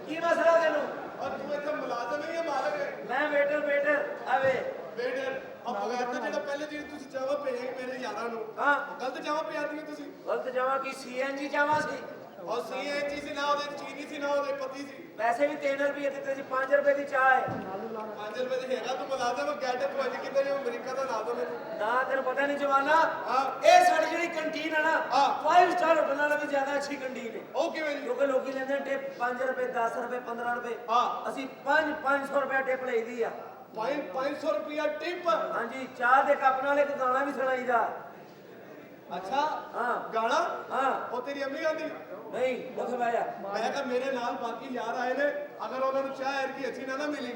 ਕੀ ਮਸਲਾ ਤੈਨੂੰ? और तू इतना मुलाजम है या मालक है? मैं वेटर आवे वेटर अब बगैर तो जेड़ा पहले दिन ਤੁਸੀਂ ਚਾਵਾ ਭੇਜੇ ਮੇਰੇ ਯਾਰਾਂ ਨੂੰ ਹਾਂ ਗਲਤ ਚਾਵਾ ਪਿਆਦੀਆਂ ਤੁਸੀਂ ਗਲਤ ਜਾਵਾ ਕੀ ਸੀਐਨਜੀ ਜਾਵਾ ਸੀ ਔਰ ਸੀਐਨਜੀ ਸੀ ਨਾ ਉਹਦੇ ਚੀਨੀ ਸੀ ਨਾ ਉਹਦੇ ਪੱਤੀ ਸੀ ਵੈਸੇ ਵੀ 3 ਰੁਪਏ ਦਿੱਤੇ ਸੀ 5 ਰੁਪਏ ਦੀ ਚਾਹ ਹੈ 5 ਰੁਪਏ ਦੇ ਹੈਗਾ ਤੂੰ ਮੁਲਾਜ਼ਮ ਗੈਟ ਤੋਂ ਅੱਜ ਕਿੱਧਰ ਹੈ ਅਮਰੀਕਾ ਦਾ ਲਾ ਦੋ ਮੈਨੂੰ ਨਾ ਤੈਨੂੰ ਪਤਾ ਨਹੀਂ ਜਵਾਨਾ ਹਾਂ ਇਹ ਸਾਡੀ ਜਿਹੜੀ ਕੰਟੀਨ ਹੈ ਨਾ ਹਾਂ 5 ਸਟਾਰ ਹੋਟਲ ਨਾਲੋਂ ਵੀ ਜ਼ਿਆਦਾ ਅੱਛੀ ਕੰਟੀਨ ਹੈ ਉਹ ਕਿਵੇਂ ਜੀ ਕਿਉਂਕਿ ਲੋਕੀ ਲੈਂਦੇ ਨੇ ਟਿਪ 5 ਰੁਪਏ 10 ਰੁਪਏ 15 ਰੁਪਏ ਹਾਂ ਅਸੀਂ 500 ਰੁਪਏ ਟਿਪ ਲਈਦੀ ਆ 500 ਰੁਪਿਆ ਟਿਪ ਹਾਂਜੀ ਚਾਹ ਦੇ ਕੱਪ ਨਾਲ ਇੱਕ ਗਾਣਾ ਵੀ ਸੁਣਾਈਦਾ ਅੱਛਾ ਹਾਂ ਗਾਣਾ ਹਾਂ ਉਹ ਤੇਰੀ ਅੰਮੀ ਗਾਉਂਦੀ ਨਹੀਂ ਉੱਥੇ ਬਹਿ ਜਾ ਮੈਂ ਕਿਹਾ ਮੇਰੇ ਨਾਲ ਬਾਕੀ ਯਾਰ ਆਏ ਨੇ ਅਗਰ ਉਹਨਾਂ ਨੂੰ ਚਾਹ ਐਰ ਕੀ ਅੱਛੀ ਨਾ ਮਿਲੀ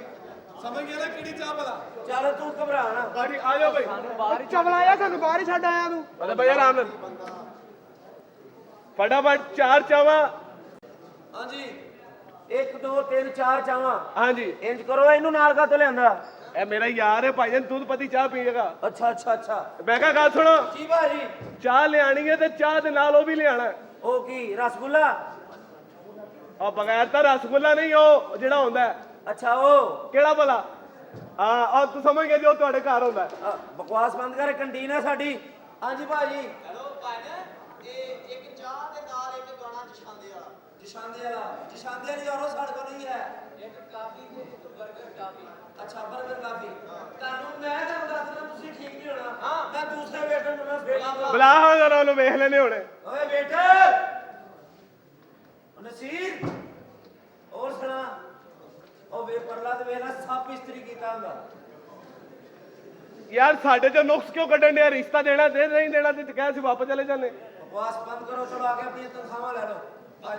ਸਮਝ ਗਿਆ ਨਾ ਕਿਹੜੀ ਚਾਹ ਭਲਾ ਚੱਲ ਤੂੰ ਘਬਰਾ ਨਾ ਗਾੜੀ ਆ ਜਾਓ ਭਾਈ ਚਵਲ ਆਇਆ ਸਾਨੂੰ ਬਾਹਰ ਹੀ ਛੱਡ ਆਇਆ ਤੂੰ ਅਰੇ ਭਈਆ ਆਰਾਮ ਨਾਲ ਫਟਾਫਟ 4 ਚਾਵਾ ਹਾਂਜੀ 1 2 3 4 ਚਾਵਾਂ ਹਾਂਜੀ ਇੰਜ ਕਰੋ ਇਹਨੂੰ ਨਾਲ ਕਾ ਤੋਂ ਲਿਆਂਦਾ ਇਹ ਮੇਰਾ ਯਾਰ ਹੈ ਭਾਈਜਾਨ ਦੁੱਧ ਪਤੀ ਚਾਹ ਪੀਏਗਾ ਅੱਛਾ ਅੱਛਾ ਅੱਛਾ ਮੈਂ ਕਿਹਾ ਗੱਲ ਸੁਣੋ ਜੀ ਭਾਜੀ ਚਾਹ ਲਿਆਣੀ ਹੈ ਤੇ ਚਾਹ ਦੇ ਨਾਲ ਉਹ ਵੀ ਲਿਆਣਾ ਹੈ। ਉਹ ਕੀ ਰਸਗੁੱਲਾ ਆ ਬਗੈਰ ਤਾਂ ਰਸਗੁੱਲਾ ਨਹੀਂ ਉਹ ਜਿਹੜਾ ਹੁੰਦਾ ਹੈ। ਅੱਛਾ ਉਹ ਕਿਹੜਾ ਭਲਾ ਆ ਤੂੰ ਸਮਝ ਗਿਆ ਜੋ ਤੁਹਾਡੇ ਘਰ ਹੁੰਦਾ ਹੈ। ਬਕਵਾਸ ਬੰਦ ਕਰ ਕੰਟੀਨ ਹੈ ਸਾਡੀ ਹਾਂਜੀ ਭਾਜੀ ਹੈਲੋ ਭਾਈ ਇਹ ਇੱਕ ਚਾਹ ਦੇ ਨਾਲ ਇੱਕ ਗਾਣਾ ਜਸ਼ਾਂਦੇ ਵਾਲਾ ਜਸ਼ਾਂਦੇ ਵਾਲੀ ਔਰ ਸਾਡੇ ਕੋਲ ਨਹੀਂ ਹੈ ਇੱਕ ਕਾਫੀ ਤੇ ਇੱਕ 버ਗਰ ਕਾਫੀ ਅੱਛਾ 버ਗਰ ਕਾਫੀ ਤੁਹਾਨੂੰ ਮੈਂ ਤੁਹਾਨੂੰ ਦੱਸਦਾ ਤੁਸੀਂ ਠੀਕ ਨਹੀਂ ਹੋਣਾ ਮੈਂ ਦੂਸਰੇ ਵੇਟਰ ਨੂੰ ਮੈਂ ਫੇਰ ਬੁਲਾ ਹਾਂ ਜਰਾ ਉਹਨੂੰ ਵੇਖ ਲੈਨੇ ਹੁਣੇ ਓਏ ਵੇਟਰ ਨਸੀਰ ਹੋਰ ਸੁਣਾ ਉਹ ਵੇ ਪਰਲਾ ਤੇ ਵੇਲਾ ਸੱਪ ਇਸਤਰੀ ਕੀਤਾ ਹੁੰਦਾ ਯਾਰ ਸਾਡੇ ਚ ਨੁਕਸ ਕਿਉਂ ਕੱਢਣ ਡਿਆ ਰਿਸ਼ਤਾ ਦੇਣਾ ਦੇ ਨਹੀਂ ਦੇਣਾ ਤੇ ਕਹਿ ਸੀ ਵਾਪਸ ਚਲੇ ਜਾਂਦੇ ਬਕਵਾਸ ਬੰਦ ਕਰੋ ਚਲੋ ਆ ਕੇ ਆਪਣੀ ਤਨਖਾਹਾਂ ਲੈ ਲਓ ਆ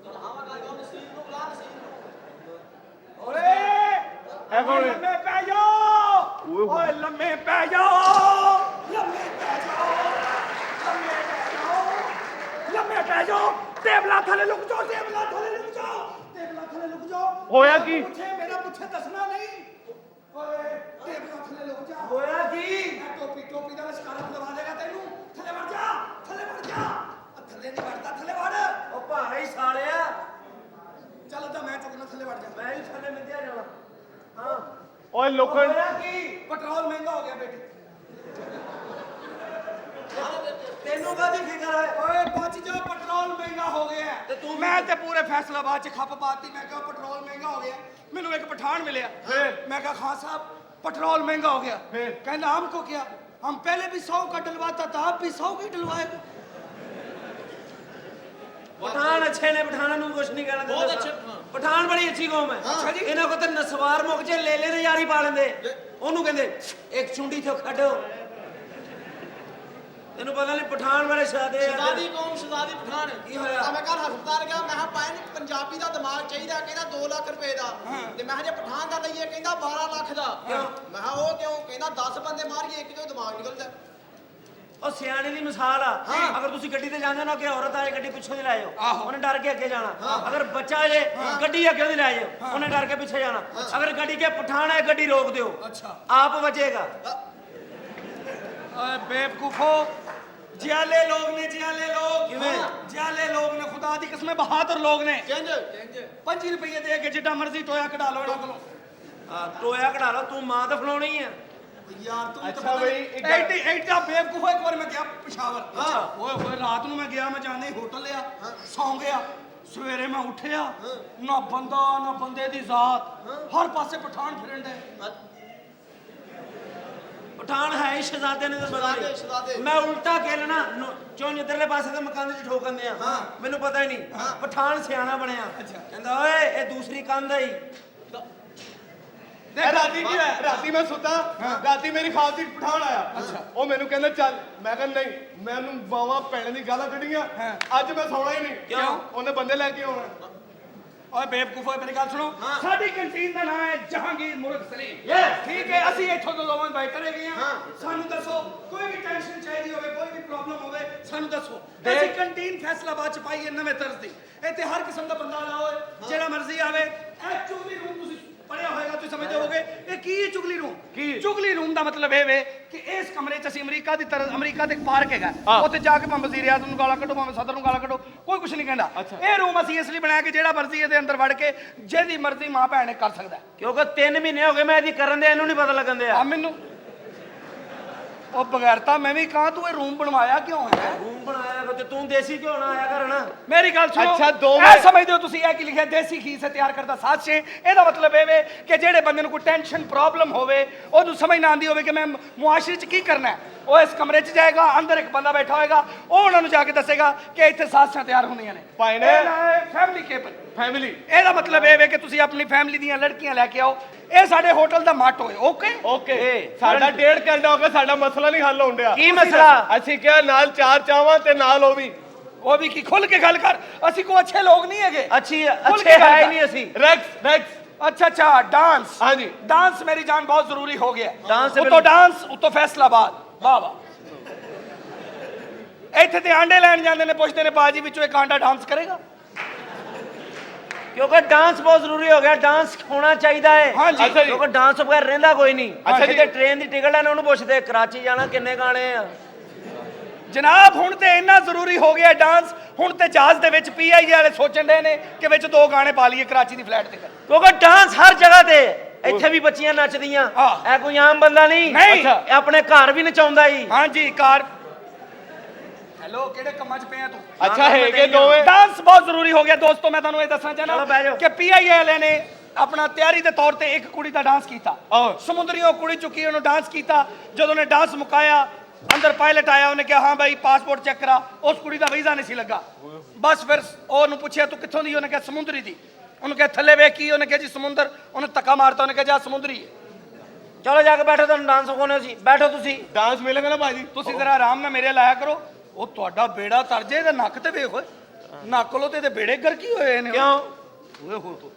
ਤਨਖਾਹਾਂ ਕਰ ਦੋ ਨਸੀਬ ਨੂੰ ਬੁਲਾ ਨਸੀਬ ਨੂੰ ਓਏ ਇਹ ਕੌਣ ਹੈ? ਲੰਮੇ ਪੈ ਜਾਓ ਓਏ ਲੰਮੇ ਪੈ ਜਾਓ ਲੰਮੇ ਪੈ ਜਾਓ ਲੰਮੇ ਪੈ ਜਾਓ ਲੰਮੇ ਪੈ ਜਾਓ ਟੇਬਲਾਂ ਥੱਲੇ ਲੁਕ ਜਾਓ ਟੇਬਲਾਂ ਥੱਲੇ ਲੁਕ ਜਾਓ ਟੇਬਲਾਂ ਥੱਲੇ ਲੁਕ ਜਾਓ ਹੋਇਆ ਕੀ ਪੁੱਛੇ ਮੇਰਾ ਪੁੱਛੇ ਦੱਸਣਾ ਨਹੀਂ ਓਏ ਟੇਬਲਾਂ ਥੱਲੇ ਲੁਕ ਜਾ ਹੋਇਆ ਕੀ ਮੈਂ ਟੋਪੀ ਦਾ ਸ਼ਿਕਾਰਾ ਖਲਵਾ ਦੇਗਾ ਤੈਨੂੰ ਥੱਲੇ ਵੜ ਜਾ ਥੱਲੇ ਵੜ ਜਾ ਥੱਲੇ ਨਹੀਂ ਵੜਦਾ ਥੱਲੇ ਵੜ ਉਹ ਭਾਰਾ ਹੀ ਸਾਲਿਆ ਚੱਲ ਤਾਂ ਮੈਂ ਚੁੱਕਣਾ ਥੱਲੇ ਵੜ ਜਾ ਮੈਂ ਵੀ ਥੱਲੇ ਮਿੰਦਿਆ ਜਾਣਾ ਹਾਂ ਓਏ ਲੋਕਾਂ ਹੋਇਆ ਕੀ ਪੈਟਰੋਲ ਮਹਿੰਗਾ ਹੋ ਗਿਆ ਬੇਟੇ ਤੈਨੂੰ ਕਾਹਦੀ ਫਿਕਰ ਹੈ ਓਏ ਬਚ ਜਾ ਪੈਟਰੋਲ ਮਹਿੰਗਾ ਹੋ ਗਿਆ ਤੇ ਤੂੰ ਮੈਂ ਤੇ ਪੂਰੇ ਫੈਸਲਾਬਾਦ ਚ ਖੱਪ ਪਾਤੀ ਮੈਂ ਕਿਹਾ ਪੈਟਰੋਲ ਮਹਿੰਗਾ ਹੋ ਗਿਆ ਮੈਨੂੰ ਇੱਕ ਪਠਾਨ ਮਿਲਿਆ मैं कहा खान साहब पेट्रोल महंगा हो गया कहना हमको क्या हम पहले भी 100 का डलवाता था आप भी 100 की डलवाएगा ਪਠਾਨ ਅੱਛੇ ਨੇ ਪਠਾਨਾਂ ਨੂੰ ਕੁਝ ਨਹੀਂ ਕਹਿਣਾ ਬਹੁਤ ਦਿੰਦੇ ਅੱਛੇ ਪਠਾਨ ਬੜੀ ਅੱਛੀ ਕੌਮ ਹੈ ਅੱਛਾ ਜੀ। ਇਹਨਾਂ ਕੋ ਤਾਂ ਨਸਵਾਰ ਮੁੱਕ ਜੇ ਲੈ ਨਜ਼ਾਰੀ ਪਾ ਲੈਂਦੇ ਉਹਨੂੰ ਕਹਿੰਦੇ ਇੱਕ ਚੁੰਡੀ ਤੋਂ ਕੱਢੋ ਤੈਨੂੰ ਪਤਾ ਨਹੀਂ ਪਠਾਨ ਬੜੇ ਸਾਦੇ ਆ ਸ਼ਹਜ਼ਾਦੀ ਕੌਮ ਸ਼ਹਜ਼ਾਦੀ ਪਠਾਨ ਕੀ ਹੋਇਆ? ਮੈਂ ਕੱਲ ਹਸਪਤਾਲ ਗਿਆ ਮੈਂ ਕਿਹਾ ਪਾਇਨ ਪੰਜਾਬੀ ਦਾ ਦਿਮਾਗ ਚਾਹੀਦਾ ਕਹਿੰਦਾ 2 ਲੱਖ ਰੁਪਏ ਦਾ ਤੇ ਮੈਂ ਕਿਹਾ ਜੇ ਪਠਾਨ ਦਾ ਲਈਏ ਕਹਿੰਦਾ 12 ਲੱਖ ਦਾ ਕਿਉਂ? ਮੈਂ ਕਿਹਾ ਉਹ ਕਿਉਂ ਕਹਿੰਦਾ 10 ਬੰਦੇ ਮਾਰੀਏ ਇੱਕ ਚੋਂ ਦਿਮਾਗ ਨਿਕਲਦਾ ਉਹ ਸਿਆਣੇ ਦੀ ਮਿਸਾਲ ਆ ਅਗਰ ਤੁਸੀਂ ਗੱਡੀ ਤੇ ਜਾਂਦੇ ਹੋ ਨਾ ਕਿ ਔਰਤ ਆਏ ਗੱਡੀ ਪਿੱਛੋਂ ਦੀ ਲੈ ਜਾਓ ਉਹਨੇ ਡਰ ਕੇ ਅੱਗੇ ਜਾਣਾ ਅਗਰ ਬੱਚਾ ਜੇ ਗੱਡੀ ਅੱਗੇ ਦੀ ਲੈ ਜਾਓ ਉਹਨੇ ਡਰ ਕੇ ਪਿੱਛੇ ਜਾਣਾ ਅਗਰ ਗੱਡੀ ਕੇ ਪਠਾਨ ਆਏ ਗੱਡੀ ਰੋਕ ਦਿਓ अच्छा ਆਪ ਬਚੇਗਾ बेवकूफो जियाले लोग ने जियाले लोग किवें? जियाले लोग ने खुदा दी कसम बहादुर लोग ने ਕਿੰਜ 5 रुपये दे के जिड्डा मर्जी टोया कढा लो ਇਹਨਾਂ ਕੋਲੋਂ ਟੋਇਆ ਕਢਾ ਲਾ ਤੂੰ ਮਾਂ ਤਾਂ ਫਲਾਉਣੀ ਆ ਯਾਰ ਤੂੰ ਅੱਛਾ ਬਈ, ਇੱਕ- ਐਡਾ ਬੇਵਕੂਫ ਇੱਕ ਵਾਰ ਮੈਂ ਗਿਆ ਪਿਸ਼ਾਵਰ ਓਏ ਹੋਏ ਰਾਤ ਨੂੰ ਮੈਂ ਗਿਆ ਮੈਂ ਜਾਣੇ ਹੋਟਲ ਲਿਆ ਸੌਂ ਗਿਆ ਸਵੇਰੇ ਮੈਂ ਉੱਠਿਆ ਨਾ ਬੰਦਾ ਨਾ ਬੰਦੇ ਦੀ ਜ਼ਾਤ ਹਰ ਪਾਸੇ ਪਠਾਨ ਫਿਰਨ ਦੇ ਪਠਾਨ ਹੈ ਹੀ ਸ਼ਹਜ਼ਾਦੇ ਨੇ ਤਾਂ ਸ਼ਹਜ਼ਾਦੇ। ਬਦਲੇ ਮੈਂ ਉਲਟਾ ਕਹਿਣਾ ਚੋਂ ਇਧਰਲੇ ਪਾਸੇ ਤੇ ਮਕਾਨ 'ਚ ਠੋਕਣ ਦਿਆਂ ਮੈਨੂੰ ਪਤਾ ਹੀ ਨਹੀਂ ਪਠਾਨ ਸਿਆਣਾ ਬਣਿਆ ਕਹਿੰਦਾ ਓਏ ਇਹ ਦੂਸਰੀ ਕੰਧ ਆਈ ਰਾਤੀ ਕੀ ਹੋਇਆ ਰਾਤੀ ਮੈਂ ਸੁੱਤਾ ਰਾਤੀ ਮੇਰੀ ਖਾਲਸੀ ਪਠਾਨ ਆਇਆ ਉਹ ਮੈਨੂੰ ਕਹਿੰਦਾ ਚੱਲ ਮੈਂ ਕਿਹਾ ਨਹੀਂ ਮੈਨੂੰ ਬਾਵਾ ਪੈਣੇ ਦੀ ਗਾਲਾਂ ਕੱਢੀਆਂ ਅੱਜ ਮੈਂ ਸੌਣਾ ਹੀ ਨਹੀਂ ਕਿਉਂ? ਉਹਨੇ ਬੰਦੇ ਲੈ ਕੇ ਆਉਣਾ ਓਏ ਬੇਵਕੂਫੋ ਮੇਰੀ ਗੱਲ ਸੁਣੋ ਸਾਡੀ ਕੰਟੀਨ ਦਾ ਨਾਮ ਹੈ ਜਹਾਂਗੀਰ ਮੁਰਗ ਸਲੀਮ Yes. ਠੀਕ ਹੈ ਅਸੀਂ ਇੱਥੋਂ ਤੋਂ ਦੋਵਾਂ ਬੈਠੇ ਗਏ ਹਾਂ ਸਾਨੂੰ ਦੱਸੋ ਕੋਈ ਵੀ ਟੈਨਸ਼ਨ ਚਾਹੀਦੀ ਹੋਵੇ ਕੋਈ ਵੀ ਪ੍ਰੋਬਲਮ ਹੋਵੇ ਸਾਨੂੰ ਦੱਸੋ ਅਸੀਂ ਕੰਟੀਨ ਫੈਸਲਾਬਾਦ ਚ ਪਾਈਏ ਨਵੇਂ ਤਰਜ਼ ਦੀ ਇੱਥੇ ਹਰ ਕਿਸਮ ਦਾ ਬੰਦਾ ਆਇਆ ਹੋਏ ਜਿਹੜਾ ਮਰਜ਼ੀ ਆਵੇ ਐਕਚੁਅਲੀ ਰੂਮ ਤੁਸੀਂ ਪੜਿਆ ਹੋਏਗਾ ਤੁਸੀਂ ਸਮਝਦੇ ਹੋਗੇ ਇਹ ਕੀ ਹੈ ਚੁਗਲੀ ਰੂਮ ਕੀ? ਚੁਗਲੀ ਰੂਮ ਦਾ ਮਤਲਬ ਇਹ ਵੇ ਕਿ ਇਸ ਕਮਰੇ 'ਚ ਅਸੀਂ ਅਮਰੀਕਾ ਦੀ ਤਰ੍ਹਾਂ ਅਮਰੀਕਾ ਦੇ ਇੱਕ ਪਾਰਕ ਹੈਗਾ ਉੱਥੇ ਜਾ ਕੇ ਭਾਵੇਂ ਵਜ਼ੀਰ ਆਜ਼ਮ ਨੂੰ ਗਾਲਾਂ ਕੱਢੋ ਭਾਵੇਂ ਸਦਰ ਨੂੰ ਗਾਲਾਂ ਕੱਢੋ ਕੋਈ ਕੁਝ ਨਹੀਂ ਕਹਿੰਦਾ ਇਹ ਰੂਮ ਅਸੀਂ ਇਸ ਲਈ ਬਣਾਇਆ ਕਿ ਜਿਹੜਾ ਮਰਜ਼ੀ ਇਹਦੇ ਅੰਦਰ ਵੜ ਕੇ ਜਿਹਦੀ ਮਰਜ਼ੀ ਮਾਂ ਭੈਣ ਨੇ ਕਰ ਸਕਦਾ ਕਿਉਂਕਿ 3 ਮਹੀਨੇ ਹੋ ਗਏ ਮੈਂ ਇਹਦੀ ਕਰਨ ਦੇ ਇਹਨੂੰ ਨਹੀਂ ਪਤਾ ਲੱਗਣ ਦਿਆ ਆ ਮੈਨੂੰ ਉਹ ਬਗੈਰਤਾ ਮੈਂ ਵੀ ਕਹਾਂ ਤੂੰ ਇਹ ਰੂਮ ਬਣਵਾਇਆ ਕਿਉਂ ਹੈ ਰੂਮ ਬਣਾਇਆ ਤੇ ਤੂੰ ਦੇਸੀ ਕਿਉਂ ਨਾ ਆਇਆ ਕਰਨਾ ਮੇਰੀ ਗੱਲ ਸੁਣੋ ਅੱਛਾ, ਦੋ ਇਹ ਮਿੰਟ। ਸਮਝਦੇ ਹੋ ਤੁਸੀਂ ਇਹ ਕੀ ਲਿਖਿਆ ਦੇਸੀ ਘੀ ਸੇ ਤਿਆਰ ਕਰਦਾ ਸਾਜ਼ੇ ਇਹਦਾ ਮਤਲਬ ਇਹ ਵੇ ਕਿ ਜਿਹੜੇ ਬੰਦੇ ਨੂੰ ਕੋਈ ਟੈਨਸ਼ਨ ਪ੍ਰੋਬਲਮ ਹੋਵੇ ਉਹਨੂੰ ਸਮਝ ਨਾ ਆਉਂਦੀ ਹੋਵੇ ਕਿ ਮੈਂ ਮੁਆਸ਼ਰੇ 'ਚ ਕੀ ਕਰਨਾ ਹੈ ਉਹ ਇਸ ਕਮਰੇ 'ਚ ਜਾਏਗਾ ਅੰਦਰ ਇੱਕ ਬੰਦਾ ਬੈਠਾ ਹੋਏਗਾ ਉਹ ਉਹਨਾਂ ਨੂੰ ਜਾ ਕੇ ਦੱਸੇਗਾ ਕਿ ਇੱਥੇ ਸਾਜ਼ੀਆਂ ਤਿਆਰ ਹੁੰਦੀਆਂ ਨੇ ਭਾਈ ਨੇ- ਫੈਮਿਲੀ ਕੇਬਲ ਫੈਮਿਲੀ ਇਹਦਾ ਮਤਲਬ ਇਹ ਵੇ ਕਿ ਤੁਸੀਂ ਆਪਣੀ ਫੈਮਿਲੀ ਦੀਆਂ ਲੜਕੀਆਂ ਲੈ ਕੇ ਆਓ ਇਹ ਸਾਡੇ ਹੋਟਲ ਦਾ ਮਾਟੋ ਹੈ ਓਕੇ ਓਕੇ ਇਹ, ਸਾਡਾ 1.5 ਘੰਟਾ ਹੋ ਗਿਆ ਸਾਡਾ ਮਸਲਾ ਨਹੀਂ ਹੱਲ ਹੋਣ ਡਿਆ ਕੀ ਮਸਲਾ ਅਸੀਂ ਕਿਹਾ ਨਾਲ 4 ਚਾਵਾਂ ਤੇ ਨਾਲ ਉਹ ਵੀ ਉਹ ਵੀ ਕੀ ਖੁੱਲ ਕੇ ਗੱਲ ਕਰ ਅਸੀਂ ਕੋਈ ਅੱਛੇ ਲੋਕ ਨਹੀਂ ਹੈਗੇ ਅੱਛੀ ਖੁੱਲ ਕੇ ਅੱਛੇ ਗੱਲ ਹੈ ਹੀ ਕਰ। ਨਹੀਂ ਅਸੀਂ ਰੈਕਸ अच्छा अच्छा डांस हाँ जी। डांस मेरी जान बहुत जरूरी हो गया डांस से उतो बिल्कुल- डांस उतो फैसलाबाद वाह वाह ਇੱਥੇ ਤੇ ਆਂਡੇ ਲੈਣ ਜਾਂਦੇ ਨੇ ਪੁੱਛਦੇ ਨੇ ਬਾਜੀ ਵਿੱਚੋਂ ਇੱਕ ਆਂਡਾ ਡਾਂਸ ਕਰੇਗਾ ਕਿਉਂਕਿ ਡਾਂਸ ਬਹੁਤ ਜ਼ਰੂਰੀ ਹੋ ਗਿਆ ਡਾਂਸ ਹੋਣਾ ਚਾਹੀਦਾ ਹੈ ਹਾਂਜੀ। ਅੱਛਾ ਜੀ। ਕਿਉਂਕਿ ਡਾਂਸ ਤੋਂ ਬਗੈਰ ਰਹਿੰਦਾ ਕੋਈ ਨਹੀਂ ਅੱਛਾ ਜੀ। ਤੇ ਟ੍ਰੇਨ ਦੀ ਟਿਕਟ ਲੈਣ ਉਹਨੂੰ ਪੁੱਛਦੇ ਕਰਾਚੀ ਜਾਣਾ ਕਿੰਨੇ ਗਾਣੇ ਆ ਜਨਾਬ ਹੁਣ ਤੇ ਇੰਨਾ ਜ਼ਰੂਰੀ ਹੋ ਗਿਆ ਡਾਂਸ ਹੁਣ ਤੇ ਜਹਾਜ਼ ਦੇ ਵਿੱਚ ਪੀਆਈ ਵਾਲੇ ਸੋਚਣ ਦੇ ਨੇ ਕਿ ਵਿੱਚ 2 ਗਾਣੇ ਪਾ ਲਈਏ ਕਰਾਚੀ ਦੀ ਫਲਾਈਟ ਤੇ ਕਿਉਂਕਿ ਡਾਂਸ ਹਰ ਜਗ੍ਹਾ ਤੇ ਇੱਥੇ ਵੀ ਬੱਚੀਆਂ ਨੱਚਦੀਆਂ ਹਾਂ। ਇਹ ਕੋਈ ਆਮ ਬੰਦਾ ਨਹੀਂ ਨਹੀਂ। ਇਹ ਆਪਣੇ ਘਰ ਵੀ ਨਚਾਉਂਦਾ ਹੀ ਹਾਂਜੀ ਕਾਰ ਹੈਲੋ ਕਿਹੜੇ ਕੰਮਾਂ 'ਚ ਪਿਆ ਤੂੰ ਅੱਛਾ ਹੈਗੇ ਦੋਵੇਂ डांस बहुत जरूरी हो गया दोस्तों मैं ਤੁਹਾਨੂੰ ਇਹ ਦੱਸਣਾ ਚਲੋ ਬਹਿ ਚਾਹਨਾ ਜਾਓ। ਕਿ ਪੀਆਈ ਵਾਲੇ ਨੇ ਆਪਣਾ ਤਿਆਰੀ ਦੇ ਤੌਰ ਤੇ ਇੱਕ ਕੁੜੀ ਦਾ ਡਾਂਸ ਕੀਤਾ ਆਹੋ। ਸਮੁੰਦਰੀਓ ਕੁੜੀ ਚੁੱਕੀ ਉਹਨੂੰ ਡਾਂਸ ਕੀਤਾ ਜਦੋਂ ਉਹਨੇ ਡਾਂਸ ਮੁਕਾਇਆ ਅੰਦਰ ਪਾਇਲਟ ਆਇਆ ਉਹਨੇ ਕਿਹਾ ਹਾਂ ਭਾਈ ਪਾਸਪੋਰਟ ਚੈੱਕ ਕਰਾ ਉਸ ਕੁੜੀ ਦਾ ਵੀਜ਼ਾ ਨਹੀਂ ਸੀ ਲੱਗਾ ਬਸ ਫਿਰ ਉਹਨੂੰ ਪੁੱਛਿਆ ਤੂੰ ਕਿੱਥੋਂ ਦੀ ਉਹਨੇ ਕਿਹਾ ਸਮੁੰਦਰੀ ਦੀ ਉਹਨੂੰ ਕਿਹਾ ਥੱਲੇ ਵੇਖ ਕੀ ਉਹਨੇ ਕਿਹਾ ਜੀ ਸਮੁੰਦਰ ਉਹਨੇ ਧੱਕਾ ਮਾਰਤਾ ਉਹਨੇ ਕਿਹਾ ਜਾ ਸਮੁੰਦਰੀ ਹੈ ਚਲੋ ਜਾ ਕੇ ਬੈਠੋ ਤੁਹਾਨੂੰ ਡਾਂਸ ਸਿਖਾਉਣੇ ਸੀ ਬੈਠੋ ਤੁਸੀਂ ਡਾਂਸ ਮਿਲੇਗਾ ਨਾ ਭਾਜੀ ਤੁਸੀਂ ਜ਼ਰਾ ਆਰਾਮ ਨਾਲ ਮੇਰੇ ਲਾਇਆ ਕਰੋ ਉਹ ਤੁਹਾਡਾ ਬੇੜਾ ਤਰਜੇ ਇਹਦਾ ਨੱਕ ਤੇ ਵੇਖ ਓਏ ਨੱਕ ਲੋ ਤੇ ਇਹਦੇ ਬੇੜੇ ਗਰ ਕੀ ਹੋਏ ਨੇ ਕਿਉਂ ਓਏ ਹੋ ਤੂੰ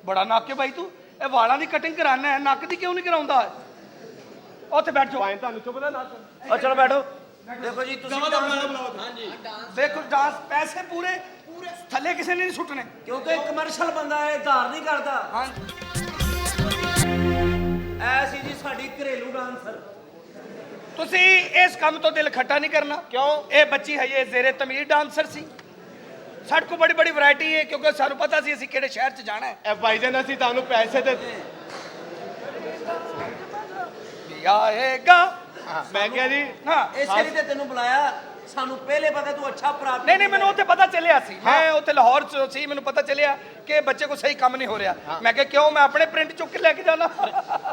ਬੜਾ ਨੱਕ ਹੈ ਬਾਈ ਤੂੰ ਇਹ ਵਾਲਾਂ ਦੀ ਕਟਿੰਗ ਕਰਾਣਾ ਹੈ ਨੱਕ ਦੀ ਕਿਉਂ ਨਹੀਂ ਕਰਾਉਂਦਾ ਉੱਥੇ ਬੈਠ ਜਾਓ ਭਾਈ ਤੁਹਾਨੂੰ ਚੁੱਪ ਨਾ ਨਾ ਉਹ ਚਲੋ ਬੈਠੋ ਦੇਖੋ ਜੀ ਤੁਸੀਂ ਦੇਖੋ ਡਾਂਸ ਪੈਸੇ ਪੂਰੇ ਥੱਲੇ ਕਿਸੇ ਨੇ ਨਹੀਂ ਸੁੱਟਣੇ ਕਿਉਂਕਿ ਕਮਰਸ਼ੀਅਲ ਬੰਦਾ ਹੈ ਧਾਰ ਨਹੀਂ ਕਰਦਾ ਹਾਂ ਐਸੀ ਜੀ ਸਾਡੀ ਘਰੇਲੂ ਡਾਂਸਰ ਤੁਸੀਂ ਇਸ ਕੰਮ ਤੋਂ ਦਿਲ ਖੱਟਾ ਨਹੀਂ ਕਰਨਾ ਕਿਉਂ ਇਹ ਬੱਚੀ ਹੈ ਇਹ ਜ਼ੇਰੇ ਤਮੀਰ ਡਾਂਸਰ ਸੀ ਸਾਡੇ ਕੋਲ ਬੜੀ ਬੜੀ ਵੈਰਾਈਟੀ ਹੈ ਕਿਉਂਕਿ ਸਾਨੂੰ ਪਤਾ ਸੀ ਅਸੀਂ ਕਿਹੜੇ ਸ਼ਹਿਰ 'ਚ ਜਾਣਾ ਹੈ ਇਹ ਭਾਈਜਾਨ ਅਸੀਂ ਤੁਹਾਨੂੰ ਪੈਸੇ ਤੇ ਆਏਗਾ ਮੈਂ ਕਿਹਾ ਜੀ ਹਾਂ ਇਸੇ ਲਈ ਤੇ ਤੈਨੂੰ ਬੁਲਾਇਆ ਸਾਨੂੰ ਪਹਿਲੇ ਪਤਾ ਤੂੰ ਅੱਛਾ ਪ੍ਰਾਪਤ ਨਹੀਂ ਮੈਨੂੰ ਉੱਥੇ ਪਤਾ ਚੱਲਿਆ ਸੀ ਮੈਂ ਉੱਥੇ ਲਾਹੌਰ 'ਚ ਸੀ ਮੈਨੂੰ ਪਤਾ ਚੱਲਿਆ ਕਿ ਬੱਚੇ ਕੋ ਸਹੀ ਕੰਮ ਨਹੀਂ ਹੋ ਰਿਹਾ ਮੈਂ ਕਿਹਾ ਕਿਉਂ ਮੈਂ ਆਪਣੇ ਪ੍ਰਿੰਟ ਚੁੱਕ ਕੇ ਲੈ ਕੇ ਜਾਣਾ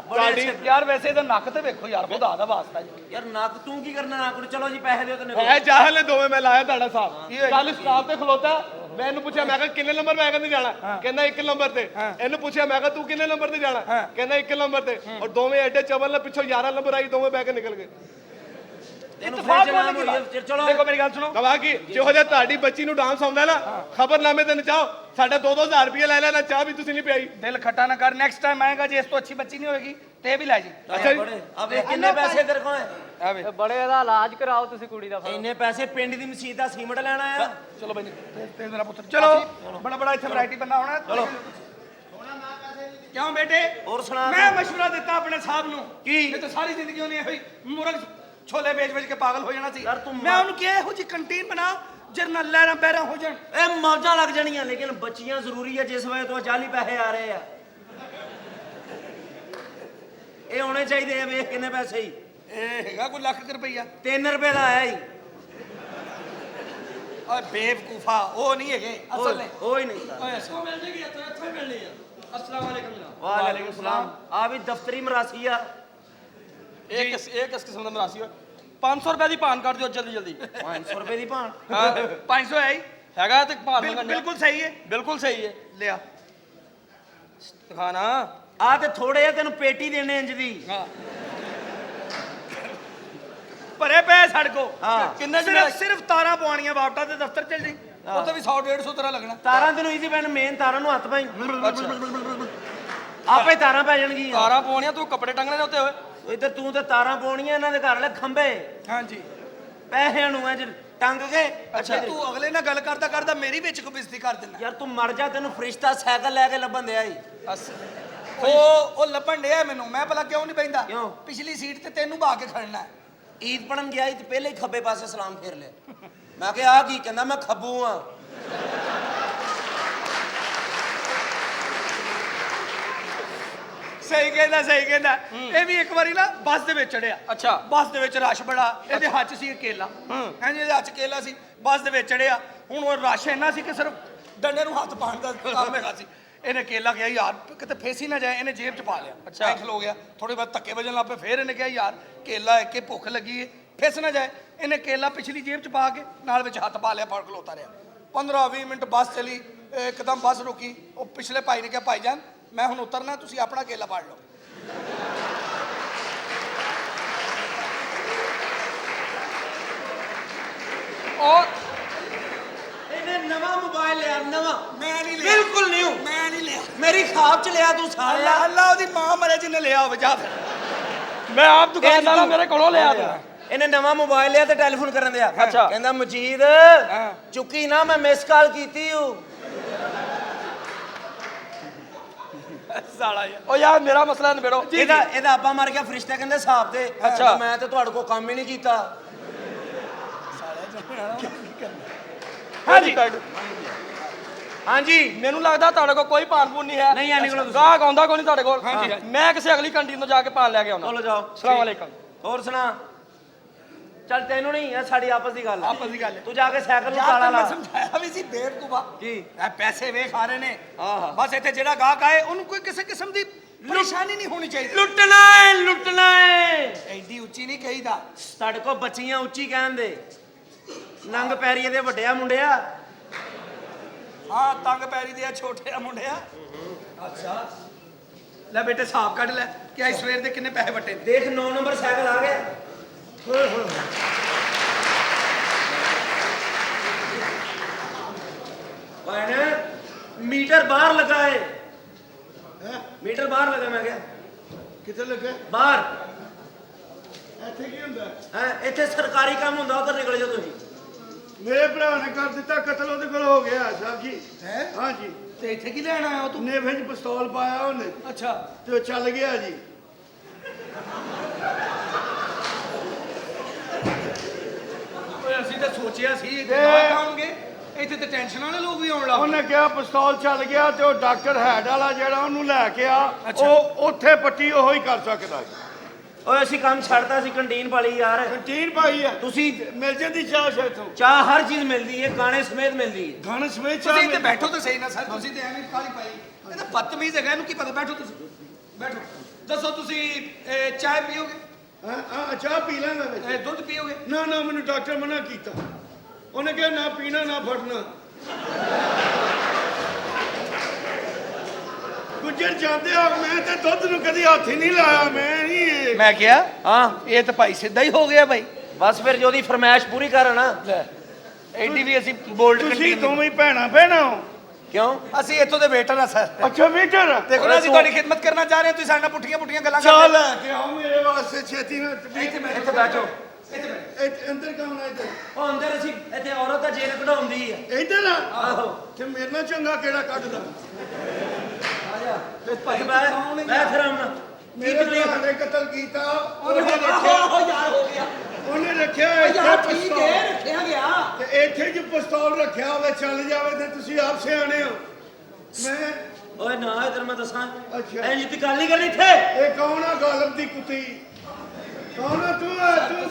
ਬੜੇ ਯਾਰ ਵੈਸੇ ਇਹਦਾ ਨੱਕ ਤੇ ਵੇਖੋ ਯਾਰ ਖੁਦਾ ਦਾ ਵਾਸਤਾ ਜੀ ਯਾਰ ਨੱਕ ਤੂੰ ਕੀ ਕਰਨਾ ਨੱਕ ਨੂੰ ਚਲੋ ਜੀ ਪੈਸੇ ਦਿਓ ਤੈਨੂੰ ਹੈ ਜਾਹਲ ਨੇ ਦੋਵੇਂ ਮੈਂ ਲਾਇਆ ਤੁਹਾਡਾ ਸਾਹ ਕੀ ਹੋਇਆ? ਕੱਲ ਸਟਾਫ ਤੇ ਖਲੋਤਾ ਮੈਂ ਇਹਨੂੰ ਪੁੱਛਿਆ ਮੈਂ ਕਿਹਾ ਕਿੰਨੇ ਨੰਬਰ ਮੈਂ ਕਹਿੰਦਾ ਜਾਣਾ ਕਹਿੰਦਾ 1 ਨੰਬਰ ਤੇ ਇਹਨੂੰ ਪੁੱਛਿਆ ਮੈਂ ਕਿਹਾ ਤੂੰ ਕਿੰਨੇ ਨੰਬਰ ਤੇ ਜਾਣਾ ਕਹਿੰਦਾ 1 ਨੰਬਰ ਤੇ ਔਰ ਦੋਵੇਂ ਐਡੇ ਚਵਲ ਨੇ ਪਿੱਛੋਂ 11 ਨੰਬਰ ਆਈ ਦੋਵੇਂ ਬਹਿ ਕੇ ਨਿਕਲ ਗਏ ਇਤਫਾਕ ਵਾਲੀ ਕੀ ਬਾਤ? ਚਲੋ ਦੇਖੋ ਮੇਰੀ ਗੱਲ ਸੁਣੋ ਕਹਾ ਕਿ ਜਿਹੋ ਜਿਹਾ ਤੁਹਾਡੀ ਬੱਚੀ ਨੂੰ ਡਾਂਸ ਆਉਂਦਾ ਨਾ ਖਬਰਨਾਮੇ ਤੇ ਨਚਾਓ ਸਾਡਾ 2-2000 ਰੁਪਏ ਲੈ ਲੈਣਾ ਚਾਹ ਵੀ ਤੁਸੀਂ ਨਹੀਂ ਪਿਆਈ ਦਿਲ ਖੱਟਾ ਨਾ ਕਰ ਨੈਕਸਟ ਟਾਈਮ ਆਏਗਾ ਜੇ ਇਸ ਤੋਂ ਅੱਛੀ ਬੱਚੀ ਨਹੀਂ ਹੋਏਗੀ ਤੇ ਇਹ ਵੀ ਲੈ ਜੀ ਅੱਛਾ ਜੀ। ਅਬੇ ਕਿੰਨੇ ਪੈਸੇ ਤੇਰੇ ਕੋਲ ਹੈ ਆਵੇ ਬੜੇ ਦਾ ਇਲਾਜ ਕਰਾਓ ਤੁਸੀਂ ਕੁੜੀ ਦਾ ਫਿਰ। ਇੰਨੇ ਪੈਸੇ ਪਿੰਡ ਦੀ ਮਸਜਿਦ ਦਾ ਸੀਮਟ ਲੈਣਾ ਆ ਚਲੋ ਬਈ ਤੇ ਮੇਰਾ ਪੁੱਤਰ ਚਲੋ ਬੜਾ ਬੜਾ ਇੱਥੇ ਵੈਰਾਈਟੀ ਬੰਦਾ ਹੋਣਾ ਚਲੋ ਕਿਉਂ ਬੇਟੇ ਹੋਰ ਸੁਣਾ ਮੈਂ ਮਸ਼ਵਰਾ ਦਿੱਤਾ ਆਪਣੇ ਸਾਹਿਬ ਨੂੰ ਕੀ? ਨਹੀਂ ਤਾਂ ਸਾਰੀ ਜ਼ਿੰਦਗੀ ਉਹਨੇ ਹੋਈ ਮੁਰਗ ਛੋਲੇ ਵੇਚ ਕੇ ਪਾਗਲ ਹੋ ਜਾਣਾ ਸੀ ਯਾਰ ਤੂੰ ਮੈਂ ਉਹਨੂੰ ਕਿਹਾ ਇਹੋ ਜੀ ਕੰਟੀਨ ਬਣਾ ਜਰਨਲ ਲਹਿਰਾਂ ਬਹਿਰਾਂ ਹੋ ਜਾਣ ਇਹ ਮੌਜਾਂ ਲੱਗ ਜਾਣੀਆਂ ਲੇਕਿਨ ਬੱਚੀਆਂ ਜ਼ਰੂਰੀ ਹੈ ਜਿਸ ਵੇ ਤੋਂ ਜਾਲੀ ਪੈਸੇ ਆ ਰਹੇ ਆ ਇਹ ਹੋਣੇ ਚਾਹੀਦੇ ਆ ਵੇਖ ਕਿੰਨੇ ਪੈਸੇ ਹੀ ਇਹ ਹੈਗਾ ਕੋਈ ਲੱਖ ਰੁਪਈਆ 3 ਰੁਪਏ ਦਾ ਆਇਆ ਹੀ ਓਏ ਬੇਵਕੂਫਾ ਉਹ ਨਹੀਂ ਹੈਗੇ ਅਸਲ ਨੇ ਉਹ ਹੀ ਨਹੀਂ ਓਏ ਅਸਲ ਮਿਲ ਜੇਗੀ ਇੱਥੇ ਮਿਲਣੀ ਆ ਅਸਲਾਮ ਵਾਲੇਕਮ ਜਨਾਬ ਵਾਲੇਕੁਮ ਸਲਾਮ ਆ ਵੀ ਦਫ਼ਤਰੀ ਮਰਾਸੀ ਆ ਇਹ ਕਿਸ ਕਿਸਮ ਦਾ ਮਰਾਸੀ ਹੋਇਆ 500 ਰੁਪਏ ਦੀ ਭਾਨ ਕਰ ਦਿਓ ਜਲਦੀ ਜਲਦੀ 500 ਰੁਪਏ ਦੀ ਭਾਣ ਹਾਂ 500 ਹੈ ਹੀ ਹੈਗਾ ਤੇ ਭਾਰ ਬਿਲਕੁਲ ਸਹੀ ਹੈ ਬਿਲਕੁਲ ਸਹੀ ਹੈ ਲਿਆ ਦਿਖਾਣਾ ਆ ਤੇ ਥੋੜੇ ਆ ਤੈਨੂੰ ਪੇਟੀ ਦੇਣੇ ਇੰਜ ਦੀ ਹਾਂ ਭਰੇ ਪਏ ਸਾਡੇ ਕੋ ਹਾਂ। ਕਿੰਨੇ ਸਿਰਫ ਤਾਰਾਂ ਪਵਾਉਣੀਆਂ ਬਾਪਟਾ ਦੇ ਦਫ਼ਤਰ ਚੱਲ ਜੀ ਉੱਥੇ ਵੀ 100 150 ਤਰ੍ਹਾਂ ਲੱਗਣਾ ਤਾਰਾਂ ਤੈਨੂੰ ਈਜ਼ੀ ਪੈਣ ਮੇਨ ਤਾਰਾਂ ਨੂੰ ਹੱਥ ਪਾਈ ਆਪੇ ਤਾਰਾਂ ਪੈ ਜਾਣਗੀਆਂ ਤਾਰਾਂ ਪਵਾਉਣੀਆਂ ਤੂੰ ਕੱਪੜੇ ਟੰਗਣੇ ਨੇ ਉੱਤੇ ਹੋਏ ਇੱਧਰ ਤੂੰ ਤੇ ਤਾਰਾਂ ਪਾਉਣੀਆਂ ਇਹਨਾਂ ਦੇ ਘਰ ਵਾਲੇ ਖੰਭੇ ਹਾਂਜੀ ਪੈਸਿਆਂ ਨੂੰ ਇੰਜ ਟੰਗ ਕੇ ਅੱਛਾ ਤੂੰ ਅਗਲੇ ਨਾਲ ਗੱਲ ਕਰਦਾ ਕਰਦਾ ਮੇਰੀ ਵਿੱਚ ਕੋ ਬੇਇੱਜ਼ਤੀ ਕਰ ਦਿੰਦਾ ਯਾਰ ਤੂੰ ਮਰ ਜਾ ਤੈਨੂੰ ਫਰਿਸ਼ਤਾ ਸਾਈਕਲ ਲੈ ਕੇ ਲੱਭਣ ਦਿਆ ਈ ਉਹ ਲੱਭਣ ਡਿਆ ਮੈਨੂੰ, ਮੈਂ ਭਲਾ ਕਿਉਂ ਨਹੀਂ ਬੈਂਦਾ? ਕਿਉਂ? ਪਿਛਲੀ ਸੀਟ ਤੇ ਤੈਨੂੰ ਬਾ ਕੇ ਖੜਨਾ ਹੈ। ਈਦ ਪੜਨ ਗਿਆ ਸੀ ਤੇ ਪਹਿਲੇ ਹੀ ਖੱਬੇ ਪਾਸੇ ਸਲਾਮ ਫੇਰ ਲਿਆ। ਮੈਂ ਕਿਹਾ ਆ ਕੀ? ਕਹਿੰਦਾ ਮੈਂ ਖੱਬੂ ਆ। ਸਹੀ ਕਹਿੰਦਾ। ਇਹ ਵੀ ਇੱਕ ਵਾਰੀ ਨਾ ਬੱਸ ਦੇ ਵਿੱਚ ਚੜਿਆ। ਅੱਛਾ। ਬੱਸ ਦੇ ਵਿੱਚ ਰਸ਼ ਬੜਾ, ਇਹਦੇ ਹੱਥ 'ਚ ਸੀ ਕੇਲਾ। ਹਾਂਜੀ, ਇਹਦੇ ਹੱਥ 'ਚ ਕੇਲਾ ਸੀ, ਬੱਸ ਦੇ ਵਿੱਚ ਚੜਿਆ। ਹੁਣ ਉਹ ਰਸ਼ ਇੰਨਾ ਸੀ ਕਿ ਸਿਰਫ ਡੰਡੇ ਨੂੰ ਹੱਥ ਪਾਉਣ ਦਾ ਕੰਮ ਹੈਗਾ ਸੀ। ਇਹਨੇ ਕੇਲਾ ਕਿਹਾ ਯਾਰ ਕਿਤੇ ਫੇਸੀ ਨਾ ਜਾਏ, ਇਹਨੇ ਜੇਬ 'ਚ ਪਾ ਲਿਆ। ਐਂ ਖਲੋ ਗਿਆ, ਥੋੜੇ ਬਾਅਦ ਧੱਕੇ ਵੱਜਣ ਲੱਗ ਪਏ। ਫਿਰ ਇਹਨੇ ਕਿਹਾ ਯਾਰ ਕੇਲਾ ਹੈ ਕਿ ਭੁੱਖ ਲੱਗੀ ਹੈ, ਫਿਸ ਨਾ ਜਾਏ। ਇਹਨੇ ਕੇਲਾ ਪਿਛਲੀ ਜੇਬ 'ਚ ਪਾ ਕੇ ਨਾਲ ਵਿੱਚ ਹੱਥ ਪਾ ਲਿਆ, ਫੜ ਖਲੋਤਾ ਰਿਹਾ। 15-20 ਮਿੰਟ ਬੱਸ ਚਲੀ, ਇੱਕਦਮ ਬੱਸ ਰੁਕੀ। ਉਹ ਪਿਛਲੇ ਭਾਈ ਨੇ ਕਿਹਾ ਭਾਈਜਾਨ ਮੈਂ ਹੁਣ ਉਤਰਨਾ, ਤੁਸੀਂ ਆਪਣਾ ਕੇਲਾ ਪਾੜ ਲਓ। ਉਹ ਇਹਨੇ ਨਵਾਂ ਮੋਬਾਈਲ ਲਿਆ, ਨਵਾਂ। ਮੈਂ ਨਹੀਂ ਲਿਆ, ਬਿਲਕੁਲ ਨਿਊ। ਮੈਂ ਨਹੀਂ ਲਿਆ। ਮੇਰੀ ਖਾਬ ਚ ਲਿਆ ਤੂੰ ਅੱਲਾ ਸਾਲਿਆ। ਅੱਲਾ ਉਹਦੀ ਮਾਂ ਮਰੇ ਜਿਹਨੇ ਲਿਆ ਹੋਵੇ। ਜਾ ਫਿਰ। ਮੈਂ ਆਪ ਦੁਕਾਨਦਾਰ ਆ, ਮੇਰੇ ਕੋਲੋਂ ਲਿਆ ਤੂੰ। ਇਹਨੇ ਨਵਾਂ ਮੋਬਾਈਲ ਲਿਆ ਤੇ ਟੈਲੀਫੋਨ ਕਰਨ ਦਿਆ। ਅੱਛਾ। ਕਹਿੰਦਾ ਮਜੀਦ ਚੁੱਕੀ ਨਾ, ਮੈਂ ਮਿਸ ਕਾਲ ਕੀਤੀ ਹੂੰ। ਸਾਲਾ ਯਾਰ। ਉਹ ਯਾਰ ਮੇਰਾ ਮਸਲਾ ਨਿਬੇੜੋ। ਇਹਦਾ ਆਪਾ ਮਰ ਗਿਆ, ਫਰਿਸ਼ਤਾ ਕਹਿੰਦੇ ਹਿਸਾਬ ਤੇ। ਅੱਛਾ। ਮੈਂ ਤੇ ਤੁਹਾਡੇ ਕੋਲ ਕੰਮ ਹੀ ਨਹੀਂ ਕੀਤਾ। ਹਾਂਜੀ ਹਾਂਜੀ ਮੈਨੂੰ ਲੱਗਦਾ ਤੁਹਾਡੇ ਕੋਲ ਕੋਈ ਪਾਨ ਪੂਨ ਨਹੀਂ ਹੈ। ਨਹੀਂ, ਐ ਨਿਕਲੋ ਤੁਸੀਂ। ਗਾਹਕ ਆਉਂਦਾ ਕੋਈ ਨਹੀਂ ਤੁਹਾਡੇ ਕੋਲ। ਮੈਂ ਕਿਸੇ ਅਗਲੀ ਕੰਟੀਨ ਤੋਂ ਜਾ ਕੇ ਪਾਨ ਲੈ ਕੇ ਆਉਣਾ। ਚਲੋ ਜਾਓ। ਸਲਾਮ ਅਲੈਕਮ। ਹੋਰ ਸੁਣਾ। ਚੱਲ ਤੈਨੂੰ ਨਹੀਂ, ਇਹ ਸਾਡੀ ਆਪਸ ਦੀ ਗੱਲ ਆ। ਆਪਸ ਦੀ ਗੱਲ ਹੈ। ਤੂੰ ਜਾ ਕੇ ਸਾਈਕਲ ਨੂੰ ਯਾਰ ਤਾਲਾ ਤੈਨੂੰ ਲਾ। ਮੈਂ ਸਮਝਾਇਆ ਵੀ ਸੀ ਬੇਵਕੂਫਾ। ਕੀ? ਇਹ ਪੈਸੇ ਵੇਖ ਆ ਰਹੇ ਨੇ। ਆਹਾ। ਬਸ ਇੱਥੇ ਜਿਹੜਾ ਗਾਹਕ ਆਏ ਉਹਨੂੰ ਕੋਈ ਕਿਸੇ ਕਿਸਮ ਦੀ ਪਰੇਸ਼ਾਨੀ ਨਹੀਂ ਹੋਣੀ ਚਾਹੀਦੀ। ਲੁੱਟਣਾ ਹੈ, ਲੁੱਟਣਾ ਹੈ। ਐਡੀ ਉੱਚੀ ਨਹੀਂ ਕਹੀਦਾ। ਸਾਡੇ ਕੋਲ ਬੱਚੀਆਂ ਉੱਚੀ ਕਹਿੰਦੇ। ਨੰਗ ਪੈਰੀ ਦੇ ਵੱਡਿਆ ਮੁੰਡਿਆ। ਹਾਂ, ਤੰਗ ਪੈਰੀ ਦੇ ਆ ਛੋਟੇ ਆ ਮੁੰਡਿਆ। ਅੱਛਾ ਲੈ ਬੇਟੇ ਹਿਸਾਬ ਕੱਢ ਲੈ ਕਿ ਅੱਜ ਸਵੇਰ ਦੇ ਕਿੰਨੇ ਪੈਸੇ ਵਟੇ ਨੇ। ਦੇਖ 9 ਨੰਬਰ ਸਾਈਕਲ ਆ ਗਿਆ। ਭੈਣ ਮੀਟਰ ਬਾਹਰ ਲੱਗਾ ਏ। ਮੀਟਰ ਬਾਹਰ ਲੱਗਾ। ਮੈਂ ਕਿਹਾ ਕਿੱਥੇ ਲੱਗਾ? ਬਾਹਰ। ਇੱਥੇ ਕੀ ਹੁੰਦਾ? ਹੈ ਇੱਥੇ ਸਰਕਾਰੀ ਕੰਮ ਹੁੰਦਾ, ਉਧਰ ਨਿਕਲ ਜਾਓ ਤੁਸੀਂ। ਮੇਰੇ ਭਰਾ ਨੇ ਕਰ ਦਿੱਤਾ ਕਤਲ, ਉਹਦੇ ਕੋਲ ਹੋ ਗਿਆ ਸਾਹਿਬ ਜੀ। ਹੈ ਹਾਂਜੀ, ਤੇ ਇੱਥੇ ਕੀ ਲੈਣ ਆਇਆ ਤੂੰ? ਨੇਫੇ 'ਚ ਪਿਸਤੌਲ ਪਾਇਆ ਉਹਨੇ ਅੱਛਾ ਤੇ ਉਹ ਚੱਲ ਗਿਆ ਜੀ। ਓਏ ਅਸੀਂ ਤਾਂ ਸੋਚਿਆ ਸੀ ਇਹ ਤੇ- ਗਾਹਕ ਆਉਣਗੇ, ਇੱਥੇ ਤੇ ਟੈਨਸ਼ਨ ਵਾਲੇ ਲੋਕ ਵੀ ਆਉਣ ਲੱਗ ਪਏ। ਉਹਨੇ ਕਿਹਾ ਪਿਸਤੌਲ ਚੱਲ ਗਿਆ ਤੇ ਉਹ ਡਾਕਟਰ ਹੈਡ ਵਾਲਾ ਜਿਹੜਾ ਉਹਨੂੰ ਲੈ ਕੇ ਆ, ਅੱਛਾ। ਉਹ ਉੱਥੇ ਪੱਟੀ ਉਹੀ ਕਰ ਸਕਦਾ ਹੈ। ਓਏ ਅਸੀਂ ਕੰਮ ਛੱਡਤਾ ਸੀ, ਕੰਟੀਨ ਵਾਲੀ ਯਾਰ। ਕੰਟੀਨ ਪਾਈ ਆ, ਤੁਸੀਂ ਮਿਲ ਜਾਂਦੀ ਚਾਹ ਸ਼ਾਇਦ ਚਾਹ ਹਰ ਚੀਜ਼ ਮਿਲਦੀ ਹੈ, ਗਾਣੇ ਸਮੇਤ ਮਿਲਦੀ ਹੈ। ਗਾਣੇ ਸਮੇਤ ਚਾਹ ਤੁਸੀਂ ਇੱਥੇ ਮਿਲ- ਬੈਠੋ ਤਾਂ ਸਹੀ ਨਾ ਸਰ, ਤੁਸੀਂ ਤੇ ਐਵੇਂ ਕਾਲੀ ਪਾਈ। ਇਹ ਤਾਂ ਬਦਤਮੀਜ਼ ਹੈਗਾ, ਇਹਨੂੰ ਕੀ ਪਤਾ। ਬੈਠੋ ਤੁਸੀਂ, ਬੈਠੋ। ਦੱਸੋ ਤੁਸੀਂ ਚਾਹ ਪੀਓਗੇ? ਹਾਂ ਚਾਹ ਪੀ ਲਾਂਗਾ ਵਿੱਚ। ਦੁੱਧ ਪੀਓਗੇ? ਨਾ ਨਾ, ਮੈਨੂੰ ਡਾਕਟਰ ਮਨਾ ਕੀਤਾ। ਉਹਨੇ ਕਿਹਾ ਨਾ ਪੀਣਾ ਨਾ ਫੜਨਾ। ਗੁੱਜਰ ਜਾਂਦੇ ਆ, ਮੈਂ ਤੇ ਦੁੱਧ ਨੂੰ ਕਦੀ ਹੱਥ ਹੀ ਨਹੀਂ ਲਾਇਆ। ਮੈਂ ਨਹੀਂ ਮੈਂ ਕਿਹਾ ਹਾਂ ਇਹ ਤਾਂ ਭਾਈ ਸਿੱਧਾ ਹੀ ਹੋ ਗਿਆ ਭਾਈ। ਬਸ ਫਿਰ ਜੋ ਉਹਦੀ ਫਰਮਾਇਸ਼ ਪੂਰੀ ਕਰਨਾ। ਐਡੀ ਵੀ ਅਸੀਂ ਬੋਲਡ ਤੁਸੀਂ ਕੰਟੀਨ। ਦੋਵੇਂ ਭੈਣਾਂ ਭੈਣਾਂ ਹੋ? ਕਿਉਂ? ਅਸੀਂ ਇੱਥੋਂ ਦੇ ਵੇਟਰ ਆ ਸਰ। ਅੱਛਾ ਵੇਟਰ। ਦੇਖੋ ਨਾ, ਅਸੀਂ ਤੁਹਾਡੀ ਖਿਦਮਤ ਕਰਨਾ ਚਾਹ ਰਹੇ ਹਾਂ, ਤੁਸੀਂ ਸਾਡੇ ਨਾਲ ਪੁੱਠੀਆਂ ਗੱਲਾਂ ਚਾਹ ਕਰਦੇ ਲੈ ਕੇ ਆਓ ਮੇਰੇ ਵਾਸਤੇ ਛੇਤੀ ਨਾਲ। ਇੱਥੇ ਬੈਠੋ। ਇੱਥੇ ਬੈਠੋ। ਅੰਦਰ ਕੌਣ ਆ? ਇੱਧਰ ਉਹ ਅੰਦਰ ਅਸੀਂ ਇੱਥੇ ਔਰਤ ਦਾ ਜੇਲ ਕਢਾਉਂਦੀ ਹੈ। ਇੱਧਰ ਆ। ਆਹੋ ਤੇ ਮੇਰੇ ਨਾਲ ਚੰਗਾ ਕਿਹੜਾ ਕੱਢਦਾ? ਭਾਈ ਮੈਂ ਫਿਰ ਆਉਣਾ। ਮੇਰੇ ਭਰਾ ਨੇ ਕਤਲ ਕੀਤਾ। ਉਹਨੇ ਰੱਖਿਆ ਯਾਰ ਹੋ ਗਿਆ ਉਹਨੇ ਰੱਖਿਆ ਇੱਥੇ ਯਾਰ, ਠੀਕ ਪਿਸਤੌਲ। ਹੈ ਰੱਖਿਆ ਗਿਆ। ਤੇ ਇੱਥੇ ਜੇ ਪਿਸਤੌਲ ਰੱਖਿਆ ਹੋਵੇ ਚੱਲ ਜਾਵੇ ਤੇ ਤੁਸੀਂ ਆਪ ਸਿਆਣੇ ਹੋ। ਮੈਂ ਓਏ ਨਾ ਇਧਰ ਮੈਂ ਦੱਸਾਂ। ਅੱਛਾ। ਐ ਜਿੱਤੀ ਗੱਲ ਨਹੀਂ ਕਰਨੀ ਇੱਥੇ। ਇਹ ਕੌਣ ਆ ਗਾਲਬ ਦੀ ਕੁੱਤੀ? ਕੌਣ ਆ ਤੂੰ?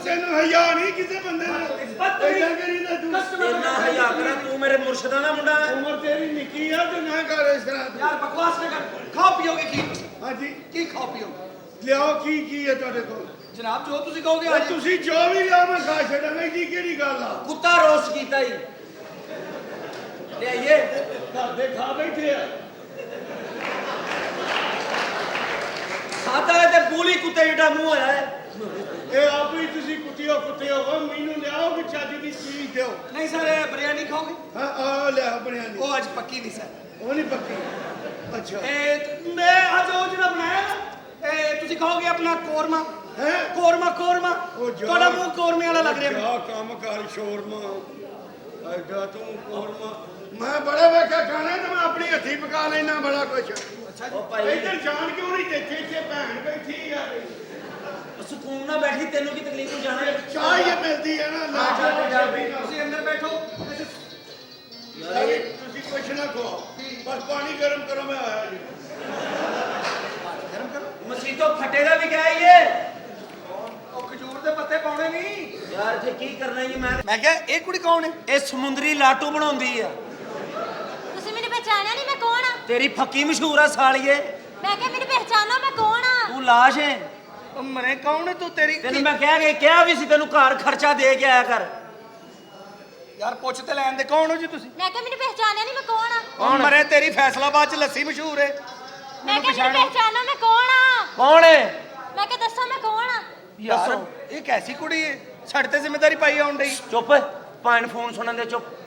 ਤੈਨੂੰ ਹਯਾ ਨਹੀਂ ਕਿਸੇ ਬੰਦੇ ਨੂੰ? ਏਦਾਂ ਕਰੀਦਾ ਤੂੰ? ਇੰਨਾ ਹਯਾ ਕਰਾਂ, ਤੂੰ ਮੇਰੇ ਮੁਰਸ਼ਿਦਾ ਦਾ ਮੁੰਡਾ ਹੈ। ਉਮਰ ਤੇਰੀ ਨਿੱਕੀ ਆ ਤੇ ਨਾ ਕਰ ਇਸ ਤਰ੍ਹਾਂ। ਯਾਰ ਬਕਵਾਸ ਨਾ ਕਰ। ਖਾਓ ਪੀਓਗੇ ਕੀ? ਹਾਂਜੀ ਕੀ ਖਾਓ ਪੀਓਗੇ? ਲਿਆਓ ਕੀ ਹੈ ਤੁਹਾਡੇ ਕੋਲ? ਜਨਾਬ ਜੋ ਤੁਸੀਂ ਕਹੋਗੇ ਓਏ ਆ ਜੀ। ਤੁਸੀਂ ਜੋ ਵੀ ਲਿਆ ਮੈਂ ਖਾ ਛੱਡਾਂਗਾ। ਜੀ ਕਿਹੜੀ ਗੱਲ ਆ? ਕੁੱਤਾ ਰੋਸਟ ਕੀਤਾ ਹੀ ਲੈ ਆਈਏ। ਘਰ ਦੇ ਖਾ ਬੈਠੇ ਆ। ਖਾਤਾ ਹੈ ਤੇ ਬੂਲੀ ਕੁੱਤੇ ਜਿਹੜਾ ਮੂੰਹ ਹੋਇਆ ਹੈ। ਇਹ ਆਪ ਹੀ ਤੁਸੀਂ ਕੁੱਤੇ ਹੋ। ਮੈਨੂੰ ਲਿਆਓ ਕਿ ਚੱਜ ਦੀ ਚੀਜ਼ ਦਿਓ। ਨਹੀਂ ਸਰ ਬਿਰਿਆਨੀ ਖਾਓਗੇ? ਹਾਂ ਆ ਲਿਆ ਬਣਿਆ ਨਹੀਂ। ਉਹ ਅੱਜ ਪੱਕੀ ਨਹੀਂ ਸਰ। ਉਹ ਨਹੀਂ ਪੱਕੀ। ਅੱਛਾ ਇਹ ਮੈਂ ਅੱਜ ਉਹ ਜਿਹੜਾ ਬਣਾਇਆ ਨਾ, ਇਹ ਤੁਸੀਂ ਕਹੋਗੇ ਆਪਣਾ ਕੋਰਮਾ। ਹੈ ਕੋਰਮਾ ਉਹ ਜਾ। ਤੁਹਾਡਾ ਮੂੰਹ ਕੋਰਮੇ ਵਾਲਾ ਲੱਗ ਰਿਹਾ ਮੈਨੂੰ। ਜਾ ਕੰਮ ਕਰ ਸ਼ੋਰਮਾ। ਐਡਾ ਤੂੰ ਕੋਰਮਾ। ਮੈਂ ਬੜਾ ਵੇਖਿਆ ਖਾਣਾ ਤੇ ਮੈਂ ਆਪਣੀ ਹੱਥੀ ਪਕਾ ਲੈਣਾ ਬੜਾ ਕੁਛ। ਉਹ ਭਾਈ ਇੱਧਰ ਜਾਣ ਕਿਉਂ ਨਹੀਂ ਦੇਖੇ ਇੱਥੇ ਭੈਣ ਬੈਠੀ ਆ ਸਕੂਨ ਨਾਲ ਬੈਠੀ ਤੈਨੂੰ ਕੀ ਤਕਲੀਫ ਨੂੰ ਜਾਣਾ ਚਾਹ ਹੀ ਮਿਲਦੀ ਹੈ ਨਾ ਨਾ ਤੁਸੀਂ ਅੰਦਰ ਬੈਠੋ ਤੁਸੀਂ ਕੁਛ ਨਾ ਕਹੋ ਬਸ ਪਾਣੀ ਗਰਮ ਕਰੋ ਮੈਂ ਆਇਆ ਜੀ ਮਸੀਤੋਂ ਫੱਟੇ ਦਾ ਵੀ ਕਿਹਾ ਇਹ ਉਹ ਖਜੂਰ ਦੇ ਪੱਤੇ ਪਾਉਣੇ ਨਹੀਂ ਯਾਰ ਇੱਥੇ ਕੀ ਕਰਨਾ ਜੀ ਮੈਂ ਕਿਹਾ ਇਹ ਕੁੜੀ ਕੌਣ ਹੈ ਇਹ ਸਮੁੰਦਰੀ ਲਾਟੂ ਬਣਾਉਂਦੀ ਆ ਤੁਸੀਂ ਮੈਨੂੰ ਪਹਿਚਾਣਿਆ ਨਹੀਂ ਮੈਂ ਕੌਣ ਆ ਤੇਰੀ ਫੱਕੀ ਮਸ਼ਹੂਰ ਆ ਸਾਲੀਏ ਮੈਂ ਕਿਹਾ ਮੈਨੂੰ ਪਹਿਚਾਨੋ ਮੈਂ ਕੌਣ ਆ ਤੂੰ ਲਾਸ਼ ਹੈ ਉਹ ਮਰੇ ਕੌਣ ਹੈ ਤੂੰ ਤੇਰੀ ਤੈਨੂੰ ਮੈਂ ਕਿਹਾ ਵੀ ਸੀ ਤੈਨੂੰ ਘਰ ਖਰਚਾ ਦੇ ਕੇ ਆਇਆ ਕਰ ਯਾਰ ਪੁੱਛ ਤੇ ਲੈਣ ਦੇ ਕੌਣ ਹੋ ਜੀ ਤੁਸੀਂ ਮੈਂ ਕਿਹਾ ਮੈਨੂੰ ਪਹਿਚਾਣਿਆ ਨਹੀਂ ਮੈਂ ਕੌਣ ਆ ਉਹ ਮਰੇ ਤੇਰੀ ਫੈਸਲਾਬਾਦ ਚ ਲੱਸੀ ਮਸ਼ਹੂਰ ਹੈ ਮੈਂ ਕਿਹਾ ਮੈਨੂੰ ਪਹਿਚਾਨੋ ਮੈਂ ਕੌਣ ਆ ਕੌਣ ਹੈ ਮੈਂ ਕਿਹਾ ਦੱਸੋ ਮੈਂ ਕੌਣ ਆ ਯਾਰ ਇਹ ਕੈਸੀ ਕੁੜੀ ਹੈ ਸਾਡੇ ਤੇ ਜ਼ਿੰਮੇਵਾਰੀ ਪਾਈ ਆਉਣ ਡਈ ਚੁੱਪ ਭਾਣ ਫੋਨ ਸੁਣਨ ਦੇ ਚੁੱਪ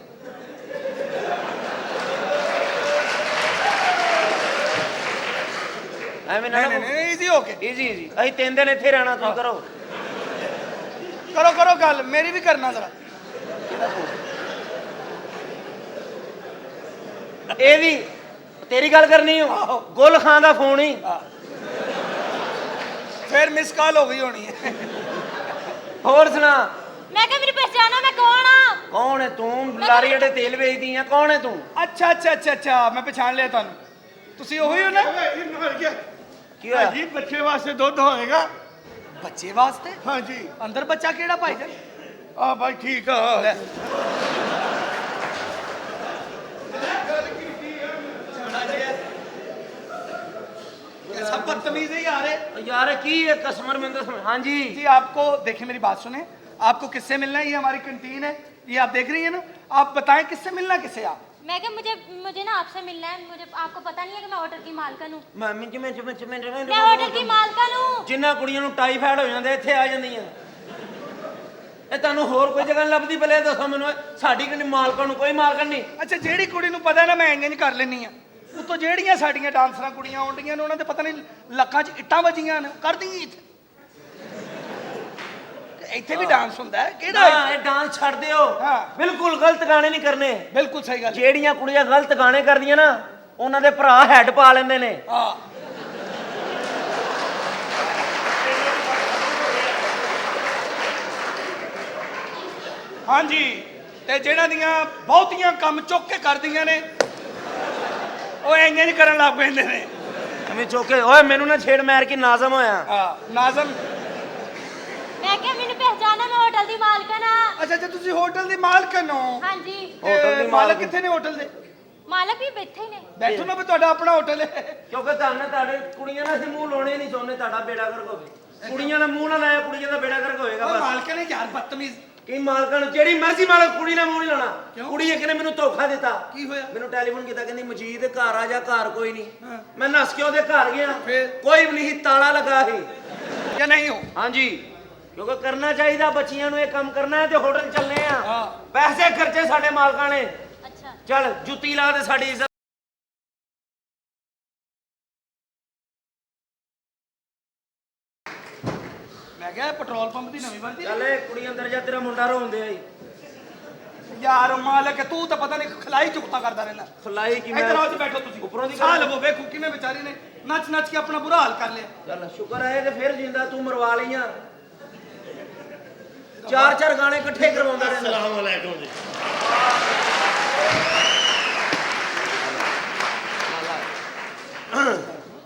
ਐਵੇਂ ਨਾ ਨਹੀਂ ਈਜ਼ੀ ਹੋ ਕੇ ਈਜ਼ੀ ਅਸੀਂ 3 ਦਿਨ ਇੱਥੇ ਰਹਿਣਾ ਤੁਸੀਂ ਕਰੋ ਕਰੋ ਗੱਲ ਮੇਰੀ ਵੀ ਕਰਨਾ ਜ਼ਰਾ ਇਹ ਵੀ ਤੇਰੀ ਗੱਲ ਕਰਨੀ ਹੋ ਗੁੱਲ ਖਾਨ ਦਾ ਫੋਨ ਹੀ ਫਿਰ ਮਿਸ ਕਾਲ ਹੋ ਗਈ ਹੋਣੀ ਹੈ ਹੋਰ ਸੁਣਾ ਮੈਂ ਕਿਹਾ ਮੈਨੂੰ ਪਹਿਚਾਨੋ ਮੈਂ ਕੌਣ ਆ ਕੌਣ ਹੈ ਤੂੰ ਲਾਰੀ ਅੜੇ ਤੇਲ ਵੇਚਦੀ ਆ ਕੌਣ ਹੈ ਤੂੰ ਅੱਛਾ ਮੈਂ ਪਛਾਣ ਲਿਆ ਤੁਹਾਨੂੰ ਤੁਸੀਂ ਉਹੀ ਹੋ ਨਾ ਇਹ ਮਰ ਗਿਆ ਕੀ ਹੋਇਆ ਜੀ ਬੱਚੇ ਵਾਸਤੇ ਦੁੱਧ ਹੋਏਗਾ ਬੱਚੇ ਵਾਸਤੇ ਹਾਂਜੀ ਅੰਦਰ ਬੱਚਾ ਕਿਹੜਾ ਭਾਈ ਜਾਨ ਆ ਭਾਈ ਠੀਕ ਆ ਲੈ। ये सब बदतमीज ही आ रहे यार की है कस्टमर में हाँ जी जी आपको देखिए मेरी बात सुने आपको किससे मिलना है ये हमारी कैंटीन है ये आप देख रही है ना आप बताएं किससे मिलना किससे आप मैं क्या मुझे ना आपसे मिलना है मुझे आपको पता नहीं है कि मैं होटल की मालकन हूँ मैं होटल की मालकन हूँ जिन्ना कुड़ियां ਨੂੰ ਟਾਈਫਾਇਡ ਹੋ ਜਾਂਦਾ ਇੱਥੇ ਆ ਜਾਂਦੀਆਂ ਇਹ ਤੁਹਾਨੂੰ ਹੋਰ ਕੋਈ ਜਗ੍ਹਾ ਲੱਭਦੀ ਪਹਿਲੇ ਦੱਸੋ ਮੈਨੂੰ ਸਾਡੀ ਕਿੰਨੀ ਮਾਲਕਾਂ ਨੂੰ ਕੋਈ ਮਾਲਕਨ ਨਹੀਂ ਅੱਛਾ ਜਿਹੜੀ ਕੁੜੀ ਨੂੰ ਪਤਾ ਨਾ ਮੈਂ ਇੰਜ ਕਰ ਲੈਣੀ ਆ ਉਤੋਂ ਜਿਹੜੀਆਂ ਸਾਡੀਆਂ ਡਾਂਸਰਾਂ ਕੁੜੀਆਂ ਆਉਂਦੀਆਂ ਨੇ ਉਹਨਾਂ ਦੇ ਪਤਾ ਨਹੀਂ ਲੱਕਾਂ 'ਚ ਇੱਟਾਂ ਵੱਜੀਆਂ ਨੇ ਕਰਦੀਆਂ ਇੱਥੇ ਇੱਥੇ ਵੀ ਡਾਂਸ ਹੁੰਦਾ ਹੈ ਕਿਹੜਾ ਨਾ ਇਹ ਡਾਂਸ ਛੱਡ ਦਿਓ ਹਾਂ। ਬਿਲਕੁਲ ਗਲਤ ਗਾਣੇ ਨਹੀਂ ਕਰਨੇ ਬਿਲਕੁਲ ਸਹੀ ਗੱਲ ਜਿਹੜੀਆਂ ਕੁੜੀਆਂ ਗਲਤ ਗਾਣੇ ਕਰਦੀਆਂ ਨਾ ਉਹਨਾਂ ਦੇ ਭਰਾ ਹੈਡ ਪਾ ਲੈਂਦੇ ਨੇ ਹਾਂ ਹਾਂਜੀ ਤੇ ਜਿਹੜਾ ਦੀਆਂ ਬਹੁਤੀਆਂ ਕੰਮ ਚੁੱਕ ਕੇ ਕਰਦੀਆਂ ਨੇ ਉਹ ਇੰਜ ਨਹੀਂ ਕਰਨ ਲੱਗ ਪੈਂਦੇ ਨੇ ਐਵੇਂ ਚੋਕੇ ਓਏ ਮੈਨੂੰ ਨਾ ਛੇੜ ਮਾਰ ਕੇ ਨਾਜ਼ਮ ਹੋਇਆ ਹਾਂ ਨਾਜ਼ਮ मैं क्या मैंने पहचाना मैं होटल की मालकन हाँ ਅੱਛਾ ਤੁਸੀਂ ਹੋਟਲ ਦੀ ਮਾਲਕਨ ਹੋ हाँ जी ਹੋਟਲ ਦੀ ਮਾਲਕ ਮਾਲਕ ਕਿੱਥੇ ਨੇ ਹੋਟਲ ਦੇ मालक भी बैठे ही ने ਬੈਠੋ ਨਾ ਵੀ ਤੁਹਾਡਾ ਆਪਣਾ ਹੋਟਲ ਹੈ ਕਿਉਂਕਿ ਤੁਹਾਡੇ ਕੁੜੀਆਂ ਨਾਲ ਅਸੀਂ ਮੂੰਹ ਲਾਉਣੇ ਨਹੀਂ ਚਾਹੁੰਦੇ ਤੁਹਾਡਾ ਬੇੜਾ ਗਰਕ ਹੋਵੇ ਕੁੜੀਆਂ ਨਾਲ ਮੂੰਹ ਨਾ ਲਾਇਆ ਕੁੜੀਆਂ ਦਾ ਬੇੜਾ ਗਰਕ ਹੋਏਗਾ ਬਸ ਮਾਲਕਨ ਹੈ ਯਾਰ ਬਦਤਮੀਜ਼ ਕੀ ਮਾਲਕਾਂ ਨੂੰ ਜਿਹੜੀ ਮਰਜ਼ੀ ਮਾਲਕ ਕੁੜੀ ਨਾਲ ਮੂੰਹ ਨਹੀਂ ਲਾਉਣਾ ਕੁੜੀ ਇੱਕ ਨੇ ਮੈਨੂੰ ਧੋਖਾ ਦਿੱਤਾ ਕੀ ਹੋਇਆ ਮੈਨੂੰ ਟੈਲੀਫੋਨ ਕੀਤਾ ਕਹਿੰਦੀ ਮਜੀਦ ਘਰ ਆ ਜਾ ਘਰ ਕੋਈ ਨਹੀਂ ਮੈਂ ਨੱਸ ਕੇ ਉਹਦੇ ਘਰ ਗਿਆ ਫਿਰ? ਕੋਈ ਵੀ ਨਹੀਂ ਤਾਲਾ ਲੱਗਾ ਸੀ ਜਾਂ ਨਹੀਂ ਹੋ ਹਾਂਜੀ ਕਿਉਂਕਿ ਕਰਨਾ ਚਾਹੀਦਾ ਬੱਚੀਆਂ ਨੂੰ ਇਹ ਕੰਮ ਕਰਨਾ ਹੈ ਤੇ ਹੋਟਲ ਚੱਲਨੇ ਆ ਹਾਂ। ਪੈਸੇ ਖਰਚੇ ਸਾਡੇ ਮਾਲਕਾਂ ਨੇ अच्छा ਚੱਲ ਜੁੱਤੀ ਲਾ ਤੇ ਸਾਡੀ ਇੱਜ਼ਤ ਮੈਂ ਕਿਹਾ ਪੈਟਰੋਲ ਪੰਪ ਦੀ ਨਵੀਂ ਵਰਦੀ ਚੱਲ ਇਹ ਕੁੜੀ ਅੰਦਰ ਜਾ ਤੇਰਾ ਮੁੰਡਾ ਰੋਂਦੇ ਆਈ ਯਾਰ ਮਾਲਕ ਤੂੰ ਤਾਂ ਪਤਾ ਨਹੀਂ ਖਲਾਈ ਚੁਕਤਾ ਕਰਦਾ ਰਹਿੰਦਾ ਖੁਲਾਈ ਕੀ ਮੈਂ ਇੱਧਰ ਆਓ ਜੀ ਬੈਠੋ ਤੁਸੀਂ ਉੱਪਰੋਂ ਦੀ ਸਾਹ ਲਵੋ ਵੇਖੋ ਕਿਵੇਂ ਵਿਚਾਰੀ ਨੇ ਨੱਚ ਨੱਚ ਕੇ ਆਪਣਾ ਬੁਰਾ ਹਾਲ ਕਰ ਲਿਆ ਚੱਲ ਸ਼ੁਕਰ ਹੈ ਤੇ ਫਿਰ ਜਿੰਦਾ ਤੂੰ ਮਰਵਾ ਲਈਆਂ ਚਾਰ ਚਾਰ ਗਾਣੇ ਇਕੱਠੇ ਕਰਵਾਉਂਦਾ ਰਹਿੰਦਾ अस्सलाम वालेकुम जी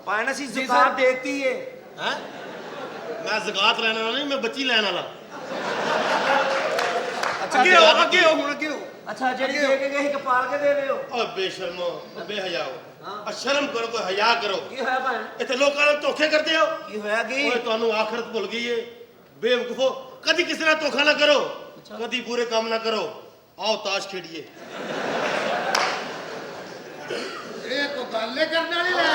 ਪਾਣ ਅਸੀਂ ਜ਼ਕਾਤ ਦੇਤੀ ਏ हैं मैं ज़कात लेने वाला नहीं मैं बच्ची लेने वाला ਅੱਗੇ ਹੋ ਅੱਗੇ ਹੋ ਹੁਣ ਅੱਗੇ ਹੋ ਅੱਛਾ ਜਿਹੜੀ ਦੇ ਕੇ ਗਏ ਕਪਾਲ ਕੇ ਦੇ ਦਿਓ और बेशर्मो बेहयाओ और शर्म करो कोई हया करो ਕੀ ਹੋਇਆ ਭਾਣ इतने लोगों ने धोखे करते हो ਕੀ ਹੋਇਆ ਕੀ ਓਏ ਤੁਹਾਨੂੰ ਆਖਰਤ ਭੁੱਲ ਗਈ ਏ ਬੇਵਕੂਫੋ ਕਦੀ ਕਿਸੇ ਨਾਲ ਧੋਖਾ ਨਾ ਕਰੋ ਕਦੀ ਬੁਰੇ ਕੰਮ ਨਾ ਕਰੋ ਆਓ ਤਾਸ਼ ਖੇਡੀਏ ਇਹ ਕੋ ਗੱਲੇ ਕਰਨ ਵਾਲੀ ਲੈ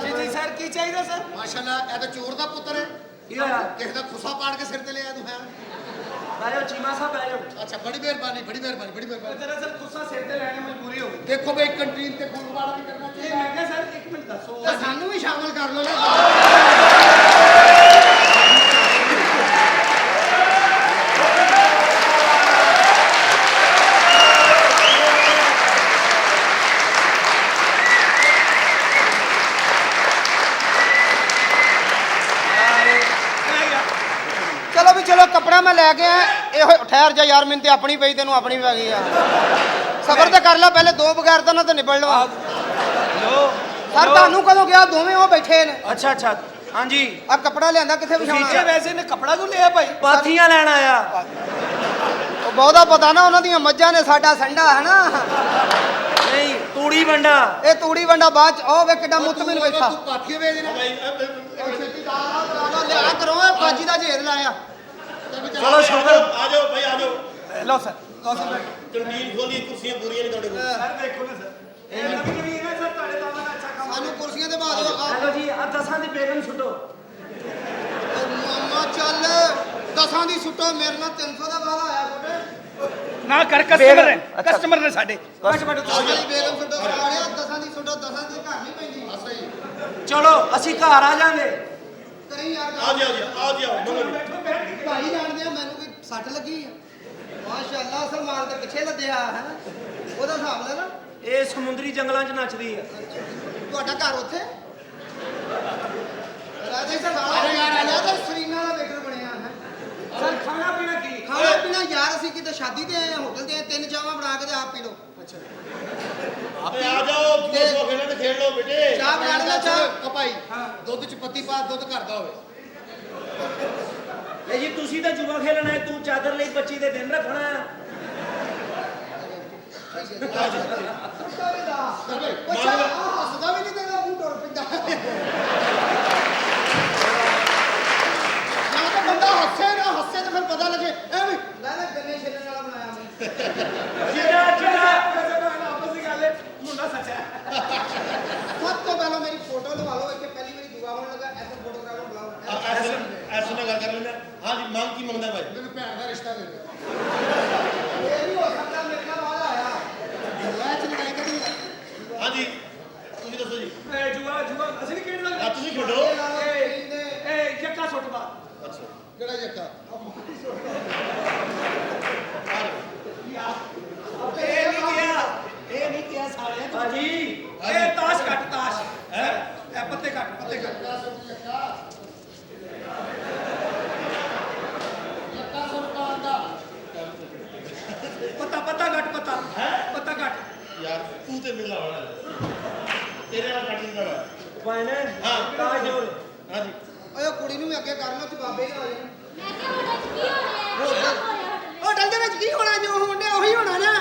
ਜੀ ਜੀ ਸਰ ਕੀ ਚਾਹੀਦਾ ਸਰ ਮਾਸ਼ਾਅੱਲਾ ਇਹ ਤਾਂ ਚੋਰ ਦਾ ਪੁੱਤਰ ਹੈ ਕੀ ਹੋਇਆ ਕਿਸੇ ਦਾ ਖੁੱਸਾ ਪਾੜ ਕੇ ਸਿਰ ਤੇ ਲਿਆ ਤੂੰ ਹੈ ਬਾਇਓ ਚੀਮਾ ਸਾਹਿਬ ਆਇਓ ਅੱਛਾ ਬੜੀ ਮਿਹਰਬਾਨੀ ਬੜੀ ਮਿਹਰਬਾਨੀ ਬੜੀ ਮਿਹਰਬਾਨੀ ਜਰਾ ਸਰ ਗੁੱਸਾ ਸਿਰ ਤੇ ਲੈਣੇ ਮਜਬੂਰੀ ਹੋ ਗਈ ਦੇਖੋ ਬਈ ਕੰਟੀਨ ਤੇ ਖੂਨ ਵਾਲਾ ਵੀ ਕਰਨਾ ਇਹ ਚਾਹੀਦਾ ਮੈਂ ਕਿਹਾ ਸਰ ਇੱਕ ਮਿੰਟ ਦੱਸੋ ਤੇ ਸਾਨੂੰ ਵੀ ਸ਼ਾਮਲ ਕਰ ਲਓ ਨਾ ਚਲੋ ਵੀ ਚਲੋ ਕੱਪੜਾ ਮੈਂ ਲੈ ਕੇ ਆਇਆ ਇਹੋ ਠਹਿਰ ਜਾ ਯਾਰ ਮੈਨੂੰ ਤੇ ਆਪਣੀ ਪਈ ਤੈਨੂੰ ਆਪਣੀ ਪੈ ਗਈ ਆ ਸਬਰ ਤੇ ਕਰ ਲੈ ਪਹਿਲੇ ਦੋ ਬਗੈਰ ਤਾਂ ਨਾ ਤੇ ਨਿਬੜ ਲਵਾ ਸਰ ਤੁਹਾਨੂੰ ਕਦੋਂ ਗਿਆ ਦੋਵੇਂ ਉਹ ਬੈਠੇ ਨੇ ਅੱਛਾ ਅੱਛਾ ਹਾਂਜੀ ਆ ਕੱਪੜਾ ਲਿਆਂਦਾ ਕਿੱਥੇ ਵਿਛਾਉਣਾ ਵੈਸੇ ਨੇ ਕਪੜਾ ਕਿਉਂ ਲਿਆ ਭਾਈ ਪਾਥੀਆਂ ਲੈਣ ਆਇਆ ਉਹ ਬਹੁਤਾ ਪਤਾ ਨਾ ਉਹਨਾਂ ਦੀਆਂ ਮੱਝਾਂ ਨੇ ਸਾਡਾ ਸੰਡਾ ਹੈ ਨਾ ਨਹੀਂ ਤੂੜੀ ਵੰਡਾ ਇਹ ਤੂੜੀ ਵੰਡਾ ਬਾਅਦ ਚ ਉਹ ਵੇ ਕਿੱਡਾ ਮੁੱਤਮਿਨ ਬੈਠਾ ਤੂੰ ਪਾਥੀਏ ਵੇਚ ਦੇਣਾ ਲਿਆ ਕਰੋ ਇਹ ਬਾਜੀ ਦਾ ਜੇਦ ਲਾਇਆ ਚਲੋ ਸ਼ੁਕਰ ਆ ਜਾਓ ਭਾਈ ਆ ਜਾਓ ਲਓ ਸਰ ਕੰਟੀਨ ਖੋਲੀ ਕੁਰਸੀਆਂ ਪੂਰੀਆਂ ਨਹੀਂ ਤੁਹਾਡੇ ਕੋਲ ਸਰ ਦੇਖੋ ਨਾ ਸਰ ਇਹ ਨਵੀਂ ਨਵੀਂ ਹੈ ਨਾ ਸਰ ਤੁਹਾਡੇ ਦਾਵਾ ਦਾ ਅੱਛਾ ਕੰਮ ਸਾਨੂੰ ਕੁਰਸੀਆਂ ਤੇ ਬਾਅਦ ਦਿਓ ਹੈਲੋ ਜੀ ਆ ਦਸਾਂ ਦੀ ਬੇਗਮ ਛੁੱਟੋ ਮਾਮਾ ਚੱਲ ਦਸਾਂ ਦੀ ਸੁੱਟੋ ਮੇਰੇ ਨਾਲ 300 ਦਾ ਵਾਦਾ ਆਇਆ ਤੁਹਾਡੇ ਨਾ ਕਰ ਕਸਟਮਰ ਨੇ ਸਾਡੇ ਬੈਠ ਬੈਠ ਦਸਾਂ ਦੀ ਬੇਗਮ ਸੁੱਟੋ ਸਾਲਿਆ ਦਸਾਂ ਦੀ ਸੁੱਟੋ ਦਸਾਂ ਦੀ ਘਰ ਨਹੀਂ ਪੈਂਦੀ ਸਹੀ ਚਲੋ ਅਸੀਂ ਘਰ ਆ ਜਾਾਂਗੇ ਕਰੀ ਯਾਰ ਆ ਜਾਓ ਭਾਈ ਜਾਣਦੇ ਆ ਮੈਨੂੰ ਕੋਈ ਸੱਟ ਲੱਗੀ ਆ ਮਾਸ਼ਾਅੱਲਾ ਅਸਲ ਮਾਲ ਦੇ ਪਿੱਛੇ ਲੱਦਿਆ ਹੈ ਉਹਦਾ ਹਿਸਾਬ ਲੈ ਨਾ ਇਹ ਸਮੁੰਦਰੀ ਜੰਗਲਾਂ 'ਚ ਨੱਚਦੀ ਆ ਤੁਹਾਡਾ ਘਰ ਉੱਥੇ ਰਾਜੇ ਸਰ ਅਰੇ ਯਾਰ ਆ ਜਾ ਸਰੀਨਾ ਦਾ ਵੇਟਰ ਬਣਿਆ ਹੈ ਸਰ ਖਾਣਾ ਪੀਣਾ ਕੀ ਖਾਣਾ ਪੀਣਾ ਯਾਰ ਅਸੀਂ ਕਿਤੇ ਸ਼ਾਦੀ ਤੇ ਆਏ ਆ ਹੋਟਲ ਤੇ ਆਏ ਤਿੰਨ ਚਾਵਾਂ ਬਣਾ ਕੇ ਤੇ ਆਪ ਪੀ ਲਓ ਆਪੇ ਆ ਜਾਓ ਜੂਸ ਖੇਡਣਾ ਤੇ ਖੇਡ ਲਓ ਬੇਟੇ ਚਾਹ ਬਣਾ ਲੈਣਾ ਚਾਹ ਆ ਭਾਈ ਦੁੱਧ ਚ ਪੱਤੀ ਪਾ ਦੁੱਧ ਘਰ ਦਾ ਹੋਵੇ ਇਹ ਜੀ ਤੁਸੀਂ ਤਾਂ ਜੂਆ ਖੇਲਣਾ ਹੈ ਤੂੰ ਚਾਦਰ ਲਈ ਬੱਚੀ ਦੇ ਦਿਨ ਰੱਖਣਾ ਹੈ ਅੱਛਾ ਹੱਸਦਾ ਵੀ ਨਹੀਂ ਤੇਰਾ ਮੂੰਹ ਟੁਰ ਪੈਂਦਾ ਜਾਂ ਤਾਂ ਬੰਦਾ ਹੱਸੇ ਤਾਂ ਫਿਰ ਪਤਾ ਲੱਗੇ ਐਵੇਂ ਲੈ ਲੈ ਗੰਨੇ ਛਿੱਲਣ ਵਾਲਾ ਬਣਾਇਆ ਮੈਂ ਜਿਹੜਾ ਆਪਸ ਦੀ ਗੱਲ ਹੈ ਮੁੰਡਾ ਸੱਚਾ ਹੈ ਸਭ ਤੋਂ ਪਹਿਲਾਂ ਮੇਰੀ ਫੋਟੋ ਲਵਾ ਲਓ ਇੱਥੇ ਪਹਿਲੀ ਵਾਰੀ ਦੁਆ ਹੋਣ ਲੱਗਾ ਐਸਾ ਫੋਟੋਗ੍ਰਾਫਰ ਬੁਲਾਓ ਐਸਾ ਨਾ ਗੱਲ ਕਰ ਲੈਂਦਾ ਹਾਂ ਜੀ ਮੰਗ ਕੀ ਮੰਗਦਾ ਭਾਈ ਮੈਨੂੰ ਭੈਣ ਦਾ ਰਿਸ਼ਤਾ ਦੇ ਦੇ ਇਹ ਨਹੀਂ ਹੋ ਸਕਦਾ ਮੇਰੇ ਨਾਲ ਵਾਲਾ ਆਇਆ ਲੈ ਚ ਲਗਾਈ ਕਰੀ ਹਾਂ ਜੀ ਤੁਸੀਂ ਦੱਸੋ ਜੀ ਇਹ ਜੂਆ ਅਸੀਂ ਨਹੀਂ ਖੇਡਣਾ ਆ ਤੁਸੀਂ ਖੇਡੋ ਇਹ ਜੱਕਾ ਸੁੱਟਦਾ ਕਿਹੜਾ ਜੱਕਾ ਇਹ ਨਹੀਂ ਕਿਹਾ ਸਾਲਿਆ ਭਾਜੀ ਇਹ ਤਾਸ਼ ਕੱਟ ਤਾਸ਼ ਹੈ ਇਹ ਪੱਤੇ ਕੱਟ ਜੱਕਾ ਸੁਲਤਾਨ ਦਾ ਪੱਤਾ ਕੱਟ ਪੱਤਾ ਕੱਟ ਯਾਰ ਤੂੰ ਤੇ ਮਿਲਣਾ ਵਾਲਾ ਤੇਰੇ ਨਾਲ ਕੱਢ ਦਿੰਦਾ ਮੈਂ ਪਾਇਨੇ ਹਾਂ ਤਾਂ ਜੋਰ ਹਾਂ ਜੀ ਓਏ ਉਹ ਕੁੜੀ ਨੂੰ ਵੀ ਅੱਗੇ ਕਰਨਾ ਤੇ ਬਾਬੇ ਹੀ ਆ ਜਾਣ ਮੈਂ ਕਿਹਾ ਹੋਟਲ 'ਚ ਕੀ ਹੋ ਰਿਹਾ ਹੈ? ਹੋਟਲ ਦੇ ਵਿੱਚ ਕੀ ਹੋਣਾ ਜੋ ਹੋਣ ਡਿਆ ਉਹੀ ਹੋਣਾ ਨਾ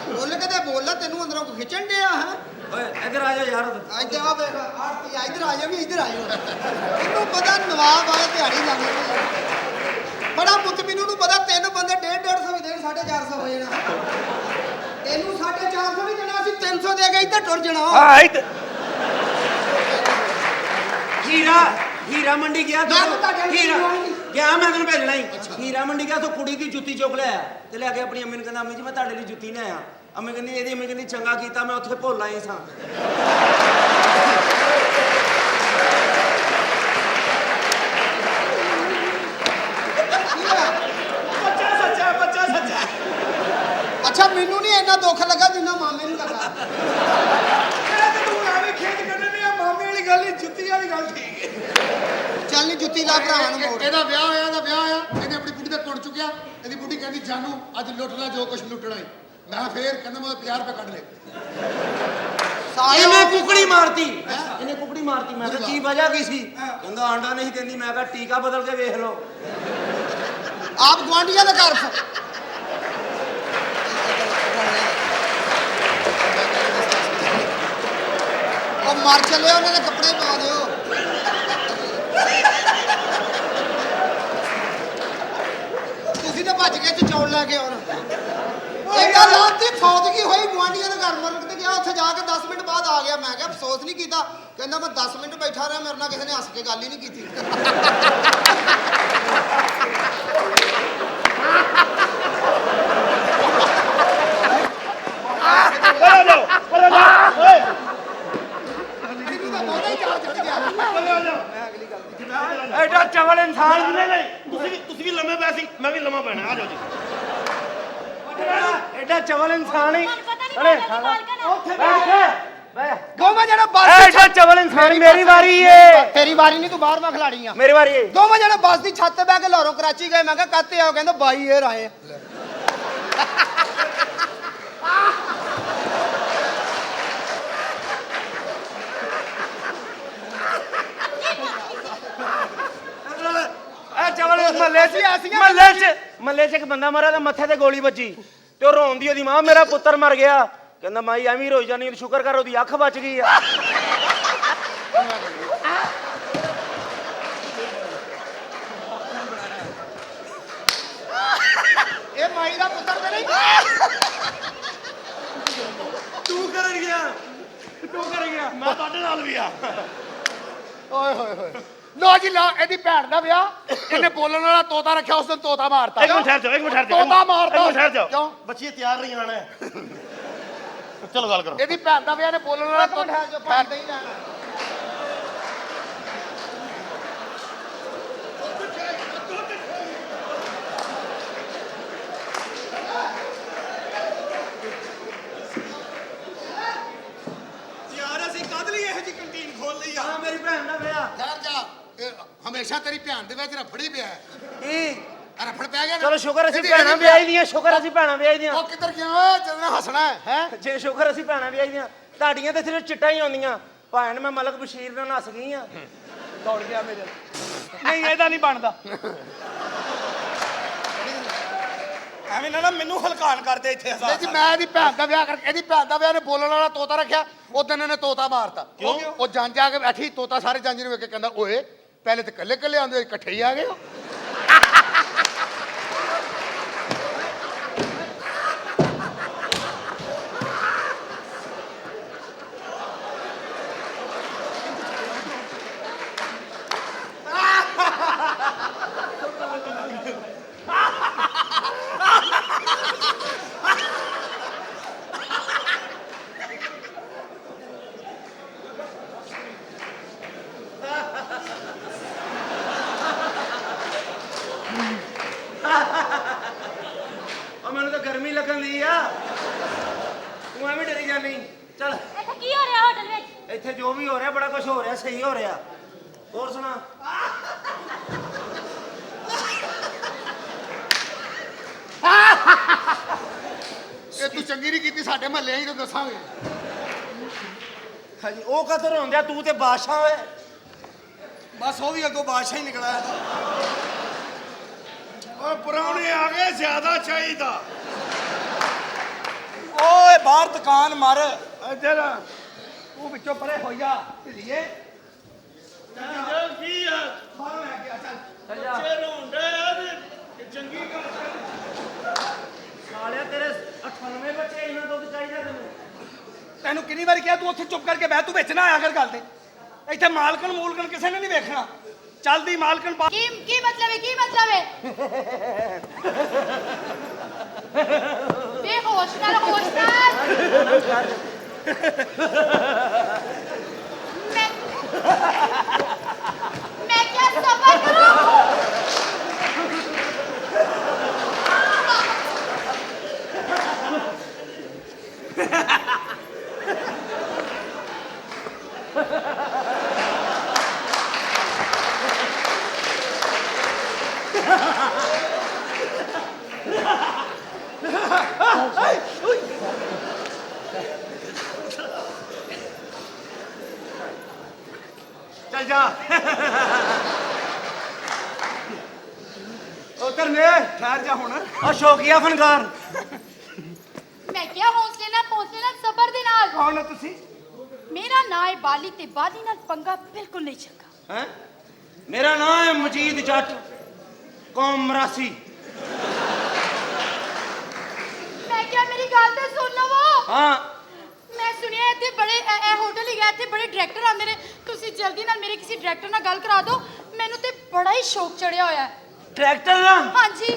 ਬੋਲ ਕੇ ਤੇ ਬੋਲ ਲੈ ਤੈਨੂੰ ਅੰਦਰੋਂ ਕੋਈ ਖਿੱਚਣ ਡਿਆ ਹੈ ਓਏ ਇੱਧਰ ਆ ਜਾ ਯਾਰ ਅੱਜ ਆ ਵੇਖ ਆਰਤੀ ਇੱਧਰ ਆ ਜਾ ਵੀ ਇੱਧਰ ਆ ਜਾ ਇਹਨੂੰ ਪਤਾ ਨਵਾਬ ਆਏ ਦਿਹਾੜੀ ਲਾਣੀ ਬੜਾ ਮੁਤਮਿਨ ਨੂੰ ਪਤਾ ਤਿੰਨ ਬੰਦੇ 150 ਵੀ ਦੇਣ 450 ਹੋ ਜਾਣਾ ਤੈਨੂੰ 450 ਵੀ ਦੇਣਾ ਅਸੀਂ 300 ਦੇ ਕੇ ਇੱਧਰ ਟੁਰ ਜਾਣਾ ਹਾਂ ਇੱਧਰ ਹੀਰਾ ਮੰਡੀ ਗਿਆ ਮੈਂ ਤਾਂ ਤੁਹਾਡੇ ਨਾਲ ਹੀਰਾ ਜੁਆਇਨ ਗਿਆ ਮੈਂ ਤੈਨੂੰ ਭੇਜਣਾ ਹੀ ਹੀਰਾ ਮੰਡੀ ਗਿਆ ਤੂੰ ਕੁੜੀ ਦੀ ਜੁੱਤੀ ਚੁੱਕ ਲਿਆ ਤੇ ਲੈ ਕੇ ਆਪਣੀ ਅੰਮੀ ਨੂੰ ਕਹਿੰਦਾ ਅੰਮੀ ਜੀ ਮੈਂ ਤੁਹਾਡੇ ਲਈ ਜੁੱਤੀ ਲੈ ਆਇਆ ਅੰਮੀ ਕਹਿੰਦੀ ਇਹਦੀ ਅੰਮੀ ਕਹਿੰਦੀ ਚੰਗਾ ਕੀਤਾ ਮੈਂ ਉੱਥੇ ਭੁੱਲ ਆਈ ਸਾਂ ਬੱਚਾ ਸੱਚਾ ਅੱਛਾ ਮੈਨੂੰ ਨਹੀਂ ਇੰਨਾ ਦੁੱਖ ਲੱਗਾ ਜਿੰਨਾ ਮਾਮੇ ਨੂੰ ਲੱਗਾ ਇਹ ਤੇ ਤੂੰ ਐਵੇਂ ਖੇਡ ਕੱਢਣੀ ਆ ਮਾਮੇ ਵਾਲੀ ਗੱਲ ਨਹੀਂ ਜੁੱਤੀ ਵਾਲੀ ਗੱਲ ਠੀਕ ਹੈ ਚੱਲ ਨਹੀਂ ਜੁੱਤੀ ਲਾ ਭਰਾਵਾਂ ਨੂੰ ਮੋੜ ਇਹਦਾ ਵਿਆਹ ਹੋਇਆ ਇਹਨੇ ਆਪਣੀ ਬੁੱਢੀ ਦਾ ਕੁੱਟ ਚੁੱਕਿਆ ਇਹਦੀ ਬੁੱਢੀ ਕਹਿੰਦੀ ਜਾਨੂ ਅੱਜ ਲੁੱਟ ਲੈ ਜੋ ਕੁਝ ਲੁੱਟਣਾ ਹੈ ਮੈਂ ਫੇਰ ਕਹਿੰਦਾ ਮੈਂ 50 ਰੁਪਏ ਕੱਢ ਲੈ ਇਹਨੇ ਕੁਕੜੀ ਮਾਰਤੀ ਇਹਨੇ ਕੁਕੜੀ ਮਾਰਤੀ ਮੈਂ ਕਿਹਾ ਕੀ ਵਜ੍ਹਾ ਕੀ ਸੀ ਕਹਿੰਦਾ ਆਂਡਾ ਨਹੀਂ ਦਿੰਦੀ ਮੈਂ ਕਿਹਾ ਟੀਕਾ ਬਦਲ ਕੇ ਵੇਖ ਲਓ ਆਪ ਗਵਾਂਢੀਆਂ ਦਾ ਘਰ ਉਹ ਮਰ ਚੱਲੇ ਉਹਨਾਂ ਦੇ ਕੱਪੜੇ ਪਾ ਦਿਓ ਤੁਸੀਂ ਤਾਂ ਭੱਜ ਕੇ ਚੌਲ ਲੈ ਕੇ ਆਉਣ ਇਹਦਾ ਲਾਤੀ ਫੌਤਗੀ ਹੋਈ ਗਵਾਂਢੀਆਂ ਦੇ ਘਰ ਮਰਨ ਤੇ ਗਿਆ ਉੱਥੇ ਜਾ ਕੇ 10 ਮਿੰਟ ਬਾਅਦ ਆ ਗਿਆ ਮੈਂ ਕਿਹਾ ਅਫਸੋਸ ਨਹੀਂ ਕੀਤਾ ਕਹਿੰਦਾ ਮੈਂ 10 ਮਿੰਟ ਬੈਠਾ ਰਿਹਾ ਮੇਰੇ ਨਾਲ ਕਿਸੇ ਨੇ ਹੱਸ ਕੇ ਗੱਲ ਹੀ ਨਹੀਂ ਕੀਤੀ ਐਡਾ ਚਵਲ ਇਨਸਾਨ ਤੁਸੀਂ ਵੀ ਲੰਮੇ ਪੈ ਸੀ ਮੈਂ ਵੀ ਲੰਮਾ ਪੈਣਾ ਆ ਜਾਓ ਜੀ ਐਡਾ ਚਵਲ ਇਨਸਾਨ ਹੀ ਤੁਹਾਨੂੰ ਪਤਾ ਨਹੀਂ ਹੋਟਲ ਦੀ ਮਾਲਕਣ ਆ। ਉੱਥੇ ਬੈਠ ਦੋਵੇਂ ਜਣੇ ਬੱਸ ਐਡਾ ਚਵਲ ਇਨਸਾਨ ਮੇਰੀ ਵਾਰੀ ਏ ਤੇਰੀ ਵਾਰੀ ਨਹੀਂ, ਤੂੰ ਬਾਹਰ ਮੈਂ ਖਿਲਾੜੀ ਆ। ਮੇਰੀ ਵਾਰੀ ਏ ਦੋਵੇਂ ਜਣੇ ਬੱਸ ਦੀ ਛੱਤ ਤੇ ਬਹਿ ਕੇ ਲਾਹੌਰੋਂ ਕਰਾਚੀ ਗਏ। ਮੈਂ ਕਿਹਾ ਕਾਤੇ ਆਓ? ਕਹਿੰਦਾ ਬਾਈ ਇਹ ਆਏ ਆ। ਐ ਚਵਲ ਮਹੱਲੇ 'ਚ ਇੱਕ ਬੰਦਾ ਮਰਿਆ ਤੇ ਮੱਥੇ ਤੇ ਗੋਲੀ ਵੱਜੀ ਤੇ ਉਹ ਰੋਂਦੀ ਉਹਦੀ ਮਾਂ ਮੇਰਾ ਪੁੱਤਰ ਮਰ ਗਿਆ। ਕਹਿੰਦਾ ਮਾਈ ਐਵੇਂ ਰੋਈ ਜਾਨੀ, ਸ਼ੁਕਰ ਕਰ ਉਹਦੀ ਅੱਖ ਬਚ ਗਈ ਆ। ਇਹ ਮਾਈ ਦਾ ਪੁੱਤਰ ਤੇ ਨਹੀਂ। ਤੂੰ ਕਰ ਗਿਆ ਮੈਂ ਤੁਹਾਡੇ ਨਾਲ ਵੀ ਆ। ਓਏ ਹੋਏ ਹੋਏ ਲੋ ਜੀ ਲੋ, ਇਹਦੀ ਭੈਣ ਦਾ ਵਿਆਹ ਇਹਨੇ ਬੋਲਣ ਵਾਲਾ ਤੋਤਾ ਰੱਖਿਆ, ਉਸ ਦਿਨ ਤੋਤਾ ਮਾਰਤਾ। ਇੱਕ ਮਿੰਟ ਠਹਿਰ ਜਾਓ ਤੋਤਾ ਮਾਰਤਾ। ਇੱਕ ਮਿੰਟ ਠਹਿਰ ਜਾਓ। ਕਿਉਂ? ਬੱਚੀ ਤਿਆਰ ਨਹੀਂ ਆਣਾ। ਚਲੋ ਗੱਲ ਕਰੋ। ਇਹਦੀ ਭੈਣ ਦਾ ਵਿਆਹ ਨੇ ਬੋਲਣ ਵਾਲਾ ਤੋਤਾ ਜੋ ਪਾਉਂਦੇ ਹੀ ਨਾ। ਯਾਰ ਅਸੀਂ ਕਦ ਲਈ ਇਹੋ ਜੀ ਕੰਟੀਨ ਖੋਲ ਲਈ ਆ? ਹਾਂ ਮੇਰੀ ਭੈਣ ਦਾ ਵਿਆਹ ਠਹਿਰ ਜਾ, ਇਹ ਹਮੇਸ਼ਾ ਤੇਰੀ ਭੈਣ ਦੇ ਵਿੱਚ ਰਫੜੀ ਪਿਆ ਹੈ। ਕੀ ਰਫੜ ਪੈ ਗਿਆ ਨਾ। ਚਲੋ ਸ਼ੁਕਰ ਅਸੀਂ ਇਹਦੀ- ਭੈਣਾਂ ਇਹਦੀ ਵਿਆਹੀ ਦੀਆਂ, ਸ਼ੁਕਰ ਅਸੀਂ ਭੈਣਾਂ ਵਿਆਹੀ ਦੀਆਂ। ਉਹ ਕਿੱਧਰ ਗਿਆ ਓਏ? ਚੱਲਣਾ ਹੱਸਣਾ ਹੈ ਜੇ ਸ਼ੁਕਰ ਅਸੀਂ ਭੈਣਾਂ ਵਿਆਹੀ ਦੀਆਂ, ਤੁਹਾਡੀਆਂ ਤੇ ਸਿਰਫ ਚਿੱਟਾਂ ਹੀ ਆਉਂਦੀਆਂ। ਭੈਣ ਮੈਂ ਮਲਕ ਬਸ਼ੀਰ ਨਾਲ ਨੱਸ ਗਈ ਆ। ਦੌੜ ਗਿਆ ਮੇਰੇ। ਨਹੀਂ ਇਹਦਾ ਨਹੀਂ ਬਣਦਾ। ਐਵੇਂ ਨਾ ਮੈਨੂੰ ਹਲਕਾਨ ਕਰਦੇ ਇੱਥੇ ਨਹੀਂ ਜੀ, ਮੈਂ ਇਹਦੀ ਭੈਣ ਦਾ ਵਿਆਹ ਕਰਕੇ, ਇਹਦੀ ਭੈਣ ਦਾ ਵਿਆਹ ਨੇ ਬੋਲਣ ਵਾਲਾ ਤੋਤਾ ਰੱਖਿਆ, ਉਹ ਦਿਨ ਇਹਨੇ ਤੋਤਾ ਮਾਰਤਾ। ਕਿਉਂ? ਉਹ ਜੰਜ ਆ ਕੇ ਬੈਠੀ, ਤੋਤਾ ਸਾਰੇ ਜੰਜ ਨੂੰ ਵੇਖ ਕੇ ਕਹਿੰਦਾ ਓਏ ਪਹਿਲੇ ਤੇ ਕੱਲੇ ਕੱਲੇ ਆਉਂਦੇ, ਇਕੱਠੇ ਹੀ ਆ ਗਏ ਹੋ। ਉਹ ਮੈਨੂੰ ਤਾਂ ਗਰਮੀ ਲੱਗਣ ਦੀ ਆ, ਤੂੰ ਐਵੇਂ ਡਰੀ ਜਾਂਦੀ। ਚੱਲ ਇੱਥੇ ਕੀ ਹੋ ਰਿਹਾ ਹੋਟਲ ਵਿੱਚ? ਇੱਥੇ ਜੋ ਵੀ ਹੋ ਰਿਹਾ ਬੜਾ ਕੁਝ ਹੋ ਰਿਹਾ, ਸਹੀ ਹੋ ਰਿਹਾ। ਹੋਰ ਸੁਣਾ। ਇਹ ਤੂੰ ਚੰਗੀ ਨਹੀਂ ਕੀਤੀ, ਸਾਡੇ ਮਹੱਲੇ ਆਈ ਤਾਂ ਦੱਸਾਂਗੇ। ਹਾਂਜੀ ਉਹ ਕਦੋਂ ਰੋਂਦਿਆ, ਤੂੰ ਤੇ ਬਾਦਸ਼ਾਹ ਓਏ। ਬਸ ਉਹ ਵੀ ਅੱਗੋਂ ਬਾਦਸ਼ਾਹ ਹੀ ਨਿਕਲਿਆ। ਓਏ ਪੁਰਾਣੇ ਆ ਗਏ, ਜ਼ਿਆਦਾ ਚਾਹੀਦਾ। ਓਏ ਬਾਹਰ ਦੁਕਾਨ ਮਾਰ। ਇੱਧਰ ਤੂੰ ਵਿੱਚੋਂ ਪਰੇ ਹੋ ਜਾ ਢਿੱਲੀਏ। ਕੀ ਆ? ਬਾਹਰੋਂ ਲੈ ਕੇ ਆ ਚੱਲ। ਬੱਚੇ ਰੋਂਦੇ ਆ ਤੇ ਚੰਗੀ ਗੱਲ ਕਰ। ਸਾਲਿਆ ਤੇਰੇ 98 ਬੱਚੇ, ਇਹਨਾਂ ਦੁੱਧ ਚਾਹੀਦਾ ਤੈਨੂੰ। ਤੈਨੂੰ ਕਿੰਨੀ ਵਾਰੀ ਕਿਹਾ ਤੂੰ ਉੱਥੇ ਚੁੱਪ ਕਰਕੇ ਬਹਿ, ਤੂੰ ਵਿੱਚ ਨਾ ਆਇਆ ਕਰ ਗੱਲ ਤੇ। ਇੱਥੇ ਮਾਲਕਣ ਮੂਲਕਣ ਕਿਸੇ ਨੇ ਨਹੀਂ ਵੇਖਣਾ। ਚੱਲਦੀ ਮਾਲਕਣ ਪਾ। ਕੀ मतलब है? की मतलब है? बेहोश कर, होश कर। मैं क्या सबर करूं? ਚੱਲ ਜਾ। ਉਧਰ ਨੇ ਠਹਿਰ ਜਾ ਹੁਣ। ਉਹ ਸ਼ੌਕੀਆ ਫਨਕਾਰ। मैं क्या हौसले ना सबर दे नाल। ਕੌਣ ਹੋ ਤੁਸੀਂ? मेरा ना है बाली ते बाली नाल पंगा बिल्कुल नहीं चंगा। ਹੈ ਮੇਰਾ ਨਾਮ ਹੈ ਮਜੀਦ ਜੱਟ, ਕੌਮ ਮਰਾਸੀ। मैं क्या मेरी गल ते सुन लवो। ਹਾਂ मैं सुनिया इतने बड़े होटल ही गया, इतने बड़े डायरेक्टर आते ने, तुसी जल्दी नाल मेरे किसी डायरेक्टर नाल गल करा दो। मैनू ते बड़ा ही शौक चढ़िया होया है। ट्रैक्टर ना। हाँ जी।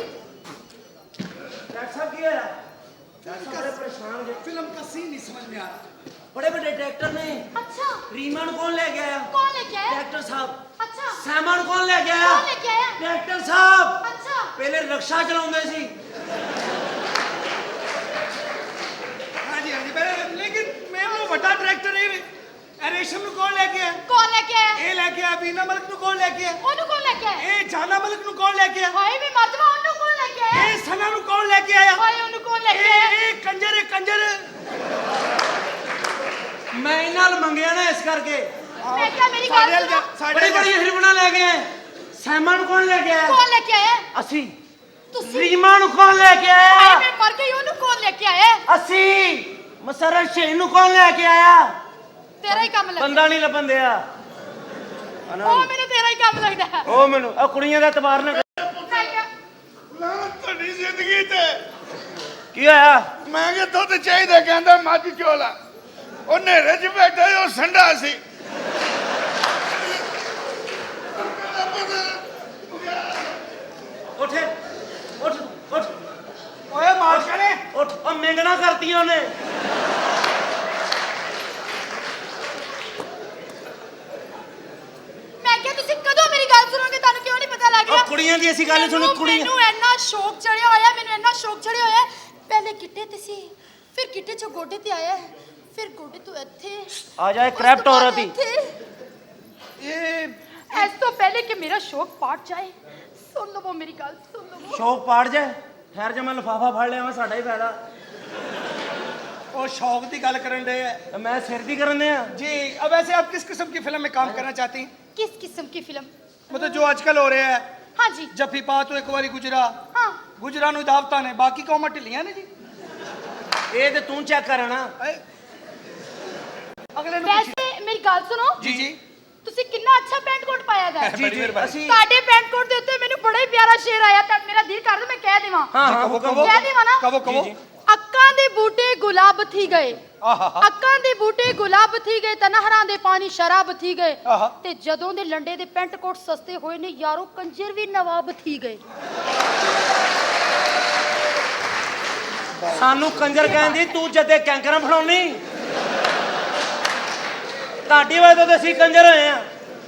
डॉक्टर साहब की होया? डॉक्टर साहब बड़े परेशान जे। फिल्म का सीन नहीं समझ में आ रहा। बड़े बड़े डायरेक्टर ने। अच्छा। रीमा ਨੂੰ कौन ले गया? कौन लेके आया? डायरेक्टर साहब। अच्छा। सैमा ਨੂੰ कौन ले गया? कौन लेके आया? डायरेक्टर साहब। अच्छा। पहले रक्षा चलाਉਂਦੇ ਸੀ। हाँ जी हाँ जी, लेकिन मैनू ਵੱਡਾ ਡਾਇਰੈਕਟਰ ਇਹ ਵੇ ਇਹ ਰੇਸ਼ਮ ਨੂੰ ਕੌਣ ਲੈ ਕੇ ਆਇਆ ਕੌਣ ਲੈ ਕੇ ਆਇਆ ਇਹ ਲੈ ਕੇ ਆਇਆ ਬੀਨਾ ਮਲਿਕ ਨੂੰ ਕੌਣ ਲੈ ਕੇ ਆਇਆ ਉਹਨੂੰ ਕੌਣ ਲੈ ਕੇ ਆਇਆ ਇਹ ਜਾਨਾ ਮਲਿਕ ਨੂੰ ਕੌਣ ਲੈ ਕੇ ਆਇਆ ਹਾਏ ਵੀ ਮਰ ਜਾਵਾਂ ਉਹਨੂੰ ਕੌਣ ਲੈ ਕੇ ਆਇਆ ਇਹ ਸਨਾ ਨੂੰ ਕੌਣ ਲੈ ਕੇ ਆਇਆ ਹਾਏ ਉਹਨੂੰ ਕੌਣ ਲੈ ਕੇ ਆਇਆ ਇਹ ਕੰਜਰ ਇਹ ਕੰਜਰ ਮੈਂ ਇਹਨਾਂ ਨਾਲ ਮੰਗਿਆ ਨਾ ਇਸ ਕਰਕੇ ਮੈਂ ਕਿਹਾ ਮੇਰੀ ਗੱਲ ਸੁਣੋ ਬੜੀ ਬੜੀ ਹਿਰਵਣਾ ਲੈ ਕੇ ਆਏ ਸੈਮਾ ਨੂੰ ਕੌਣ ਲੈ ਕੇ ਆਇਆ ਕੌਣ ਲੈ ਕੇ ਆਇਆ ਅਸੀਂ ਤੁਸੀਂ ਰੀਮਾ ਨੂੰ ਕੌਣ ਲੈ ਕੇ ਹਾਏ ਆਇਆ ਮੈਂ ਮਰ ਗਈ ਉਹਨੂੰ ਕੌਣ ਲੈ ਕੇ ਆਇਆ ਅਸੀਂ ਮਸਰਤ ਸ਼ੇਖ ਨੂੰ ਕੌਣ ਲੈ ਕੇ ਆਇਆ ਤੇਰਾ ਹੀ ਕੰਮ ਲੱਗਦਾ ਬੰਦਾ ਨਹੀਂ ਲੱਭਣ ਦਿਆ ਉਹ ਮੈਨੂੰ ਤੇਰਾ ਹੀ ਕੰਮ ਲੱਗਦਾ ਹੈ ਉਹ ਮੈਨੂੰ ਆ ਕੁੜੀਆਂ ਦਾ ਇਤਬਾਰ ਨਾ ਮੈਂ ਕਿਹਾ ਤੁਹਾਡੀ ਜ਼ਿੰਦਗੀ ਤੇ ਕੀ ਹੋਇਆ ਮੈਂ ਕਿ ਦੁੱਧ ਚਾਹੀਦਾ ਕਹਿੰਦਾ ਮੱਝ ਚੋਲਾ ਉਹ ਨੇਰੇ 'ਚ ਬੈਠਾ ਉਹ ਸੰਡਾ ਸੀ ਉੱਠ ਉੱਠ ਉੱਠ ਓਏ ਮਾਰਸ਼ਾ ਨੇ ਉੱਠ ਉਹ ਮੇਂਗਣਾ ਕਰਤੀਆਂ ਉਹਨੇ ਮੈਂ ਕਿਹਾ ਤੁਸੀਂ ਕਦੋਂ ਮੇਰੀ ਗੱਲ ਸੁਣੋਗੇ ਤੁਹਾਨੂੰ ਕਿਉਂ ਨਹੀਂ ਪਤਾ ਲੱਗ ਰਿਹਾ ਉਹ ਕੁੜੀਆਂ ਦੀ ਅਸੀਂ ਗੱਲ ਸੁਣੀ ਕੁੜੀਆਂ ਮੈਨੂੰ ਇੰਨਾ ਸ਼ੌਕ ਚੜਿਆ ਹੋਇਆ ਮੈਨੂੰ ਇੰਨਾ ਸ਼ੌਕ ਚੜਿਆ ਹੋਇਆ ਪਹਿਲੇ ਗਿੱਟੇ ਤੇ ਸੀ ਫਿਰ ਗਿੱਟੇ ਚੋਂ ਗੋਡੇ ਤੇ ਆਇਆ ਫਿਰ ਗੋਡੇ ਤੋਂ ਇੱਥੇ ਆ ਜਾਏ ਉਸ ਕਰੈਪਟ ਤੋਂ ਬਾਅਦ ਔਰਤ ਹੀ ਇੱਥੇ। ਇਹ ਇਸ ਤੋਂ ਪਹਿਲੇ ਕਿ ਮੇਰਾ ਸ਼ੌਕ ਪਾਟ ਜਾਏ ਸੁਣ ਲਵੋ ਮੇਰੀ ਗੱਲ ਸੁਣ ਲਵੋ ਸ਼ੌਕ ਪਾੜ ਜਾਏ ਖੈਰ ਜੇ ਮੈਂ ਲਿਫਾਫਾ ਫੜ ਲਿਆ ਮੈਂ ਸਾਡਾ ਹੀ ਫਾਇਦਾ ਉਹ शौक की गल करन डे है ਮੈਂ ਸਿਰ ਦੀ ਕਰਨ ਦਿਆ जी अब वैसे आप किस किस्म की फिल्म में काम करना चाहती हैं किस किस्म की फिल्म मतलब जो आजकल हो रहा है हाँ जी जफी पा तो एक बारी गुजरा हाँ गुजरा नु दावतां ने बाकी कौमां ढिल्लियां ने जी ਇਹ ਤੇ ਤੂੰ ਚੈੱਕ ਕਰਨਾ ए, अगले नु पूछी- ਵੈਸੇ ਮੇਰੀ ਗੱਲ ਸੁਣੋ जी जी ਤੁਸੀਂ ਕਿੰਨਾ ਅੱਛਾ ਪੈਂਟ ਕੋਟ ਪਾਇਆ ਦਾ ਜੀ ਜੀ ਅਸੀਂ ਤੁਹਾਡੇ ਪੈਂਟ ਕੋਟ ਦੇ ਉੱਤੇ ਮੈਨੂੰ ਬੜਾ ਹੀ ਪਿਆਰਾ ਸ਼ੇਰ ਆਇਆ ਤਾਂ ਮੇਰਾ ਦਿਲ ਕਰਦਾ ਮੈਂ ਕਹਿ ਦੇਵਾਂ ਹਾਂ ਹਾਂ कहो ਹੁਕਮ कहो ਕਹਿ ਦੇਵਾਂ ਨਾ कहो कहो ਅੱਕਾਂ ਦੇ ਬੂਟੇ ਗੁਲਾਬ ਥੀ ਗਏ आहा ਅੱਕਾਂ ਦੇ ਬੂਟੇ ਗੁਲਾਬ ਥੀ ਗਏ ਤਾਂ ਨਹਿਰਾਂ ਦੇ ਪਾਣੀ ਸ਼ਰਾਬ ਥੀ ਗਏ ਆਹਾ। ਤੇ ਜਦੋਂ ਦੇ ਲੰਡੇ ਦੇ ਪੈਂਟ ਕੋਟ ਸਸਤੇ ਹੋਏ ਨੇ ਯਾਰੋ ਕੰਜਰ ਵੀ ਨਵਾਬ ਥੀ ਗਏ ਸਾਨੂੰ ਕੰਜਰ ਕਹਿੰਦੀ ਤੂੰ ਜਦੇ ਕੈਂਕਰਾਂ ਫੜਾਉਣੀ ਤੁਹਾਡੀ ਵਜ੍ਹਾ ਤੋਂ ਅਸੀਂ ਕੰਜਰ ਹੋਏ ਆ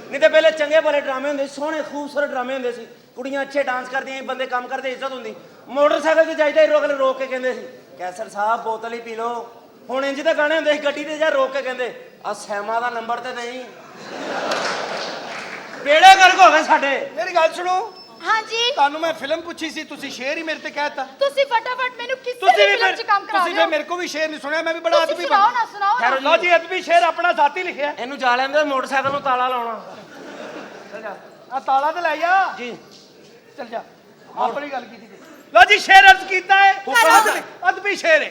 ਨਹੀਂ ਤੇ ਪਹਿਲੇ ਚੰਗੇ ਭਲੇ ਡਰਾਮੇ ਹੁੰਦੇ ਸੀ, ਸੋਹਣੇ ਖੂਬਸੂਰਤ ਡਰਾਮੇ ਹੁੰਦੇ ਸੀ ਕੁੜੀਆਂ ਅੱਛੇ ਡਾਂਸ ਕਰਦੀਆਂ ਸੀ, ਬੰਦੇ ਕੰਮ ਕਰਦੇ ਇੱਜ਼ਤ ਹੁੰਦੀ ਮੋਟਰਸਾਈਕਲ ਤੇ ਜਾਈਦਾ ਹੀਰੋ ਅਗਲੇ ਰੋਕ ਕੇ ਕਹਿੰਦੇ ਸੀ ਕੈਸਰ ਸਾਹਿਬ ਬੋਤਲ ਹੀ ਪੀ ਲਓ ਹੁਣ ਇੰਜ ਦੇ ਗਾਣੇ ਹੁੰਦੇ ਸੀ ਗੱਡੀ ਤੇ ਜਾ ਰੋਕ ਕੇ ਕਹਿੰਦੇ ਆ ਸੈਮਾ ਦਾ ਨੰਬਰ ਤੇ ਨਹੀਂ ਬੇੜੇ ਗਰਕ ਹੋ ਗਏ ਸਾਡੇ मेरी गल सुनो ਹਾਂਜੀ ਤੁਹਾਨੂੰ ਮੈਂ ਫਿਲਮ ਪੁੱਛੀ ਸੀ ਤੁਸੀਂ ਸ਼ੇਰ ਹੀ ਮੇਰੇ ਤੇ ਕਹਿਤਾ ਤੁਸੀਂ ਫਟਾਫਟ ਮੈਨੂੰ ਕਿਸੇ ਤੁਸੀਂ ਵੀ ਵੀ ਫਿਲਮ 'ਚ ਕੰਮ ਕਰਾ ਤੁਸੀਂ ਦਿਓ ਵੀ ਮੇਰੇ ਕੋ ਵੀ ਸ਼ੇਰ ਨਹੀਂ ਸੁਣਿਆ ਮੈਂ ਵੀ ਬੜਾ ਤੁਸੀਂ ਅਦਬੀ ਸੁਣਾਓ ਨਾ ਸੁਣਾਓ ਨਾ ਲਓ ਜੀ ਅਦਬੀ ਸ਼ੇਰ ਆਪਣਾ ਜ਼ਾਤੀ ਲਿਖਿਆ ਇਹਨੂੰ ਜਾ ਲੈਂਦੇ ਮੋਟਰਸਾਈਕਲ ਨੂੰ ਤਾਲਾ ਲਾਉਣਾ ਚੱਲ ਜਾ ਆ ਤਾਲਾ ਤੇ ਲੈ ਜਾ ਜੀ चल जा अपनी गल की लो जी शेर अर्ज कीता है हुक्म। अदबी शेर है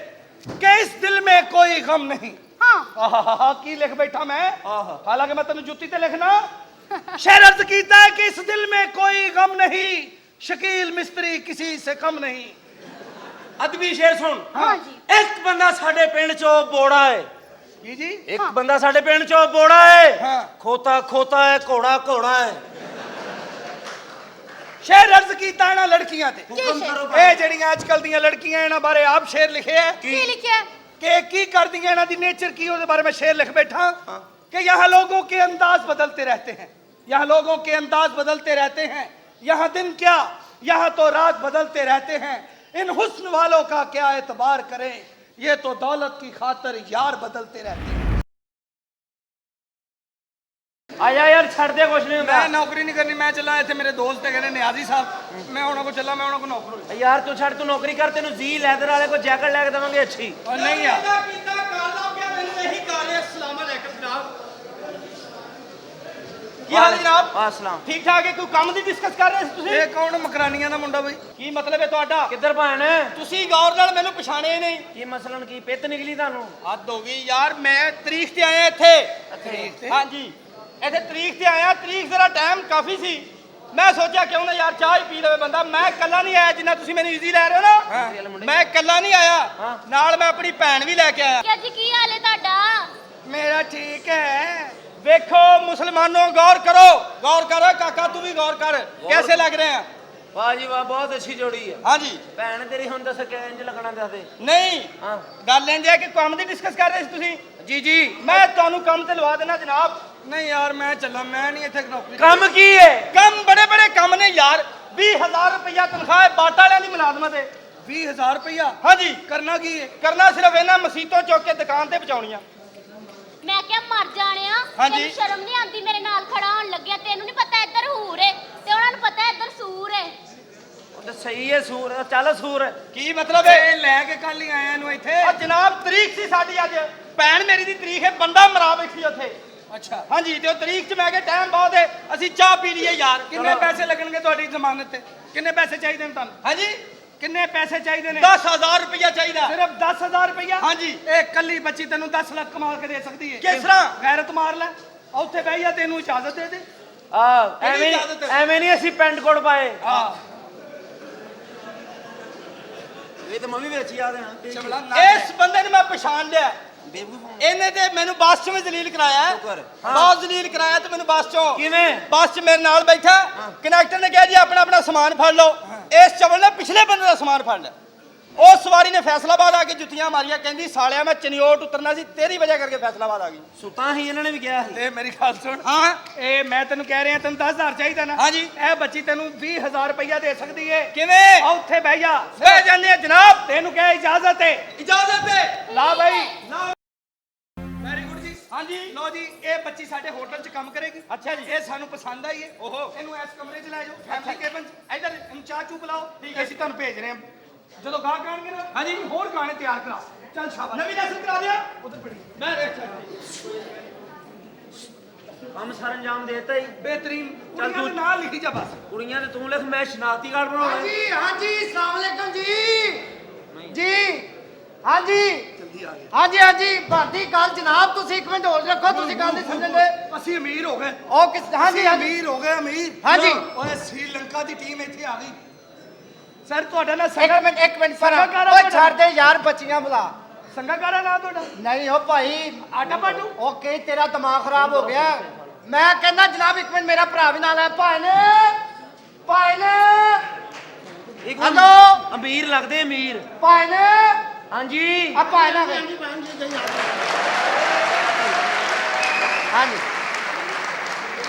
कि इस दिल में कोई गम नहीं ਹਾਂ आहा की लिख बैठा मैं हालांकि मैं तेन जुत्ती ते लिखना शेर अर्ज कीता है कि इस दिल में कोई गम नहीं शकील मिस्त्री किसी से कम नहीं ਅਦਬੀ ਸ਼ੇਰ ਸੁਣ ਹਾਂ ਜੀ ਇੱਕ ਬੰਦਾ ਸਾਡੇ ਪਿੰਡ ਚੋਂ ਬੋੜਾ ਹੈ जी जी ਇੱਕ ਬੰਦਾ ਸਾਡੇ ਪਿੰਡ ਚੋਂ ਬੋੜਾ ਹੈ ਹਾਂ। ਖੋਤਾ ਖੋਤਾ ਹੈ ਘੋੜਾ ਘੋੜਾ ਹੈ शेर अर्ज कीता है ना लड़कियां ते ਹੁਕਮ ਕਰੋ ਇਹ ਜਿਹੜੀਆਂ ਅੱਜ ਕੱਲ ਦੀਆਂ ਲੜਕੀਆਂ ਇਹਨਾਂ ਬਾਰੇ ਆਪ ਸ਼ੇਰ ਲਿਖਿਆ ਹੈ ਕੀ ਲਿਖਿਆ ਹੈ? कि की कर दी है ना दी नेचर की उसके बारे में शेर लिख बैठा कि यहाँ लोगों के अंदाज बदलते रहते हैं यहाँ लोगों के अंदाज बदलते रहते हैं यहाँ दिन क्या यहाँ तो रात बदलते रहते हैं इन हुस्न वालों का क्या एतबार करें ये तो दौलत की खातर यार बदलते रहते हैं ਆਇਆ ਯਾਰ ਛੱਡ ਦੇ ਕੁਛ ਨਹੀਂ ਹੁੰਦਾ मैं नौकरी नहीं करनी मैं चला इतने मेरे दोस्त है कहने न्याजी साहब मैं उन्होंने को चला मैं उन्होंने को नौकरी ਯਾਰ ਤੂੰ ਛੱਡ ਤੂੰ ਨੌਕਰੀ ਕਰ ਤੈਨੂੰ ਜੀ ਲੈਦਰ ਵਾਲੇ ਕੋ ਜੈਕਟ ਲੈ ਕੇ ਦੇਵਾਂਗੇ ਅੱਛੀ और नहीं यार ਕੀ ਹਾਲ ਹੈ ਜਨਾਬ ਵਾਸਲਾਮ ਠੀਕ ਠਾਕ ਹੈ ਕੋਈ ਕੰਮ ਦੀ ਡਿਸਕਸ ਕਰ ਰਹੇ ਸੀ ਤੁਸੀਂ ये कौन मकरानिया का मुंडा भाई ਕੀ ਮਤਲਬ ਹੈ ਤੁਹਾਡਾ ਕਿੱਧਰ ਭਾਣ ਤੁਸੀਂ ਗੌਰ ਨਾਲ ਮੈਨੂੰ ਪਛਾਣਿਆ ਨਹੀਂ ਕੀ ਮਸਲਨ ਕੀ ਪਿੱਤ ਨਿਕਲੀ ਤੁਹਾਨੂੰ ਹੱਦ ਹੋ ਗਈ ਯਾਰ ਮੈਂ ਤਰੀਕ ਤੇ ਆਇਆ ਇੱਥੇ ਹਾਂਜੀ ਇੱਥੇ ਤਰੀਕ ਤੇ ਆਇਆ ਤਰੀਕ ਜ਼ਰਾ ਟਾਈਮ ਕਾਫੀ ਸੀ ਮੈਂ ਸੋਚਿਆ ਕਿਉਂ ਨਾ ਯਾਰ ਚਾਹ ਹੀ ਪੀ ਲਵੇ ਬੰਦਾ ਮੈਂ ਇਕੱਲਾ ਨਹੀਂ ਆਇਆ ਜਿੰਨਾ ਤੁਸੀਂ ਮੈਨੂੰ ਈਜ਼ੀ ਲੈ ਰਹੇ ਹੋ ਨਾ ਮੈਂ ਇਕੱਲਾ ਨਹੀਂ ਆਇਆ ਨਾਲ ਮੈਂ ਆਪਣੀ ਭੈਣ ਵੀ ਲੈ ਕੇ ਆਇਆ ਕਿਆ ਜੀ ਕੀ ਹਾਲ ਹੈ ਤੁਹਾਡਾ मेरा ठीक है ਵੇਖੋ ਮੁਸਲਮਾਨੋ ਗੌਰ ਕਰੋ ਕਾਕਾ ਤੂੰ ਵੀ ਗੌਰ ਕਰ ਕੈਸੇ ਲੱਗ ਰਹੇ ਆ ਵਾਹ ਜੀ ਵਾਹ ਬਹੁਤ ਅੱਛੀ ਜੋੜੀ ਹੈ ਹਾਂਜੀ ਭੈਣ ਤੇਰੀ ਹੁਣ ਦੱਸ ਕਿ ਇੰਜ ਲੱਗਣਾ ਦੱਸਦੇ ਨਹੀਂ ਹਾਂ ਗੱਲ ਇੰਜ ਹੈ ਕਿ ਕੰਮ ਦੀ ਡਿਸਕਸ ਕਰ ਰਹੇ ਸੀ ਤੁਸੀਂ ਜੀ ਜੀ ਮੈਂ ਤੁਹਾਨੂੰ ਕੰਮ ਤੇ ਲਵਾ ਦੇਣਾ ਜਨਾਬ नहीं यार मैं चला मैं नहीं इतने नौकरी ਕੰਮ ਕੀ ਹੈ ਕੰਮ ਬੜੇ ਬੜੇ ਕੰਮ ਨੇ ਯਾਰ 20000 ਰੁਪਇਆ ਤਨਖਾਹ ਹੈ ਬਾਟਾ ਵਾਲਿਆਂ ਦੀ ਮੁਲਾਜ਼ਮਤ ਹੈ 20,000 रुपया ਹਾਂਜੀ करना की है ਕਰਨਾ ਸਿਰਫ ਇਹਨਾਂ ਮਸੀਤੋਂ ਚੁੱਕ ਕੇ ਦੁਕਾਨ ਤੇ ਪਹੁੰਚਾਉਣੀਆਂ ਮੈਂ ਕਿਹਾ ਮਰ ਜਾਣਿਆ ਹਾਂਜੀ। ਤੈਨੂੰ ਸ਼ਰਮ ਨਹੀਂ ਆਉਂਦੀ ਮੇਰੇ ਨਾਲ ਖੜਾ ਹੋਣ ਲੱਗਿਆ ਤੈਨੂੰ ਨਹੀਂ ਪਤਾ ਇੱਧਰ ਹੂਰ ਏ ਤੇ ਉਹਨਾਂ ਨੂੰ ਪਤਾ ਇੱਧਰ ਸੂਰ ਏ ਉਹ ਤਾਂ ਸਹੀ ਹੈ ਸੂਰ ਚੱਲ ਸੂਰ ਕੀ ਮਤਲਬ ਹੈ ਇਹ ਲੈ ਕੇ ਕੱਲ ਹੀ ਆਇਆ ਇਹਨੂੰ ਇੱਥੇ ਉਹ ਜਨਾਬ ਤਰੀਕ ਸੀ ਸਾਡੀ ਅੱਜ ਭੈਣ ਮੇਰੀ ਦੀ ਤਰੀਕ ਹੈ ਬੰਦਾ ਮਰਾ ਬੈਠੀ ਉੱਥੇ ਅੱਛਾ ਹਾਂਜੀ ਤੇ ਉਹ ਤਰੀਕ 'ਚ ਮੈਂ ਕਿਹਾ ਟਾਈਮ ਬਹੁਤ ਹੈ ਅਸੀਂ ਚਾਹ ਪੀ ਲਈਏ ਯਾਰ ਕਿੰਨੇ ਪੈਸੇ ਲੱਗਣਗੇ ਤੁਹਾਡੀ ਜ਼ਮਾਨਤ ਤੇ ਕਿੰਨੇ ਪੈਸੇ ਚਾਹੀਦੇ ਨੇ ਤੁਹਾਨੂੰ ਹਾਂਜੀ ਕਿੰਨੇ ਪੈਸੇ ਚਾਹੀਦੇ ਨੇ 10,000 ਰੁਪਇਆ ਚਾਹੀਦਾ ਸਿਰਫ 10,000 ਰੁਪਇਆ ਹਾਂਜੀ। ਇਹ ਕੱਲੀ ਬੱਚੀ ਤੈਨੂੰ 10 ਲੱਖ ਕਮਾ ਕੇ ਦੇ ਸਕਦੀ ਹੈ ਕਿਸ ਤਰ੍ਹਾਂ? ਗੈਰਤ ਮਾਰ ਲੈ ਉੱਥੇ ਬਹਿ ਜਾ ਤੈਨੂੰ ਇਜਾਜ਼ਤ ਦੇ ਦੇ ਐਵੇਂ ਐਵੇਂ ਨਹੀਂ ਅਸੀਂ ਪੈਂਟ ਕੋਟ ਪਾਏ ਹਾਂ ਇਹ ਤਾਂ ਮੰਮੀ ਵਿੱਚ ਯਾਦ ਹੈ ਚਮਲਾ ਇਸ ਬੰਦੇ ਨੂੰ ਮੈਂ ਪਛਾਣ ਲਿਆ ਇਹਨੇ ਤੇ ਮੈਨੂੰ ਬੱਸ 'ਚ ਵੀ ਜ਼ਲੀਲ ਕਰਾਇਆ ਬਹੁਤ ਜ਼ਲੀਲ ਕਰਾਇਆ ਤੇ ਮੈਨੂੰ ਬੱਸ 'ਚੋਂ ਕਿਵੇਂ? ਬੱਸ 'ਚ ਮੇਰੇ ਨਾਲ ਬੈਠਾ ਕਨੈਕਟਰ ਨੇ ਕਿਹਾ ਜੀ ਆਪਣਾ ਆਪਣਾ ਸਮਾਨ ਫੜ ਲਓ ਇਸ ਚਵਲ ਨੇ ਪਿਛਲੇ ਬੰਦੇ ਦਾ ਸਮਾਨ ਫੜ ਲਿਆ ਉਸ ਸਵਾਰੀ ਨੇ ਫੈਸਲਾਬਾਦ ਆ ਕੇ ਜੁੱਤੀਆਂ ਮਾਰੀਆਂ ਕਹਿੰਦੀ ਸਾਲਿਆ ਮੈਂ ਚਨਿਓਟ ਉਤਰਨਾ ਸੀ ਤੇਰੀ ਵਜ੍ਹਾ ਕਰਕੇ ਫੈਸਲਾਬਾਦ ਆ ਗਈ ਸੁੱਤਾ ਸੀ ਇਹਨਾਂ ਨੇ ਵੀ ਕਿਹਾ ਸੀ ਇਹ ਮੇਰੀ ਗੱਲ ਸੁਣ ਹਾਂ ਇਹ ਮੈਂ ਤੈਨੂੰ ਕਹਿ ਰਿਹਾ ਤੈਨੂੰ 10,000 ਚਾਹੀਦਾ ਨਾ ਹਾਂਜੀ। ਇਹ ਬੱਚੀ ਤੈਨੂੰ 20,000 ਰੁਪਇਆ ਦੇ ਸਕਦੀ ਹੈ ਕਿਵੇਂ ਆ ਉੱਥੇ ਬਹਿ ਜਾ ਬਹਿ ਜਾਂਦੇ ਆ ਜਨਾਬ ਤੈਨੂੰ ਕਿਹਾ ਇਜਾਜ਼ਤ ਹੈ ਇਜਾਜ਼ਤ ਦੇ ਲਾ ਬਾਈ ਵੈਰੀ ਗੁੱਡ ਜੀ ਹਾਂਜੀ ਲੋ ਜੀ ਇਹ ਬੱਚੀ ਸਾਡੇ ਹੋਟਲ 'ਚ ਕੰਮ ਕਰੇਗੀ ਅੱਛਾ ਜੀ। ਇਹ ਸਾਨੂੰ ਪਸੰਦ ਆਈ ਹੈ ਓਹੋ। ਇਹਨੂੰ ਇਸ ਕਮਰੇ 'ਚ ਲੈ ਜਾਓ ਫੈਮਿਲੀ ਕੇਬਨ 'ਚ ਇੱਧਰ ਇਹਨੂੰ ਚਾਹ ਚੂ ਪਿਲਾਓ ਅਸੀਂ ਤੁਹਾਨੂੰ ਭੇਜ ਰਹੇ ਹਾਂ ਜਦੋਂ ਗਾਹਕ ਆਣਗੇ ਨਾ ਹਾਂਜੀ ਹੋਰ ਗਾਣੇ ਤਿਆਰ ਕਰਾ ਚੱਲ ਸ਼ਾਬਾਸ਼ ਨਵੀਂ ਨਸਲ ਕਰਾ ਦਿਆ ਉਧਰ ਬੜੀ ਮੈਂ ਕੰਮ ਸਾਰ ਅੰਜਾਮ ਦੇਤਾ ਹੀ ਬਿਹਤਰੀਨ ਚੱਲ ਕੁੜੀਆਂ ਦੇ ਤੂੰ- ਨਾਂ ਲਿਖੀ ਜਾ ਬਸ ਕੁੜੀਆਂ ਤੇ ਤੂੰ ਲਿਖ ਮੈਂ ਸ਼ਨਾਖਤੀ ਕਾਰਡ ਬਣਾਉਣਾ ਹਾਂਜੀ ਹਾਂਜੀ ਅਸਲਾਮ ਵਾਲੇਕਮ ਜੀ ਜੀ ਹਾਂਜੀ ਹਾਂਜੀ ਹਾਂਜੀ ਭਾਰਤੀ ਗੱਲ ਜਨਾਬ ਤੁਸੀਂ ਇੱਕ ਮਿੰਟ ਹੋਲਡ ਰੱਖੋ ਤੁਸੀਂ ਗੱਲ ਨਹੀਂ ਸਮਝਦੇ ਅਸੀਂ ਅਮੀਰ ਹੋ ਗਏ ਉਹ ਕਿਸ ਹਾਂਜੀ ਅਸੀਂ ਹਾਂਜੀ ਅਮੀਰ ਹੋ ਗਏ ਅਮੀਰ ਹਾਂਜੀ। ਓਏ ਸ੍ਰੀਲੰਕਾ ਦੀ ਟੀਮ ਇੱਥੇ ਆ ਗਈ ਸਰ ਤੁਹਾਡਾ ਨਾ ਇੱਕ ਮਿੰਟ ਪਰ ਸੰਗਾਕਾਰਾ ਓਏ ਤੁਹਾਡਾ- ਛੱਡ ਦੇ ਯਾਰ ਬੱਚੀਆਂ ਬੁਲਾ ਸੰਗਾਕਾਰਾ ਨਾਂ ਤੁਹਾਡਾ ਨਹੀਂ ਹੋ ਭਾਈ ਆਟਾ ਪਾਟੂ ਓਕੇ ਤੇਰਾ ਦਿਮਾਗ ਖਰਾਬ ਹੋ ਗਿਆ ਮੈਂ ਕਹਿੰਦਾ ਜਨਾਬ ਇੱਕ ਮਿੰਟ ਮੇਰਾ ਭਰਾ ਵੀ ਨਾਲ ਹੈ ਭਾਈ ਨੇ ਇੱਕ ਹੈਲੋ ਅਮੀਰ ਲੱਗਦੇ ਅਮੀਰ ਭਾਈ ਨੇ ਹਾਂਜੀ ਆ ਭਾਈ ਨਾਲ ਹਾਂਜੀ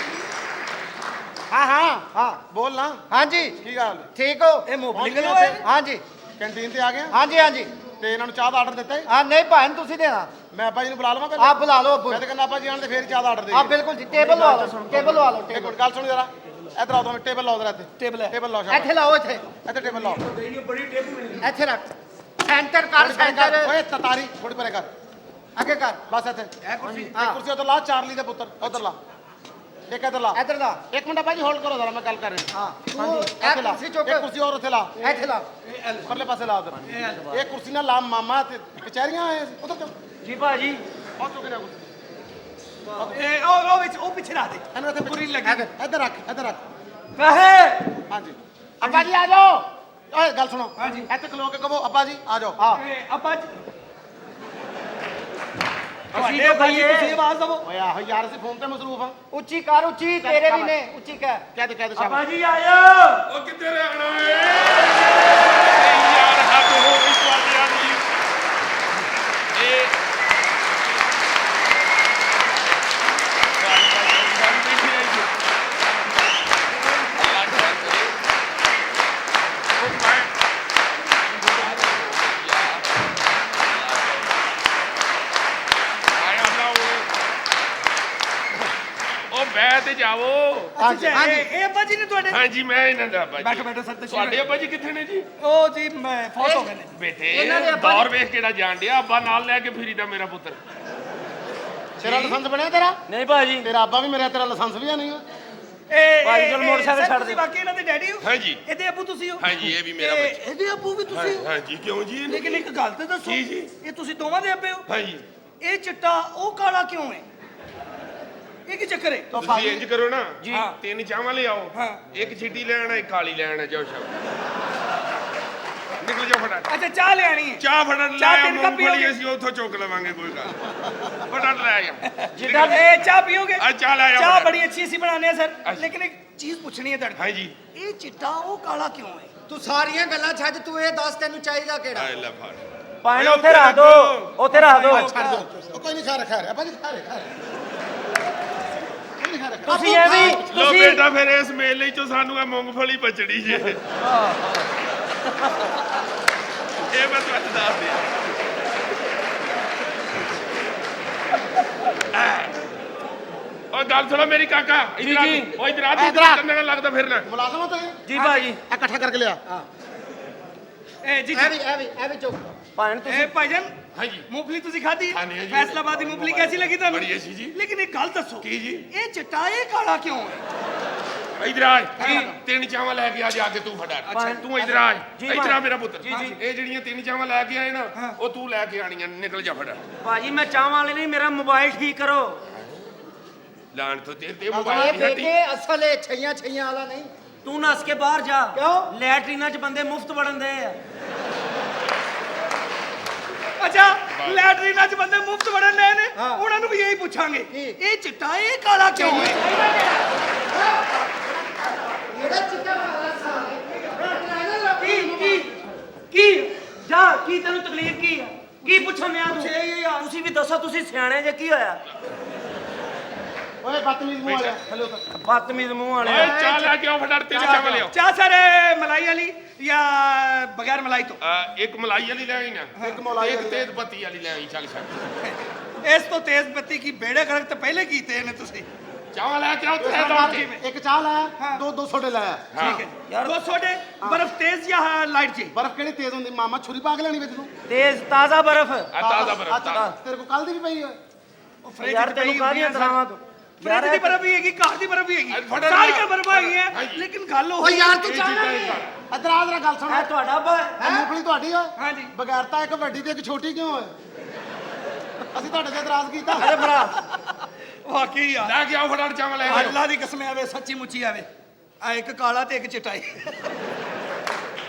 ਹਾਂ ਬੋਲ ਨਾ ਹਾਂਜੀ ਕੀ ਗੱਲ ਠੀਕ ਹੋ ਇਹ ਮੋਬਲਿੰਗ ਪਹੁੰਚ ਲੋ ਗਏ ਹਾਂਜੀ ਕੈਂਟੀਨ ਤੇ ਆ ਗਿਆ ਹਾਂਜੀ ਹਾਂਜੀ ਤੇ ਇਹਨਾਂ ਨੂੰ ਚਾਹ ਦਾ ਆਰਡਰ ਦਿੱਤਾ ਹੈ ਹਾਂ ਨਹੀਂ ਭਾਈ ਨੂੰ ਤੁਸੀਂ ਦੇਣਾ ਮੈਂ ਆਪਾਂ ਜੀ ਨੂੰ ਬੁਲਾ ਲਵਾਂ ਆ ਬੁਲਾ ਲਓ ਮੈਂ ਤਾਂ ਕਹਿੰਦਾ ਆਪਾਂ ਜੀ ਆਣ ਤੇ ਫੇਰ ਚਾਹ ਦਾ ਆਰਡਰ ਦੇ ਆ ਬਿਲਕੁਲ ਜੀ ਟੇਬਲ ਲਵਾ ਲਓ ਟੇਬਲ ਲਵਾ ਲਓ ਇੱਕ ਟੇਬਲ ਮਿੰਟ ਗੱਲ ਸੁਣ ਜਰਾ ਇੱਧਰ ਆਓ ਤੁਸੀਂ ਟੇਬਲ ਲਾਓ ਜਰਾ ਇੱਥੇ ਟੇਬਲ ਹੈ ਟੇਬਲ ਲਾਓ ਇੱਥੇ ਸ਼ਾਬਾਸ਼ ਲਾਓ ਇੱਥੇ ਇੱਥੇ ਟੇਬਲ ਲਾਓ ਇੱਥੇ ਰੱਖ ਸੈਂਟਰ ਕਰ ਥੋੜੀ ਪਰੇ ਕਰ ਸੈਂਟਰ ਓਏ ਤਤਾਰੀ ਥੋੜੀ ਪਰੇ ਕਰ ਅੱਗੇ ਕਰ ਬਸ ਇੱਥੇ ਇਹ ਕੁਰਸੀ ਇੱਕ ਕੁਰਸੀ ਉਧਰ ਲਾ ਚਾਰਲੀ ਦੇ ਪੁੱਤਰ ਉਧਰ ਲਾ ਇੱਕ ਇੱਧਰ ਲਾ ਇੱਧਰ ਦਾ ਇੱਕ ਮਿੰਟ ਭਾਜੀ ਹੋਲਡ ਕਰੋ ਜਰਾ ਮੈਂ ਗੱਲ ਕਰ ਰਿਹਾ ਹਾਂ ਹਾਂਜੀ ਇਹ ਇੱਥੇ ਲਾ ਕੁਰਸੀ ਚੁੱਕ ਇੱਕ ਕੁਰਸੀ ਹੋਰ ਉੱਥੇ ਲਾ ਇੱਥੇ ਲਾ ਪਰਲੇ ਪਾਸੇ ਲਾ ਉਧਰ ਇਹ ਕੁਰਸੀ ਨਾਲ ਲਾ ਮਾਮਾ ਤੇ ਕਚਹਿਰੀਆਂ ਆਏ ਉਧਰ ਚੋ ਜੀ ਭਾਜੀ ਬਹੁਤ ਚੁੱਕ ਰਿਹਾ ਕੁਰਸੀ ਇਹ ਉਹ ਵਿੱਚ ਉਹ ਪਿੱਛੇ ਰੱਖ ਦੇ ਇਹਨੂੰ ਇੱਥੇ ਪੂਰੀ ਲੱਗੀ ਇੱਧਰ ਰੱਖ ਇੱਧਰ ਰੱਖ ਕਹੇ ਹਾਂਜੀ ਅੱਬਾ ਜੀ ਆ ਜਾਓ ਓਏ ਗੱਲ ਸੁਣੋ ਹਾਂਜੀ। ਇੱਥੇ ਖਲੋ ਕੇ ਕਹੋ ਅੱਬਾ ਜੀ ਆ ਜਾਓ ਇਹ ਅੱਬਾ ਜੀ ਅਸੀਂ ਤੁਹਾਡੇ ਤਾਂ ਭਾਈ ਭਾਈਏ। ਤੁਸੀਂ ਆਵਾਜ਼ ਦਵੋ ਓਏ ਆਹੋ ਯਾਰ ਅਸੀਂ ਫੋਨ ਤੇ ਮਸਰੂਫ ਆ ਉੱਚੀ ਕਰ ਉੱਚੀ ਤੇਰੇ ਵੀ ਨੇ ਉੱਚੀ ਕਰ ਕਹਿ ਦੇ ਅੱਬਾ ਸ਼ਾਬਾਸ਼ ਜੀ ਆਇਓ ਉਹ ਕਿੱਥੇ ਰਹਿਣਾ ਏ ਯਾਰ ਹੱਦ ਹੋ ਗਈ ਤੁਹਾਡਿਆਂ ਦੀ ਇਹ ਉਹ ਬਹਿ ਤੇ ਜਾਵੋ ਅੱਛਾ ਇਹ ਅੱਬਾ ਜੀ ਨੇ ਤੁਹਾਡੇ ਹਾਂਜੀ ਮੈਂ ਇਹਨਾਂ ਦਾ ਅੱਬਾ ਜੀ ਬੈਠੋ ਬੈਠੋ ਸਰ ਤੁਸੀਂ ਤੁਹਾਡੇ ਅੱਬਾ ਜੀ ਕਿੱਥੇ ਨੇ ਜੀ ਉਹ ਜੀ ਮੈਂ ਫੋਟ ਹੋ ਗਏ ਨੇ ਬੇਟੇ ਇਹਨਾਂ ਦੇ ਅੱਬਾ ਦੌਰ ਵੇਖ ਕਿਹੜਾ ਜਾਣ ਡਿਆ ਅੱਬਾ ਨਾਲ ਲੈ ਕੇ ਫਿਰੀਦਾ ਮੇਰਾ ਪੁੱਤਰ ਤੇਰਾ ਲਾਇਸੈਂਸ ਬਣਿਆ ਤੇਰਾ ਨਹੀਂ ਭਾਜੀ ਤੇਰਾ ਅੱਬਾ ਵੀ ਮੇਰਾ ਤੇਰਾ ਲਾਇਸੈਂਸ ਵੀ ਆ ਨਹੀਂ ਇਹ ਭਾਈ ਚਲ ਮੋਟਰਸਾਈਕਲ ਸਰ, ਛੱਡ ਤੁਸੀਂ ਦੇ। ਬਾਕੀ ਇਹਨਾਂ ਦੇ ਡੈਡੀ ਹੋ ਹਾਂਜੀ ਇਹਦੇ ਅੱਬੂ ਤੁਸੀਂ ਹੋ ਹਾਂਜੀ ਇਹ ਵੀ ਮੇਰਾ ਇਹ- ਬੱਚਾ ਇਹਦੇ ਅੱਬੂ ਵੀ ਤੁਸੀਂ ਹੋ ਹਾਂਜੀ ਕਿਉਂ ਜੀ ਲੇਕਿਨ ਇੱਕ ਗੱਲ ਤੇ ਦੱਸੋ ਜੀ, ਜੀ। ਇਹ ਤੁਸੀਂ ਦੋਵਾਂ ਦੇ ਅੱਬੇ ਹੋ ਹਾਂਜੀ ਇਹ ਚਿੱਟਾ ਉਹ ਕਾਲਾ ਕਿਉਂ ਹੈ ਇਹ ਕੀ ਚੱਕਰ ਹੈ ਤੁਸੀਂ ਇੰਜ ਕਰੋ ਨਾ ਜੀ। ਤਿੰਨ ਚਾਵਾਂ ਲਿਆਓ ਹਾਂ। ਇੱਕ ਚਿੱਟੀ ਲੈਣਾ ਇੱਕ ਕਾਲੀ ਲੈਣਾ ਜਾਓ ਸ਼ਾਬਾਸ਼ ਨਿਕਲ ਜਾਓ ਫਟਾਫਟ ਅੱਛਾ ਚਾਹ ਲੈਣੀ ਹੈ ਚਾਹ ਫਟਾਫਟ ਲੈ ਚਾਹ ਆ ਤਿੰਨ ਕੱਪ ਮੂੰਗਫਲੀ ਪੀਓਗੇ? ਅਸੀਂ ਉੱਥੋਂ ਚੁੱਕ ਲਵਾਂਗੇ ਕੋਈ ਗੱਲ ਫਟਾਫਟ ਲੈ ਆ ਜਿੱਦਾਂ ਇਹ ਚਾਹ ਪੀਓਗੇ ਆ ਚਾਹ ਲੈ ਆ ਚਾਹ ਫਟਾਫਟ। ਬੜੀ ਅੱਛੀ ਅਸੀਂ ਬਣਾਉਂਦੇ ਆ ਸਰ ਅੱਛਾ। ਲੇਕਿਨ ਇੱਕ ਚੀਜ਼ ਪੁੱਛਣੀ ਹੈ ਤੁਹਾਡੇ ਹਾਂਜੀ ਇਹ ਚਿੱਟਾ ਉਹ ਕਾਲਾ ਕਿਉਂ ਹੈ ਤੂੰ ਸਾਰੀਆਂ ਗੱਲਾਂ ਛੱਡ ਤੂੰ ਇਹ ਦੱਸ ਤੈਨੂੰ ਚਾਹੀਦਾ ਕਿਹੜਾ ਆ ਲੈ ਫੜ ਪਾਣੀ ਓਏ, ਉੱਥੇ ਰੱਖ ਦੋ ਉੱਥੇ ਰੱਖ ਦੋ ਛੱਡ ਦਿਓ ਉਹ ਕੋਈ ਨਹੀਂ ਖਾ ਰਿਹਾ ਅੱਬਾ ਜੀ ਖਾ ਰਿਹਾ ਕੋਈ ਨਹੀਂ ਖਾ ਰਿਹਾ ਤੁਸੀਂ ਇਹ ਵੀ ਲੋ ਤੁਸੀਂ ਬੇਟਾ ਫਿਰ ਇਸ ਮੇਲੇ ਚੋਂ ਸਾਨੂੰ ਇਹ ਮੂੰਗਫਲੀ ਬਚੜੀ ਜੇ ਇਹ ਮੈਂ ਤੁਹਾਨੂੰ ਦੱਸ ਦਿਆਂ ਓਏ ਗੱਲ ਸੁਣੋ ਮੇਰੀ ਕਾਕਾ ਇਧਰ ਆ ਓਏ ਇਧਰ ਆ ਤੂੰ ਕੰਨੇ ਨਾਲ ਲੱਗਦਾ ਫਿਰਨਾ ਮੁਲਾਜ਼ਮ ਹੋ ਤੁਸੀਂ ਜੀ ਭਾਜੀ ਇਕੱਠਾ ਕਰਕੇ ਲਿਆ ਇਹ ਜੀ ਇਹ ਵੀ ਚੁੱਕ ਭਾਣ ਤੁਸੀਂ ਇਹ ਭਾਈਜਾਨ ਹਾਂਜੀ ਮੂੰਗਫਲੀ ਤੁਸੀਂ ਖਾਧੀ ਹਾਂਜੀ, ਹਾਂਜੀ। ਫੈਸਲਾਬਾਦ ਦੀ ਮੂੰਗਫਲੀ ਕੈਸੀ ਲੱਗੀ ਤੁਹਾਨੂੰ ਬੜੀ ਅੱਛੀ ਜੀ। ਲੇਕਿਨ ਇੱਕ ਗੱਲ ਦੱਸੋ ਕੀ ਜੀ? ਇਹ ਚਿੱਟਾ ਇਹ ਕਾਲਾ ਕਿਉਂ ਹੈ ਇਧਰ ਆ ਤਿੰਨ ਚਾਵਾਂ ਲੈ ਕੇ ਆ ਜਾ ਕੇ ਤੂੰ ਫੜਾ ਤੂੰ ਇਧਰ ਆ ਜੀ, ਇਧਰ ਆ ਮੇਰਾ ਪੁੱਤਰ ਜੀ, ਜੀ। ਇਹ ਜਿਹੜੀਆਂ ਤਿੰਨ ਚਾਵਾਂ ਲੈ ਕੇ ਆਏ ਨਾ ਉਹ ਤੂੰ ਲੈ ਕੇ ਆਣੀਆਂ ਨਿਕਲ ਜਾ ਫੜਾ ਭਾਜੀ ਮੈਂ ਚਾਹਾਂ ਵਾਲੇ ਨਹੀਂ ਮੇਰਾ ਮੋਬਾਈਲ ਠੀਕ ਕਰੋ ਲਾਣ ਤੋਂ ਤੇ ਇਹ ਮੋਬਾਈਲ ਦੀ ਹੱਟੀ ਬੇਟੇ ਅਸਲ ਇਹ ਛਈਆਂ ਵਾਲਾ ਨਹੀਂ ਤੂੰ ਨੱਸ ਕੇ ਬਾਹਰ ਜਾ ਕਿਉਂ? ਲੈਟਰੀਨਾਂ 'ਚ ਬੰਦੇ ਮੁਫਤ ਵੜਨ ਦੇ ਆ ਅੱਛਾ ਲੈਟਰੀਨਾਂ 'ਚ ਬੰਦੇ ਮੁਫਤ ਵੜਨ ਲਏ ਨੇ ਉਹਨਾਂ ਨੂੰ ਵੀ ਇਹੀ ਪੁੱਛਾਂਗੇ ਇਹ ਚਿੱਟਾ ਇਹ ਕਾਲਾ ਕਿਉਂ ਹੈ ਜਿਹੜਾ ਚਿੱਟਾ ਵਾਲਾ ਸਾਹ ਕੀ ਜਾ ਕੀ ਤੈਨੂੰ ਤਕਲੀਫ ਕੀ ਆ ਕੀ ਪੁੱਛਣ ਆ ਤੂੰ ਤੁਸੀਂ ਵੀ ਦੱਸੋ ਤੁਸੀਂ ਸਿਆਣੇ ਜੇ ਕੀ ਹੋਇਆ ਓਏ ਬਦਤਮੀਜ਼ ਮੂੰਹ ਵਾਲਿਆ ਹਲੋ ਤਾਂ ਬਦਤਮੀਜ਼ ਮੂੰਹ ਵਾਲੇ ਓਏ ਚਾਹ ਲੈ ਕੇ ਆਓ ਫੜਾ ਤਿੰਨ ਚਾਵਾਂ ਲਿਆਓ ਚਾਹ ਸਰ ਮਲਾਈ ਵਾਲੀ ਜਾਂ ਬਗੈਰ ਮਲਾਈ ਤੋਂ ਇੱਕ ਮਲਾਈ ਵਾਲੀ ਲੈ ਆਈ ਨਾ ਇੱਕ ਤੇਜ਼ ਪੱਤੀ ਵਾਲੀ ਲੈ ਆਈ ਚੱਲ ਛੱਡ ਇਸ ਤੋਂ ਤੇਜ਼ ਬੱਤੀ ਕੀ ਬੇੜੇ ਗਰਕ ਤਾਂ ਪਹਿਲੇ ਕੀਤੇ ਨੇ ਤੁਸੀਂ ਚਾਵਾਂ ਲੈ ਕੇ ਆਓ ਤੇ ਦੌੜ ਕੇ ਇੱਕ ਚਾਹ ਲਾਇਆ ਦੋ ਸੋਡੇ ਲਾਇਆ ਠੀਕ ਹੈ ਯਾਰ 200 ਦੇ ਬਰਫ਼ ਤੇਜ਼ ਜਾਂ ਲਾਈਟ ਜੀ ਬਰਫ਼ ਕਿਹੜੀ ਤੇਜ਼ ਹੁੰਦੀ ਮਾਮਾ ਛੁਰੀ ਪਾ ਕੇ ਲੈਣੀ ਵਿੱਚ ਨੂੰ ਤੇਜ਼ ਤਾਜ਼ਾ ਬਰਫ਼ ਤਾਜ਼ਾ ਬਰਫ਼ ਤੇਰੇ ਕੋਲ ਕੱਲ ਦੀ ਵੀ ਪਈ ਓਏ ਉਹ ਫ੍ਰਿਜ ਯਾਰ ਚ ਤੈਨੂੰ ਪਈ ਕਾਹਦੀਆਂ ਦਰਾਵਾਂ ਤੂੰ ਫ੍ਰਿਜ ਦੀ ਬਰਫ਼ ਵੀ ਹੈਗੀ ਘਰ ਦੀ ਬਰਫ਼ ਵੀ ਹੈਗੀ ਫੜੋ ਸਾਰੀਆਂ ਬਰਫ਼ਾਂ ਹੈਗੀਆਂ ਲੇਕਿਨ ਗੱਲ ਉਹ ਯਾਰ ਤੂੰ ਇੱਧਰ ਆ ਜਰਾ ਗੱਲ ਸੁਣ ਇਹ ਤੁਹਾਡਾ ਇਹ ਮੂੰਗਫਲੀ ਤੁਹਾਡੀ ਓਏ ਹਾਂਜੀ ਬਗੈਰ ਤਾਂ ਇੱਕ ਵੱਡੀ ਤੇ ਇੱਕ ਛੋਟੀ ਕਿਉਂ ਓਏ ਅਸੀਂ ਤੁਹਾਡੇ ਤੇ ਇਤਰਾਜ਼ ਕੀਤਾ ਅਰੇ ਭਰਾ ਵਾਕਈ ਯਾਰ ਲੈ ਕੇ ਆਓ ਫੜਾ ਚਾਵਾਂ ਲੈ ਕੇ ਆਓ ਅੱਲਾ ਦੀ ਕਸਮ ਆਵੇ ਸੱਚੀ ਮੁੱਚੀ ਆਵੇ ਆ ਇੱਕ ਕਾਲਾ ਤੇ ਇੱਕ ਚਿੱਟਾ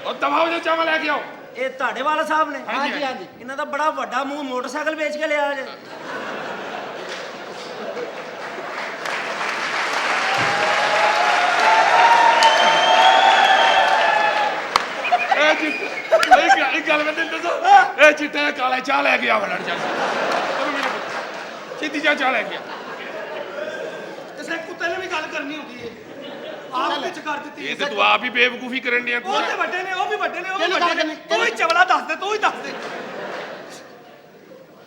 ਉਹ ਦਬਾਓ ਜੋ ਚਾਵਾਂ ਲੈ ਕੇ ਆਓ ਇਹ ਤੁਹਾਡੇ ਵਾਲਾ ਸਾਹਿਬ ਨੇ ਹਾਂਜੀ, ਹਾਂਜੀ। ਇਹਨਾਂ ਦਾ ਬੜਾ ਵੱਡਾ ਮੂੰਹ ਮੋਟਰਸਾਈਕਲ ਵੇਚ ਕੇ ਲਿਆ ਜੇ ਇਹ ਗੱਲ ਮੈਂ ਤੈਨੂੰ ਦੱਸਾਂ ਇਹ ਚਿੱਟਾ ਕਾਲਾ ਚਾਹ ਲੈ ਕੇ ਆ ਫੜਾ ਚੱਲ ਚਲੋ ਮੇਰੇ ਪੁੱਤ ਸਿੱਧੀ ਚਾਹ ਲੈ ਕੇ ਆ ਕਿਸੇ ਕੁੱਤੇ ਨੇ ਵੀ ਗੱਲ ਕਰਨੀ ਹੁੰਦੀ ਹੈ ਆਪ ਵਿੱਚ ਕਰ ਦਿੱਤੀ ਇਹ ਤੇ ਤੂੰ ਆਪ ਹੀ ਬੇਵਕੂਫੀ ਕਰਨ ਡਿਆ ਉਹ ਤੇ ਵੱਡੇ ਨੇ ਉਹ ਵੀ ਵੱਡੇ ਨੇ ਉਹ ਵੀ ਕਿਹਨੇ ਵੱਡੇ ਗੱਲ ਨੇ ਕਰਨੀ? ਤੂੰ ਹੀ ਚਵਲਾ ਦੱਸ ਦੇ ਤੂੰ ਹੀ ਦੱਸ ਦੇ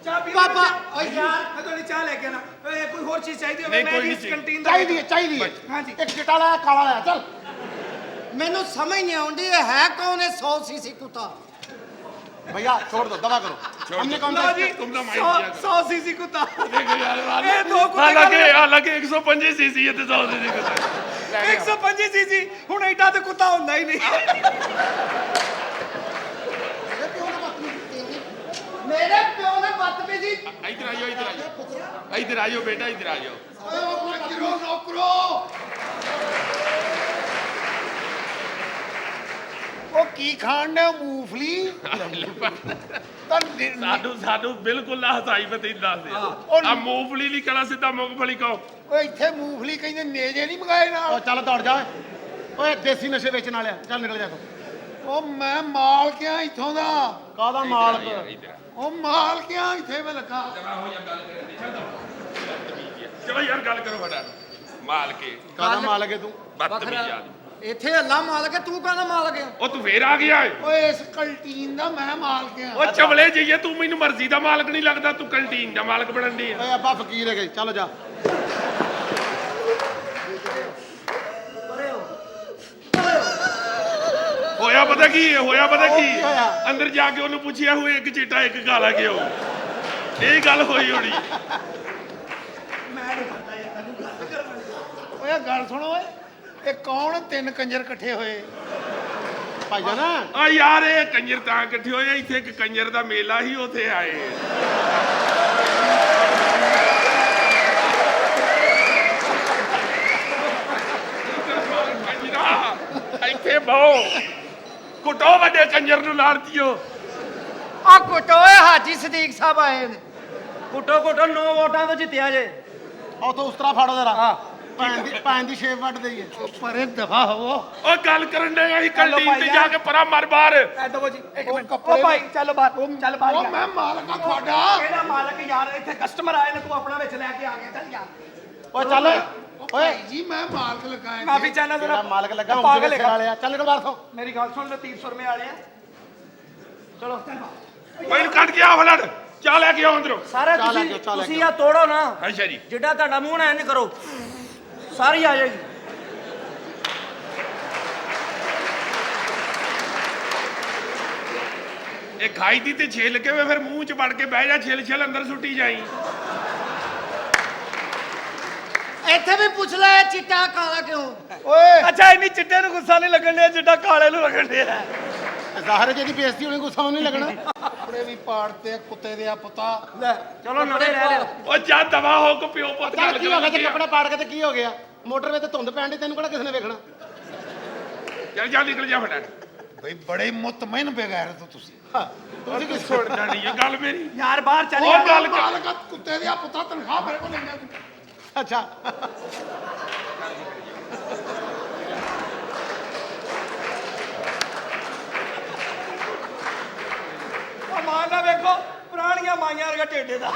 ਚਾਹ ਪੀ ਪਾਪਾ, ਓਏ ਯਾਰ ਮੈਂ ਤੁਹਾਡੀ ਚਾਹ ਲੈ ਕੇ ਆਣਾ ਕੋਈ ਹੋਰ ਚੀਜ਼ ਚਾਹੀਦੀ ਹੋਵੇ ਨਹੀਂ, ਮੈਂ ਕੋਈ ਵੀ ਨਹੀਂ ਇਸ ਕੰਟੀਨ ਦਾ ਚਾਹੀਦੀ ਹੈ ਹਾਂਜੀ ਇੱਕ ਚਿੱਟਾ ਲਾਇਆ ਕਾਲਾ ਲਾਇਆ ਚੱਲ ਮੈਨੂੰ ਸਮਝ ਨਹੀਂ ਆਉਂਦੀ ਇਹ ਹੈ ਕੌਣ ਹੈ 100 ਸੀਸੀ ਕੁੱਤਾ भैया छोड़ दो दवा करो हमने कौन ਲਓ सा ਜੀ तुम ना माइंड किया 100 सीसी कुत्ता देखो यार ਇਹ ਦੋ ਕੁੱਤੇ हालांकि 125 सीसी है तो 100 सीसी का 125 ਸੀਸੀ ਹੁਣ ਐਡਾ ਤੇ ਕੁੱਤਾ ਹੁੰਦਾ ਹੀ ਨਹੀਂ ਮੇਰੇ ਪਿਓ ਨੇ ਬਦਤਮੀਜ਼ੀ इधर आइयो इधर आइयो बेटा इधर आइयो नौकरो ਉਹ ਕੀ ਖਾਣ ਨੇ ਮੂੰਗਫਲੀ साडू बिल्कुल ना हसाई पे तीन दास दे आ मूंगफली नहीं कला सीधा मूंगफली कहो ਓਏ ਇੱਥੇ ਮੂੰਗਫਲੀ ਕਹਿੰਦੇ ਨੇਜੇ ਨਹੀਂ ਮੰਗਾਏ ਨਾਲ ਓ ਚੱਲ ਦੌੜ ਜਾ ਓਏ ਦੇਸੀ ਨਸ਼ੇ ਵੇਚਣ ਵਾਲਿਆ ਚੱਲ ਨਿਕਲ ਜਾ ਤੂੰ ਓ ਮੈਂ ਮਾਲ ਕਿਆ ਇੱਥੋਂ ਦਾ ਕਾਹਦਾ ਮਾਲ ਓ ਮਾਲ ਕਿਆ ਇੱਥੇ ਮੈਂ ਲੱਗਾ चलो यार गल करो बड़ा माल के ਕਾਹਦਾ ਮਾਲ ਹੈ ਤੂੰ बदतमीज आदमी ਇੱਥੇ ਅੱਲਾ ਮਾਲਕ ਹੈ ਤੂੰ ਕਾਹਦਾ ਮਾਲਕ ਹੈ ओ तू फिर आ गया है ਓਏ ਇਸ ਕੰਟੀਨ ਦਾ ਮੈਂ ਮਾਲ ਕਿਆ ओ चवले जाइए तू मैनू मर्जी दा मालक नहीं लगता तू कैंटीन दा मालक बनन दी है ਓਏ ਅੱਬਾ ਫਕੀਰ ਹੈ ਗਈ ਚਲੋ ਜਾ होया पता की होया? अंदर जाके ओनू पूछिया हुए एक चिट्टा एक काला क्यों यही गल होई होनी ਓਏ ਗੱਲ ਸੁਣੋ ਓਏ ਇਹ ਕੌਣ ਤਿੰਨ ਕੰਜਰ ਇਕੱਠੇ ਹੋਏ ਭਾਈਜਾਨ ਆ ਯਾਰ ਇਹ ਕੰਜਰ ਤਾਂ ਇਕੱਠੇ ਹੋਏ ਇੱਥੇ ਇੱਕ ਕੰਜਰ ਦਾ ਮੇਲਾ ਹੀ ਉੱਥੇ ਆਏ ਇੱਥੇ ਬਹੁ ਕੁੱਟੋ ਵੱਡੇ ਕੰਜਰ ਨੂੰ ਲਾੜਤੀਓ ਆ ਕੁੱਟੋਏ ਹਾਜੀ ਸਦੀਕ ਸਾਹਿਬ ਆਏ ਨੇ ਕੁੱਟੋ ਕੁੱਟੋ 9 ਵੋਟਾਂ ਤੋਂ ਜਿੱਤਿਆ ਜੇ ਉਥੋਂ ਉਸ ਤਰ੍ਹਾਂ ਫੜੋ ਜਰਾ ਭੈਣ ਦੀ ਸ਼ੇਪ ਵੱਢ ਦਈਏ ਪਰੇ ਦਫਾ ਹੋਵੋ ਉਹ ਗੱਲ ਕਰਨ ਦੇ ਅਸੀਂ ਕੰਟੀਨ ਤੇ ਜਾ ਕੇ ਪਰਾਂ ਮਰ ਬਾਹਰ ਐ ਦਵੋ ਜੀ ਇੱਕ ਮਿੰਟ ਓ ਭਾਈ ਚੱਲ ਬਾਹਰ ਚੱਲ ਬਾਹਰ ਉਹ ਜਾ। ਮੈਂ ਮਾਲਕ ਆ ਤੁਹਾਡਾ ਕਿਹੜਾ ਮਾਲਕ ਯਾਰ ਇੱਥੇ ਕਸਟਮਰ ਆਏ ਨੇ ਤੂੰ ਆਪਣਾ ਵਿੱਚ ਲੈ ਕੇ ਆ ਗਿਆ ਚੱਲ ਯਾਰ ਓ ਚੱਲ ਓਏ ਜੀ ਮੈਂ ਮਾਲਕ ਲਗਾਇਆ ਮਾਫੀ ਚਾਹਨਾ ਤੇਰਾ ਜ਼ਰਾ ਮਾਲਕ ਲੱਗਾ ਹੁਣ ਪਾਗਲ ਜਿਹੜੇ ਸਿਰ ਹੈਗਾ। ਵਾਲੇ ਆ ਚੱਲ ਨਿਕਲ ਬਾਹਰ ਤੋਂ ਮੇਰੀ ਗੱਲ ਸੁਣ ਲਤੀਫ ਸੁਰਮੇ ਵਾਲੇ ਆ ਚਲੋ ਚੱਲ ਬਾਹਰ ਮੈਨੂੰ ਕੱਢ ਕੇ ਆ ਫਲੜ ਚਾਹ ਲੈ ਕੇ ਆਓ ਅੰਦਰੋਂ। ਸਾਰਾ ਚਾਹ ਲੈ ਕੇ ਤੁਸੀਂ ਚਾਹ ਲੈ ਕੇ ਤੁਸੀਂ ਆ ਤੋੜੋ ਨਾ। ਅੱਛਾ ਜੀ। ਜਿੱਡਾ ਤੁਹਾਡਾ ਮੂੰਹ ਨਾ ਇੰਜ ਕਰੋ, ਸਾਰੀ ਆ ਜਾਏਗੀ। ਇਹ ਖਾਈ ਦੀ ਤੇ ਛਿੱਲ ਕੇ ਵੇ ਫਿਰ ਮੂੰਹ ਚ ਵੜ ਕੇ ਬਹਿ ਜਾ, ਛਿੱਲ ਅੰਦਰ ਸੁੱਟੀ ਜਾਈ। ਇੱਥੇ ਵੀ ਪੁੱਛ ਲੈ ਚਿੱਟਾ ਕਾਲਾ ਕਿਉਂ? ਓਏ ਅੱਛਾ ਇੰਨੀ ਚਿੱਟੇ ਨੂੰ ਗੁੱਸਾ ਨਹੀਂ ਲੱਗਣ ਡਿਆ ਜਿੱਡਾ ਕਾਲੇ ਨੂੰ ਲੱਗਣ ਡਿਆ। ਜ਼ਾਹਰ ਜਿਹਦੀ ਬੇਇੱਜ਼ਤੀ ਹੋਣੀ, ਗੁੱਸਾ ਨਹੀਂ ਲੱਗਣਾ। ਆਪਣੇ ਵੀ ਪਾੜ ਤੇ ਕੁੱਤੇ ਦੇ ਆ ਪੁੱਤਾ। ਲੈ ਚਲੋ ਨਵੇਂ ਰਹਿ ਲਿਓ। ਉਹ ਜਾ ਦਵਾ ਹੋ ਕੋ ਪਿਓ ਪੁੱਤ ਚੱਲ ਗੱਲ ਕੀ ਹੋ ਗਿਆ? ਤੇ ਕਰ ਕੱਪੜੇ ਪਾੜ ਕੇ ਤੇ ਕੀ ਹੋ ਗਿਆ? ਮੋਟਰਵੇ ਤੇ ਧੁੰਦ ਪੈਣ ਦੀ, ਤੈਨੂੰ ਕਿਹੜਾ ਕਿਸੇ ਨੇ ਵੇਖਣਾ? ਚੱਲ ਜਾ ਨਿਕਲ ਜਾ ਫਟਾਫਟ। ਬਈ ਬੜੇ ਮੁਤਮੈਨ ਬਗੈਰ ਤੋਂ ਤੁਸੀਂ ਤੁਸੀਂ ਕੀ ਛੋੜ ਜਾਣੀ ਹੈ ਗੱਲ ਮੇਰੀ। ਯਾਰ ਬਾਹਰ ਚੱਲ ਉਹ ਗੱਲ ਕਰ। ਮਾਲਕ ਕੁੱਤੇ ਦੇ ਆ ਪੁੱਤਾ, ਤਨਖਾਹ ਮੇਰੇ ਕੋਲ ਲੈਂਦਾ ਤੂੰ। ਅੱਛਾ ਉਹ ਮਾਂ ਨਾ ਵੇਖੋ ਪੁਰਾਣੀਆਂ ਮਾਈਆਂ ਵਰਗਾ ਢੇਡੇ ਦਾ।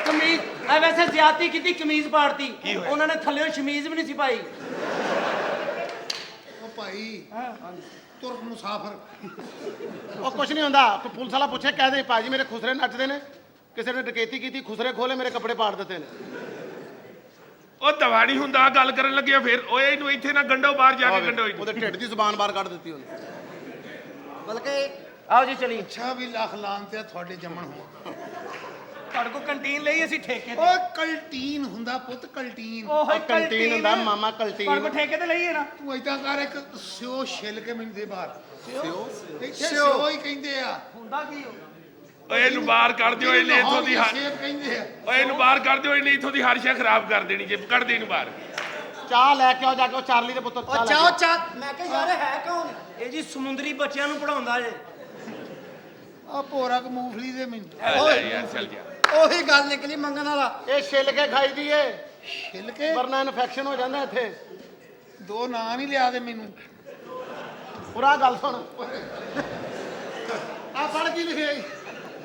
ਕਮੀਜ਼ ਐ ਵੈਸੇ ਜ਼ਿਆਦਤੀ ਕੀਤੀ, ਕਮੀਜ਼ ਪਾੜਤੀ। ਉਹਨਾਂ ਨੇ ਥੱਲੇੋਂ ਸ਼ਮੀਜ਼ ਵੀ ਨਹੀਂ ਸੀ ਪਾਈ। ਉਹ ਭਾਈ ਤੁਰਕ ਮੁਸਾਫਰ। ਉਹ ਕੁਛ ਨਹੀਂ ਹੁੰਦਾ। ਕੋਈ ਪੁਲਿਸ ਵਾਲਾ ਪੁੱਛੇ ਕਹਿ ਦੇ ਭਾਜੀ ਮੇਰੇ ਖੁਸਰੇ ਨੱਚਦੇ ਨੇ, ਕਿਸੇ ਨੇ ਡਕੈਤੀ ਕੀਤੀ, ਖੁਸਰੇ ਖੋਲੇ, ਮੇਰੇ ਕੱਪੜੇ ਪਾੜ ਦਿੱਤੇ ਨੇ। ਉਹ ਦਵਾੜੀ ਹੁੰਦਾ ਗੱਲ ਕਰਨ ਲੱਗਿਆ ਫਿਰ ਓਏ ਇਹਨੂੰ ਇੱਥੇ ਨਾ ਗੰਡੋ, ਬਾਹਰ ਜਾ ਕੇ ਗੰਡੋ ਇਹਨੂੰ। ਉਹਦੇ ਢਿੱਡ ਦੀ ਜ਼ੁਬਾਨ ਬਾਹਰ ਕੱਢ ਦਿੱਤੀ ਉਹਨੇ। ਬਲਕਿ ਆਓ ਜੀ ਚਲੀ। ਅੱਛਾ ਵੀ ਲੱਖ ਲਾਨ ਤੇ ਤੁਹਾਡੇ ਜੰਮਣ ਹੋ। ਤੁਹਾਡੇ ਕੋਲ ਕੰਟੀਨ ਲਈ ਅਸੀਂ ਠੇਕੇ ਤੇ। ਓਏ ਕਲਟੀਨ ਹੁੰਦਾ ਪੁੱਤ, ਕਲਟੀਨ। ਉਹ ਕੰਟੀਨ ਹੁੰਦਾ ਮਾਮਾ, ਕਲਟੀਨ। ਪਰ ਠੇਕੇ ਤੇ ਲਈਏ ਨਾ। ਤੂੰ ਏਦਾਂ ਕਰ, ਇੱਕ ਸਿਓ ਛਿੱਲ ਕੇ ਮੈਨੂੰ ਦੇ ਬਾਹਰ। ਸਿਓ ਹੀ ਕਹਿੰਦੇ ਆ। ਹੁੰਦਾ ਕੀ ਹੋ? ਓਏ ਇਹਨੂੰ ਬਾਹਰ ਕੱਢ ਦਿਓ, ਇਹਨੇ ਇੱਥੋਂ ਦੀ ਹਰ ਸੇਬ ਕਹਿੰਦੇ ਆ। ਓਏ ਇਹਨੂੰ ਬਾਹਰ ਕੱਢ ਦਿਓ, ਇਹਨੇ ਇੱਥੋਂ ਦੀ ਹਰ ਸ਼ੈ ਖਰਾਬ ਕਰ ਦੇਣੀ ਜੇ ਕੱਢ ਦੇ ਇਹਨੂੰ ਬਾਹਰ। ਚਾਹ ਲੈ ਕੇ ਆਓ ਜਾ ਕੇ, ਉਹ ਚਾਰਲੀ ਦੇ ਪੁੱਤਰ ਉਹ ਚਾਹ ਚਾਹ ਮੈਂ ਕਿਹਾ ਯਾਰ ਹੈ ਕੌਣ? ਇਹ ਜੀ ਸਮੁੰਦਰੀ ਬੱਚਿਆਂ ਨੂੰ ਪੜਾਉਂਦਾ ਜੇ। ਆ ਭੋਰਾ ਕ ਮੂੰਗਫਲੀ ਦੇ ਮੈਨੂੰ। ਲੈ ਯਾਰ ਚੱਲ ਜਾ। ਉਹੀ ਗੱਲ ਨਿਕਲੀ ਮੰਗਣ ਵਾਲਾ। ਇਹ ਛਿੱਲ ਕੇ ਖਾਈ ਦੀ ਏ। ਛਿੱਲ ਕੇ ਵਰਨਾ ਇਨਫੈਕਸ਼ਨ ਹੋ ਜਾਂਦਾ ਇੱਥੇ। ਦੋ ਨਾਂ ਨਹੀਂ ਲਿਆ ਦੇ ਮੈਨੂੰ। ਪੂਰਾ ਗੱਲ ਸੁਣ। ਆ ਫੜ ਕੀ ਲਿਖਿਆ ਈ?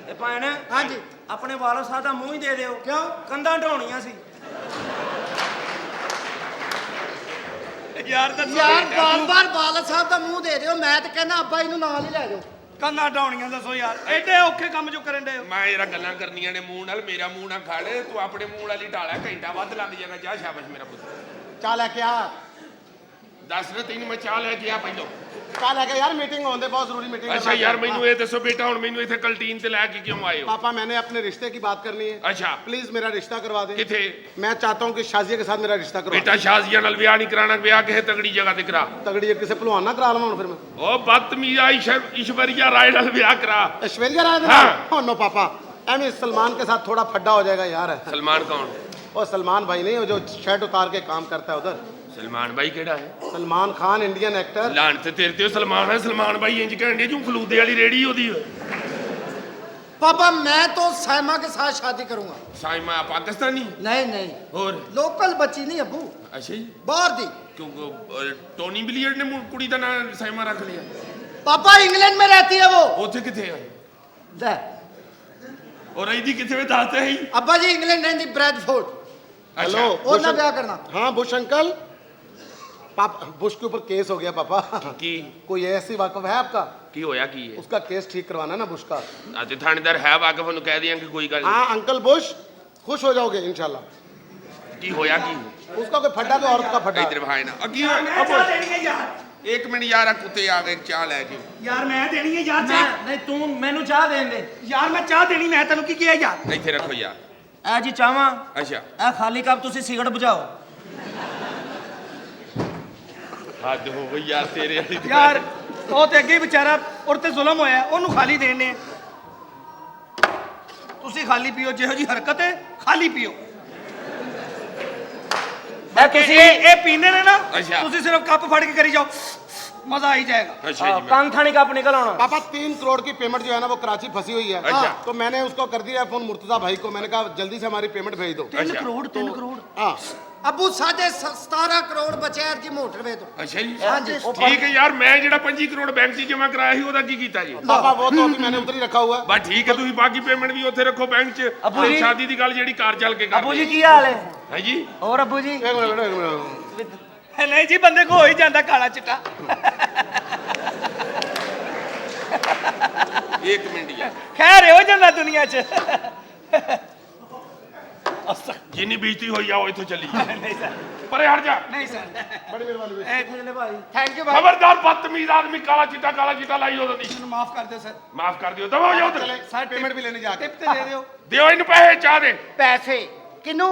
ਇਹ ਭੈਣ ਹਾਂਜੀ ਆਪਣੇ ਵਾਲਦ ਸਾਹਿਬ ਦਾ ਮੂੰਹ ਹੀ ਦੇ ਦਿਓ। ਕਿਉਂ? ਕੰਧਾਂ ਢਾਉਣੀਆਂ ਸੀ। ਯਾਰ ਦੱਸੋ ਯਾਰ ਬਾਰ-ਬਾਰ ਬਾਲਦ ਸਾਹਿਬ ਦਾ ਮੂੰਹ ਦੇ ਦਿਓ। ਮੈਂ ਤਾਂ ਕਹਿੰਦਾ ਅੱਬਾ ਇਹਨੂੰ ਨਾਲ ਹੀ ਲੈ ਜਾਓ। ਕੰਨਾਂ ਢਾਉਣੀਆਂ ਦੱਸੋ ਯਾਰ, ਐਡੇ ਔਖੇ ਕੰਮ ਜੋ ਕਰਨ ਦੇ। ਮੈਂ ਯਾਰ ਗੱਲਾਂ ਕਰਨੀਆਂ ਨੇ ਮੂੰਹ ਨਾਲ, ਮੇਰਾ ਮੂੰਹ ਨਾ ਖੜ, ਤੂੰ ਆਪਣੇ ਮੂੰਹ ਵਾਲੀ ਢਾਲਾ, ਘੰਟਾ ਵੱਧ ਲੱਗ ਜਾਏਗਾ। ਜਾ ਸ਼ਾਬਾਸ਼ ਮੇਰਾ ਪੁੱਤ। ਚਾਹ ਲੈ ਕੇ ਆ। ਦੱਸ ਨਾ ਤੈਨੂੰ ਮੈਂ ਚਾਹ ਲੈ ਕੇ ਆ ਪਹਿਲੋਂ। ਚਾਹ ਲੈ ਕੇ ਯਾਰ, मीटिंग होने बहुत जरूरी मीटिंग। अच्छा यार मैनू ये दसो बेटा हुण मैनू इत्थे कैंटीन ते लैके क्यों आए हो? पापा मैंने अपने रिश्ते की बात करनी है। अच्छा प्लीज मेरा रिश्ता करवा दे। किथे? मैं चाहता हूँ कि शाजिया के साथ मेरा रिश्ता करवा। बेटा शाजिया नाल ब्याह नहीं कराना, ब्याह किसे तगड़ी जगह ते करा। तगड़ी किसे भलवान ना करा लवां फिर मैं। ओ बदतमीज ऐश्वर्या राय नाल ब्याह करा। ऐश्वर्या राय हाँ। हाँ नो पापा, एम सलमान के साथ थोड़ा फड्डा हो जाएगा यार। सलमान कौन? और सलमान भाई नहीं, वो जो शर्ट उतार के काम करता है उधर। सलमान भाई केड़ा है? Salman Khan Indian actor. लान ते तेरे ते सलमान है। सलमान भाई इंज कहंदे जू फलूदे वाली रेड़ी ओदी। पापा मैं तो सैमा के साथ शादी करूंगा। साइमा पाकिस्तानी? नहीं नहीं, और लोकल बच्ची नहीं अब्बू, अच्छा जी। बाहर दी। क्यों टोनी बिलियर्ड ने कुड़ी दा नाम साइमा रख लिया? पापा इंग्लैंड में रहती है वो। ओथे किथे है? ले और ऐदी किथे वे दसते है? अब्बा जी इंग्लैंड रहती ब्रैडफोर्ड। हेलो और ना ब्याह करना। हाँ बुश अंकल। पापा बुश के ऊपर केस हो गया पापा। की कोई ऐसी वाकफ है आपका? की होया की है? उसका केस ठीक करवाना ना बुश का। ਅੱਜ ਥਾਣੇਦਾਰ ਹੈ ਵਾਕਫ ਉਹਨੂੰ ਕਹਿ ਦਿਆਂ ਕਿ ਕੋਈ ਗੱਲ हाँ अंकल बुश, खुश हो जाओगे इंशाल्लाह। ਨਹੀਂ। ਕੀ ਹੋਇਆ ਕੀ? उसका कोई फड्डा कोई औरत का फड्डा। ਇਧਰ ਭਾਈ ਨਾ ਅੱਗੀ ਮੈਂ ਚਾਹ ਦੇਣੀ ਹੈ ਯਾਰ। ਇੱਕ ਮਿੰਟ ਯਾਰ ਆ ਕੁੱਤੇ ਆ ਗਏ ਚਾਹ ਲੈ ਕੇ। ਯਾਰ ਮੈਂ ਦੇਣੀ ਹੈ ਯਾਰ ਮੈਂ ਚਾਹ। ਨਹੀਂ, ਤੂੰ ਮੈਨੂੰ ਚਾਹ ਦੇਣ ਦੇ। ਯਾਰ ਮੈਂ ਚਾਹ ਦੇਣੀ, ਮੈਂ ਤੈਨੂੰ ਕੀ ਕਿਹਾ ਯਾਰ? ਇੱਥੇ ਰੱਖੋ ਯਾਰ। ਇਹ ਜੀ ਚਾਹਾਂ, ਅੱਛਾ ਇਹ ਖਾਲੀ ਕੱਪ ਤੁਸੀਂ ਸਿਗਰਟ ਬੁਝਾਓ। ਹੱਦ ਹੋ ਗਈ ਯਾਰ ਤੇਰੇ ਵਾਲੀ ਤਾਂ। ਯਾਰ ਉਹ ਤੇ ਅੱਗੇ ਹੀ ਵਿਚਾਰਾ ਉਰ ਤੇ ਜ਼ੁਲਮ ਹੋਇਆ, ਉਹਨੂੰ ਖਾਲੀ ਦੇਣੇ। ਤੁਸੀਂ ਖਾਲੀ ਪੀਓ, ਜਿਹੋ ਜੀ ਹਰਕਤ ਹੈ ਖਾਲੀ ਪੀਓ। ਇਹ ਤੁਸੀਂ ਇਹ ਪੀਣੇ ਨੇ ਨਾ, ਅੱਛਾ। ਤੁਸੀਂ ਸਿਰਫ ਕੱਪ ਫੜ ਕੇ ਕਰੀ ਜਾਓ, मजा आ ही जाएगा। अच्छा जी कान थाने का निकल आना। पापा 3 करोड़ की पेमेंट जो है ना वो कराची फंसी हुई है। अच्छा। तो मैंने उसको कर दिया फोन मुर्तजा भाई को, मैंने कहा जल्दी से हमारी पेमेंट भेज दो। 3 करोड़ 3 करोड़ हाँ अबू 17.5 करोड़ बचे यार जी मोटरवे तो। अच्छा जी हाँ जी। ठीक है यार, मैं ਜਿਹੜਾ 25 ਕਰੋੜ ਬੈਂਕ 'ਚ ਜਮ੍ਹਾਂ ਕਰਾਇਆ ਸੀ ਉਹਦਾ ਕੀ ਕੀਤਾ ਜੀ? पापा वो तो अभी मैंने उधर ही रखा हुआ है। ਬਸ ਠੀਕ ਹੈ, ਤੁਸੀਂ ਬਾਕੀ ਪੇਮੈਂਟ ਵੀ ਉੱਥੇ ਰੱਖੋ ਬੈਂਕ 'ਚ। ਅਬੂ ਜੀ। ਸ਼ਾਦੀ ਦੀ ਗੱਲ ਜਿਹੜੀ ਕਾਰ ਚੱਲ ਕੇ ਕਰ अबू जी की हाल है? ਹੈ ਜੀ। और अबू जी एक मिनट नहीं जी, बंदे को हो ही जाता काला चिट्टा। ਇੱਕ ਮਿੰਟ ਯਾਰ ਖੈਰ ਹੋ ਜਾਂਦਾ ਦੁਨੀਆ 'ਚ ਜਿੰਨੀ ਬੇਇੱਜ਼ਤੀ ਹੋਈ ਆ ਉਹ ਇੱਥੋਂ ਚੱਲੀ ਜਾ। ਨਹੀਂ ਸਰ ਪਰੇ ਹਟ ਜਾ। ਨਹੀਂ ਸਰ ਬੜੀ ਮਿਹਰਬਾਨੀ ਇੱਕ ਮਿੰਟ ਨੇ ਭਾਈ ਥੈਂਕ ਯੂ ਖਬਰਦਾਰ ਬਦਤਮੀਜ਼ ਆਦਮੀ ਕਾਲਾ ਚਿੱਟਾ ਲਾਈ ਉਹਦਾ ਦੀ। ਮੈਨੂੰ ਮਾਫ ਕਰ ਦਿਓ ਸਰ ਮਾਫ ਕਰ ਦਿਓ ਦਵਾ ਜਾਓ ਉਧਰ। ਸਰ ਪੇਮੈਂਟ ਵੀ ਲੈਣੇ ਜਾ ਕੇ ਟਿਪ ਤੇ ਦੇ ਦਿਓ ਦਿਓ ਇਹਨੂੰ ਪੈਸੇ ਚਾਹ ਦੇ। ਪੈਸੇ ਕਿਨੂੰ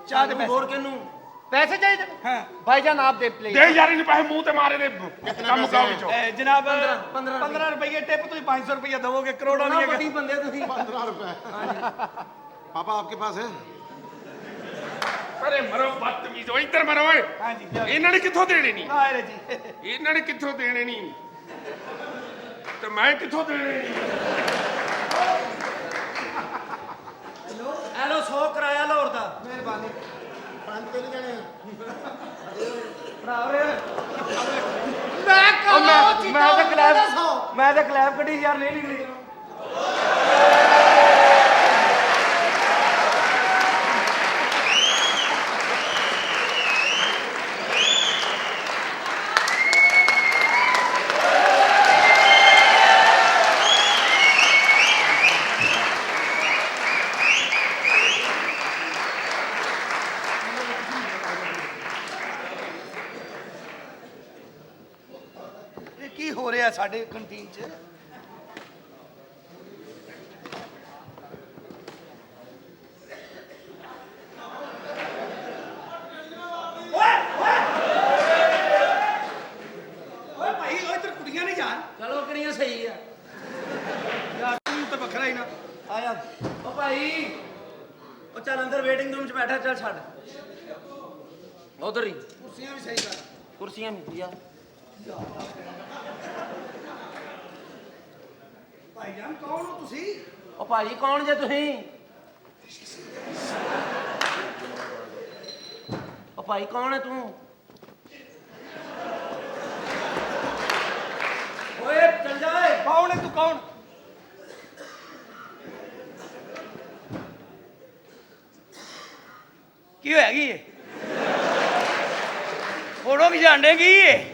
ਚਾਹ ਦੇ ਪੈਸੇ ਹੋਰ ਕਿਹਨੂੰ ਪੈਸੇ ਚਾਹੀਦੇ ਹਾਂ ਭਾਈਜਾਨ ਆਪ ਦੇ ਪਲੀਜ਼ ਦੇ ਯਾਰ ਇਹਨੂੰ ਪੈਸੇ ਮੂੰਹ ਤੇ ਮਾਰੇ ਦੇ ਕੰਮ ਕਾਉ ਵਿੱਚੋਂ। ਜਨਾਬ 15 15 ਰੁਪਏ ਟਿਪ ਤੁਸੀਂ 500 ਰੁਪਏ ਦਵੋਗੇ ਕਰੋੜਾਂ ਨਾ ਦੀ ਵੱਡੀ ਬੰਦੇ ਤੁਸੀਂ 15 रुपए पापा आपके पास है ਅਰੇ ਮਰੋ ਬਦਤਮੀਜ਼ ਓ ਇੱਧਰ ਮਰੋ ਓਏ। ਹਾਂਜੀ ਇਹਨਾਂ ਨੇ ਕਿੱਥੋਂ ਦੇਣੇ ਨਹੀਂ ਆ ਰਹੇ ਜੀ ਇਹਨਾਂ ਨੇ ਕਿੱਥੋਂ ਦੇਣੇ ਨਹੀਂ ਤੇ ਮੈਂ ਕਿੱਥੋਂ ਦੇਣੇ ਨਹੀਂ। ਐ ਲੋ 100 ਕਿਰਾਇਆ ਲਾਹੌਰ ਦਾ ਮਿਹਰਬਾਨੀ पांच तो नहीं जाने ਮੈਂ ਤਾਂ ਕਲੈਪ ਕੱਢੀ ਯਾਰ ਨਹੀਂ ਨਿਕਲੀ ਇਹ ਕੀ ਹੋ ਰਿਹਾ ਸਾਡੇ ਕੰਟੀਨ 'ਚ ਓਏ ਭਾਈ ਓਏ ਇੱਧਰ ਕੁੜੀਆਂ ਨਹੀਂ ਜਾਣ ਚਲੋ ਕਿਹੜੀਆਂ ਸਹੀ ਆ ਯਾਰ ਤੂੰ ਤਾਂ ਵੱਖਰਾ ਹੀ ਨਾ ਆ ਜਾ ਓ ਭਾਈ ਉਹ ਚੱਲ ਅੰਦਰ ਵੇਟਿੰਗ ਰੂਮ 'ਚ ਬੈਠਾ ਚੱਲ ਛੱਡ ਉਧਰ ਹੀ ਕੁਰਸੀਆਂ ਵੀ ਸਹੀ ਕਰ ਕੁਰਸੀਆਂ ਮਿਲ ਜਾ ਭਾਈਜਾਨ ਕੌਣ ਹੋ ਤੁਸੀਂ ਓ ਭਾਜੀ ਕੌਣ ਜੇ ਤੁਸੀਂ ਓ ਭਾਈ ਕੌਣ ਹੈ ਤੂੰ ਓਏ ਚੱਲ ਜਾ ਓਏ ਕੌਣ ਹੈ ਤੂੰ ਕੌਣ ਕੀ ਹੋਇਆ ਕੀ ਇਹ ਫੋਟੋ ਖਿਚਾਣੇ ਕੀ ਇਹ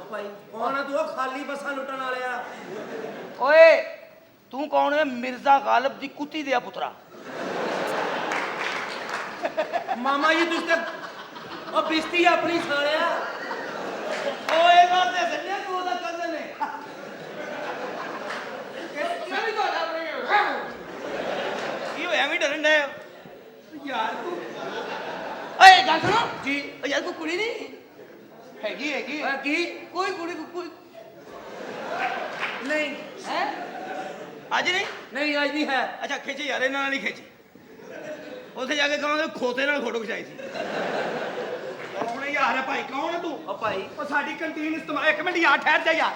ਓ ਭਾਈ ਕੌਣ ਹੈ ਤੂੰ ਉਹ ਖਾਲੀ ਬੱਸਾਂ ਲੁੱਟਣ ਵਾਲਿਆ ਓਏ ਤੂੰ ਕੌਣ ਹੈ ਮਿਰਜ਼ਾ ਗਾਲਬ ਦੀ ਕੁੱਤੀ ਦਿਆ ਪੁੱਤਰਾ ਮਾਮਾ ਜੀ ਤੁਸੀਂ ਤਾਂ ਉਹ ਬਿਸਤੀ ਆਪਣੀ ਸਾਲਿਆ ਓਏ ਗੱਲ ਤੇ ਸੱਜਿਆ ਤੂੰ ਉਹਦਾ ਕਜ਼ਨ ਹੈ ਕਿਹੜਾ ਵੀ ਤੁਹਾਡਾ ਕੀ ਹੋਇਆ ਵੀ ਡਰਨ ਡਿਆ ਯਾਰ ਤੂੰ ਓਏ ਗੱਲ ਸੁਣੋ ਜੀ ਓ ਯਾਰ ਕੋਈ ਕੁੜੀ ਨਹੀਂ ਹੈਗੀ ਓਏ ਕੀ ਕੋਈ ਕੁੜੀ ਕੋਈ ਨਹੀਂ ਹੈ ਅੱਜ ਨਹੀਂ ਨਹੀਂ ਅੱਜ ਨਹੀਂ ਹੈ ਅੱਛਾ ਖਿੱਚ ਯਾਰ ਇਹਨਾਂ ਨਾਲ ਨਹੀਂ ਖਿੱਚ ਉੱਥੇ ਜਾ ਕੇ ਕਹਾਂਗੇ ਖੋਤੇ ਨਾਲ ਫੋਟੋ ਖਿਚਾਈ ਸੀ ਕੌਣ ਹੈ ਯਾਰ ਹੈ ਭਾਈ ਕੌਣ ਹੈ ਤੂੰ ਓ ਭਾਈ ਉਹ ਸਾਡੀ ਕੰਟੀਨ ਇਸਤੇਮਾਲ ਇੱਕ ਮਿੰਟ ਯਾਰ ਠਹਿਰ ਜਾ ਯਾਰ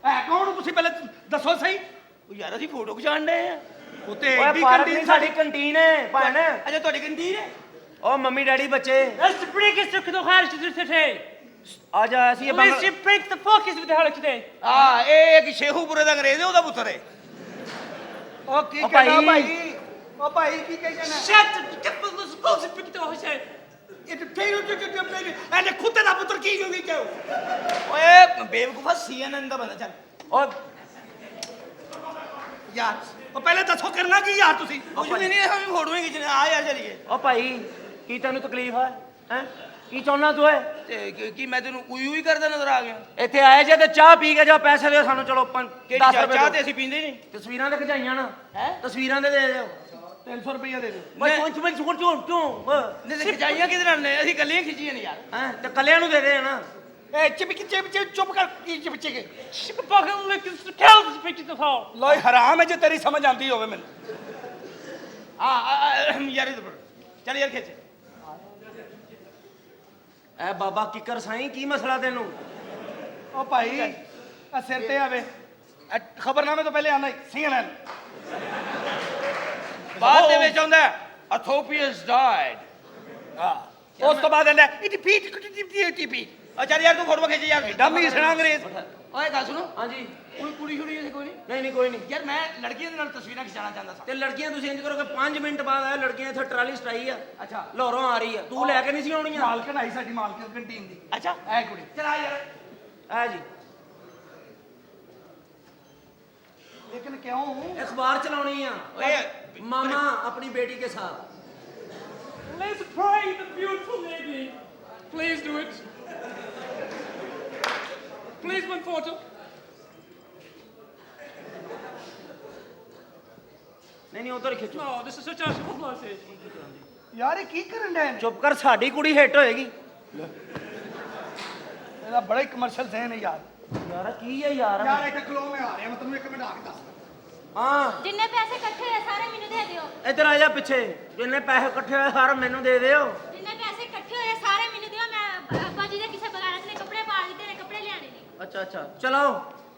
ਹੈ ਕੌਣ ਹੋ ਤੁਸੀਂ ਪਹਿਲੇ ਦੱਸੋ ਸਹੀ ਉਹ ਯਾਰ ਅਸੀਂ ਫੋਟੋ ਖਿਚਾਣ ਡਏ ਆ ਉੱਤੇ ਓਏ ਐਡੀ ਪਾਰਕ ਕੰਟੀਨ ਨਹੀਂ ਸਾਡੀ ਕੰਟੀਨ ਹੈ ਭੈਣ ਅੱਛਾ ਤੁਹਾਡੀ ਕੰਟੀਨ ਹੈ ਓ ਮੰਮੀ ਡੈਡੀ ਬੱਚੇ Let's bring us to the Harsh today. ਅੱਜ ਅਸੀਂ ਇਹ Let's break the focus with the Harsh today. ਆ ਇਹ ਇੱਕ ਸ਼ੇਖੂਪੁਰੇ ਦਾ ਅੰਗਰੇਜ਼ ਹੈ ਉਹਦਾ ਪੁੱਤਰ ਹੈ ਉਹ ਕੀ ਉਹ ਕਹਿਣਾ ਭਾਈ। ਭਾਈ ਉਹ ਭਾਈ ਕੀ ਕਹਿ ਜਾਣਾ Shut up! Let's go to break the Harsh. ਇਹ ਤੇ ਇਹਨੇ ਖੁੱਤੇ ਦਾ ਪੁੱਤਰ ਕੀ ਹੋਈ ਕਿਉਂ ਓਏ ਬੇਵਕੂਫਾ CNN ਦਾ ਬੰਦਾ ਚੱਲ ਓ ਯਾਰ ਉਹ ਪਹਿਲੇ ਦੱਸੋ ਕਰਨਾ ਕੀ ਯਾਰ ਤੁਸੀਂ ਕੁਝ ਵੀ ਨਹੀਂ ਅਸੀਂ ਫੋਟੋ ਹੀ ਖਿੱਚਣੇ ਆ ਯਾਰ ਚਲੀਏ ਓ ਭਾਈ ਕੀ ਤੈਨੂੰ ਤਕਲੀਫ ਹੈ ਹੈ ਕੀ ਚਾਹੁੰਦਾ ਤੂੰ ਏ ਤੇ ਕੀ ਮੈਂ ਤੈਨੂੰ ਉਈ ਕਰਦਾ ਨਜ਼ਰ ਆ ਗਿਆ ਇੱਥੇ ਆਏ ਜੇ ਤੇ ਚਾਹ ਪੀ ਕੇ ਜਾ ਪੈਸੇ ਦਿਓ ਸਾਨੂੰ ਚਲੋ 10 ਰੁਪਏ ਚਾਹ ਤੇ ਦਿਓ। ਅਸੀਂ ਪੀਂਦੇ ਨਹੀਂ ਤਸਵੀਰਾਂ ਤੇ ਖਿਚਾਈਆਂ ਨਾ ਤਸਵੀਰਾਂ ਦੇ ਦੇ ਦਿਓ 300 ਰੁਪਏ ਦੇ ਦਿਓ ਮੈਂ ਕੁਝ ਕਿਉਂ ਨਹੀਂ ਖਿਚਾਈਆਂ ਕਿਹਦੇ ਨਾਲ ਨੇ ਅਸੀਂ ਗੱਲੀਆਂ ਖਿੱਚੀਆਂ ਨੇ ਯਾਰ ਹੈ ਤੇ ਕੱਲਿਆਂ ਨੂੰ ਦੇ ਦੇ ਨਾ ਇਹ ਚੁੱਪ ਕਰ ਕੀ ਚਿਪਚੇ ਕੇ Look, it's the cows break the hall. ਲੋਈ ਹਰਾਮ ਹੈ ਜੇ ਤੇਰੀ ਸਮਝ ਆਂਦੀ ਹੋਵੇ ਮੈਨੂੰ ਯਾਰ ਇਧਰ ਚੱਲ ਯਾਰ ਖਿੱਚ ਐ ਬਾਬਾ ਕਿੱਕਰ ਸਾਈਂ ਕੀ ਮਸਲਾ ਤੈਨੂੰ ਉਹ ਭਾਈ ਆ ਸਿਰ ਤੇ ਆਵੇ ਖਬਰਨਾਮੇ ਤੋਂ ਪਹਿਲੇ ਆਉਂਦਾ CNN ਬਾਅਦ ਦੇ ਵਿੱਚ ਆਉਂਦਾ ਅਥੋਪੀਅਸ ਡਾਈਡ ਹਾਂ ਉਸ ਤੋਂ ਬਾਅਦ ਆਉਂਦਾ ਇਟ ਪੀਟ ਆ ਚੱਲ ਯਾਰ ਤੂੰ ਫੋਟੋ ਖਿੱਚ ਯਾਰ ਡੰਮੀ ਸਣਾ ਅੰਗਰੇਜ਼ ਓਏ ਗੱਲ ਸੁਣੋ ਹਾਂਜੀ ਕੋਈ ਕੁੜੀ ਛੁੜੀ ਐਸੀ ਕੋਈ ਨਹੀਂ ਨਹੀਂ ਕੋਈ ਨਹੀਂ ਯਾਰ ਮੈਂ ਲੜਕੀਆਂ ਦੇ ਨਾਲ ਤਸਵੀਰਾਂ ਖਿਚਾਉਣਾ ਚਾਹੁੰਦਾ ਸਾਂ ਤੇ ਲੜਕੀਆਂ ਤੁਸੀਂ ਇੰਜ ਕਰੋਗੇ 5 ਮਿੰਟ ਬਾਅਦ ਆ ਲੜਕੀਆਂ ਇੱਥੇ ਟਰਾਲੀ ਸਟਾਈ ਆ ਅੱਛਾ ਲਾਹੌਰੋਂ ਆ ਰਹੀ ਆ ਤੂੰ ਲੈ ਕੇ ਨਹੀਂ ਸੀ ਆਉਣੀਆਂ ਮਾਲਕਣ ਆਈ ਸਾਡੀ ਮਾਲਕਣ ਕੰਟੀਨ ਦੀ ਅੱਛਾ ਐ ਕੁੜੀ ਚਲ ਆ ਯਾਰ ਆ ਜੀ लेकिन क्यों? अखबार चलानी है ਓਏ मामा अपनी बेटी के साथ। Let's pray the beautiful lady. Please do it. Please one photo. नहीं नहीं उधर खिंचो। No, this is such a publicity. यार ये की करन डे ने? चुप कर, साड़ी कुड़ी हिट होएगी। ਇਹਦਾ ਬੜਾ ਹੀ ਕਮਰਸ਼ੀਅਲ ਜ਼ਹਿਨ ਹੈ ਯਾਰ। यार की है यार? ਯਾਰ ਇੱਥੇ ਖਲੋ ਮੈਂ ਆ ਰਿਹਾ, ਮੈਂ ਤੈਨੂੰ ਇੱਕ ਮਿੰਟ ਆ ਕੇ ਦੱਸ। हाँ ਜਿੰਨੇ ਪੈਸੇ ਇਕੱਠੇ ਹੋਏ ਸਾਰੇ ਮੈਨੂੰ ਦੇ ਦਿਓ इधर आ जा पीछे। जिन्ने पैसे इकट्ठे होए सारा मैनू दे दियो। ਜਿੰਨੇ ਪੈਸੇ ਇਕੱਠੇ ਹੋਏ ਸਾਰੇ ਮੈਨੂੰ ਦਿਓ ਮੈਂ ਅੱਬਾ ਜੀ ਦੇ ਕਿਸੇ ਬਗਾਨਾ ਦੇ ਕੱਪੜੇ ਪਾ ਦਿੱਤੇ ਨੇ ਕੱਪੜੇ ਲਿਆਣੇ ਨੇ अच्छा अच्छा चलो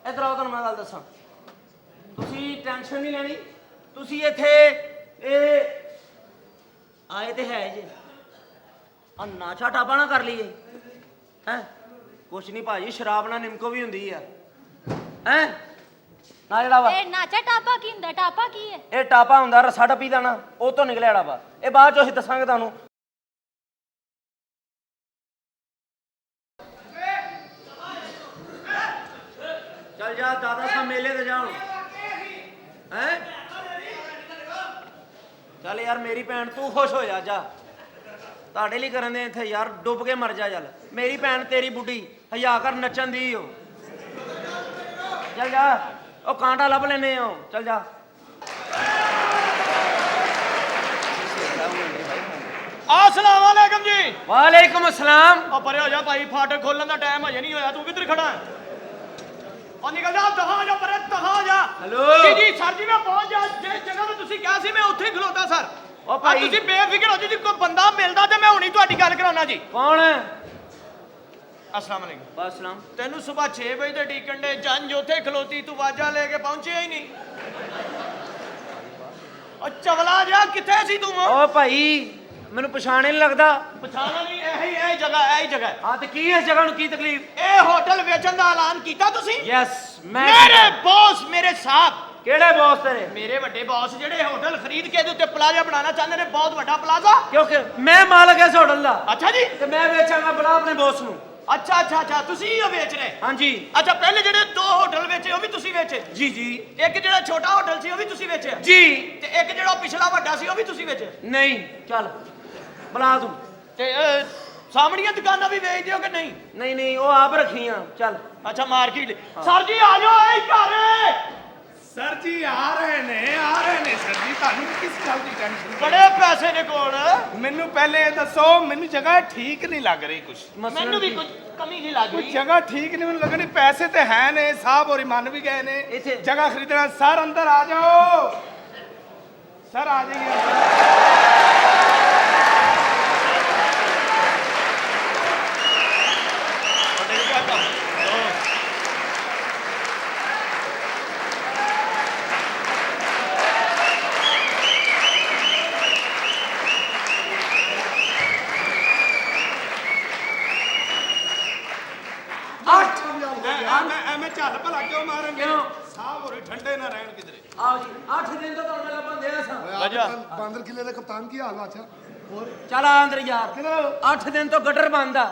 इधर आओ, ਤੁਹਾਨੂੰ ਮੈਂ ਗੱਲ ਦੱਸਾਂ। ਤੁਸੀਂ ਟੈਨਸ਼ਨ ਨਹੀਂ ਲੈਣੀ। ਤੁਸੀਂ ਇੱਥੇ ਇਹ ਆਏ ਤੇ ਹੈ ਜੇ ਅੰਨਾ ਛਾਟਾ ਪਾਣਾ ਕਰ ਲਈਏ ਹੈ? ਕੁਛ ਨਹੀਂ ਭਾਜੀ, ਸ਼ਰਾਬ ਨਾਲ ਨਿਮਕੋ ਵੀ ਹੁੰਦੀ ਆ ਹੈ ਨਾ। ਜਿਹੜਾ ਵਾ ਇਹ ਨਾਚਾ ਟਾਪਾ ਕੀ ਹੁੰਦਾ ਟਾਪਾ ਕੀ ਹੈ ਇਹ ਟਾਪਾ ਹੁੰਦਾ, ਰੱਸਾ ਟੱਪੀ ਦਾ ਨਾ, ਉਹ ਤੋਂ ਨਿਕਲਿਆ ਜਿਹੜਾ ਵਾ। ਇਹ ਬਾਅਦ ਚ ਅਸੀਂ ਦੱਸਾਂਗੇ ਤੁਹਾਨੂੰ। ਚੱਲ ਜਾ ਦਾਦਾ ਸਾਹਿਬ ਮੇਲੇ ਤੇ ਜਾਣ ਹੈ। ਚੱਲ ਯਾਰ ਮੇਰੀ ਭੈਣ ਤੂੰ ਖੁਸ਼ ਹੋ ਜਾ। ਜਾ ਤੁਹਾਡੇ ਲਈ ਕਰਨ ਦੇ ਇੱਥੇ ਯਾਰ, ਡੁੱਬ ਕੇ ਮਰ ਜਾ। ਚੱਲ ਮੇਰੀ ਭੈਣ ਤੇਰੀ ਬੁੱਢੀ ਹਯਾ ਕਰ ਨੱਚਣ ਦੀ ਓ। ਚੱਲ ਜਾ, ਉਹ ਕਾਂਟਾ ਲੱਭ ਲੈਨੇ ਹੋ। ਚੱਲ ਜਾ। अस्सलाम वालेकुम जी। वालेकुम अस्सलाम। ओ परे हो जा भाई, फाटक खोलने का टाइम अजे नहीं होया, तू किधर खड़ा है? और निकल जा, दफा हो जा परे, दफा हो जा। हेलो जी जी सर जी मैं पहुंच जा जिस जगह ते तुसी कहा सी मैं उत्थे ही खलोता सर। ओ भाई तुसी बेफिक्र हो जी, कोई बंदा मिलदा ते मैं हुणी ਤੁਹਾਡੀ ਗੱਲ ਕਰਾਉਣਾ जी। कौन है? अस्सलाम वालेकुम। वालेकुम। तेनू सुबह 6 बजे ते टिकन दे जंज उत्थे खलोती, तू वाजा लेके पहुंचे ही नहीं। और चवला जा किथे सी तू? ओ भाई ਮੈਨੂੰ ਪਛਾਣੇ ਨਹੀਂ ਲੱਗਦਾ। ਪਛਾਣਾ ਨਹੀਂ, ਇਹੀ ਜਗ੍ਹਾ ਹੈ। ਹਾਂ ਤੇ ਕੀ ਇਸ ਜਗ੍ਹਾ ਨੂੰ ਕੀ ਤਕਲੀਫ? ਇਹ ਹੋਟਲ ਵੇਚਣ ਦਾ ਐਲਾਨ ਕੀਤਾ ਤੁਸੀਂ? ਯੈਸ ਮੈਂ। ਮੇਰੇ ਬੌਸ ਮੇਰੇ ਸਾਥ। ਕਿਹੜੇ ਬੌਸ ਤੇਰੇ? ਮੇਰੇ ਵੱਡੇ ਬੌਸ ਜਿਹੜੇ ਹੋਟਲ ਖਰੀਦ ਕੇ ਇਹਦੇ ਉੱਤੇ ਪਲਾਜ਼ਾ ਬਣਾਉਣਾ ਚਾਹੁੰਦੇ ਨੇ, ਬਹੁਤ ਵੱਡਾ ਪਲਾਜ਼ਾ। ਕਿਉਂਕਿ ਮੈਂ ਮਾਲਕ ਇਸ ਹੋਟਲ ਦਾ। ਅੱਛਾ ਜੀ। ਤੇ ਮੈਂ ਵੇਚਾਂਗਾ ਬਲਾ ਆਪਣੇ ਬੌਸ ਨੂੰ। ਅੱਛਾ ਤੁਸੀਂ ਇਹ ਵੇਚ ਰਹੇ? ਹਾਂਜੀ। ਅੱਛਾ ਪਹਿਲੇ ਜਿਹੜੇ 2 ਹੋਟਲ ਵੇਚੇ ਉਹ ਵੀ ਤੁਸੀਂ ਵੇਚੇ? ਜੀ ਜੀ। ਇੱਕ ਜਿਹੜਾ ਛੋਟਾ ਹੋਟਲ ਸੀ ਉਹ ਵੀ ਤੁਸੀਂ ਵੇਚਿਆ? ਜੀ। ਤੇ ਇੱਕ ਜਿਹੜਾ ਪਿਛਲਾ ਵੱਡਾ ਸੀ ਉਹ ਵੀ ਤੁਸੀਂ ਵੇਚਿਆ? ਨਹੀਂ ਚੱਲ ਬੁਲਾ ਤੂੰ। ਤੇ ਸਾਹਮਣੀਆਂ ਦੁਕਾਨਾਂ ਵੀ ਵੇਚਦੇ ਹੋ ਕਿ ਨਹੀਂ? ਨਹੀਂ ਨਹੀਂ ਉਹ ਆਪ ਰੱਖੀਆਂ। ਚੱਲ ਅੱਛਾ ਮਾਰਕੀਟ। ਸਰ ਜੀ ਆ ਜਾਓ ਇਹ ਘਰ। ਸਰ ਜੀ ਆ ਰਹੇ ਨੇ ਸਰ ਜੀ, ਤੁਹਾਨੂੰ ਕਿਸ ਗੱਲ ਦੀ ਟੈਨਸ਼ਨ? ਬੜੇ ਪੈਸੇ ਨੇ ਕੋਲ। ਮੈਨੂੰ ਪਹਿਲੇ ਇਹ ਦੱਸੋ, ਮੈਨੂੰ ਜਗ੍ਹਾ ਠੀਕ ਨਹੀਂ ਲੱਗ ਰਹੀ ਕੁਛ। ਮੈਨੂੰ ਵੀ ਕੁਝ ਕਮੀ ਨਹੀਂ ਲੱਗ ਕੋਈ ਰਹੀ। ਜਗ੍ਹਾ ਠੀਕ ਨਹੀਂ ਮੈਨੂੰ ਲੱਗਣੀ। ਪੈਸੇ ਤੇ ਹੈ ਨੇ, ਸਾਹਿਬ ਹੋਰੀ ਮੰਨ ਵੀ ਗਏ ਨੇ ਇੱਥੇ ਜਗ੍ਹਾ ਖਰੀਦਣਾ। ਸਰ ਅੰਦਰ ਆ ਜਾਓ। ਸਰ ਆ ਜਾਈਏ। ਐਵੇਂ ਚੱਲ ਭਲਾ ਕਿਉਂ ਮਾਰਾਂਗੇ? ਕਿਉਂ? ਸਾਹਿਬ ਹੋਰੀ ਠੰਡੇ ਨਾ ਰਹਿਣ ਕਿਧਰੇ। ਆਓ ਜੀ 8 ਦਿਨ ਤੋਂ ਤੁਹਾਨੂੰ ਮੈਂ ਲੱਭਣ ਦਿਆ ਸਾਂ। ਬਾਂਦਰ ਕਿਲੇ ਦੇ ਕਪਤਾਨ ਕੀ ਹਾਲ ਆ? ਅੱਛਾ ਚੱਲ ਆ ਅੰਦਰ ਯਾਰ। 8 ਦਿਨ ਤੋਂ ਗਟਰ ਬੰਦ ਆ।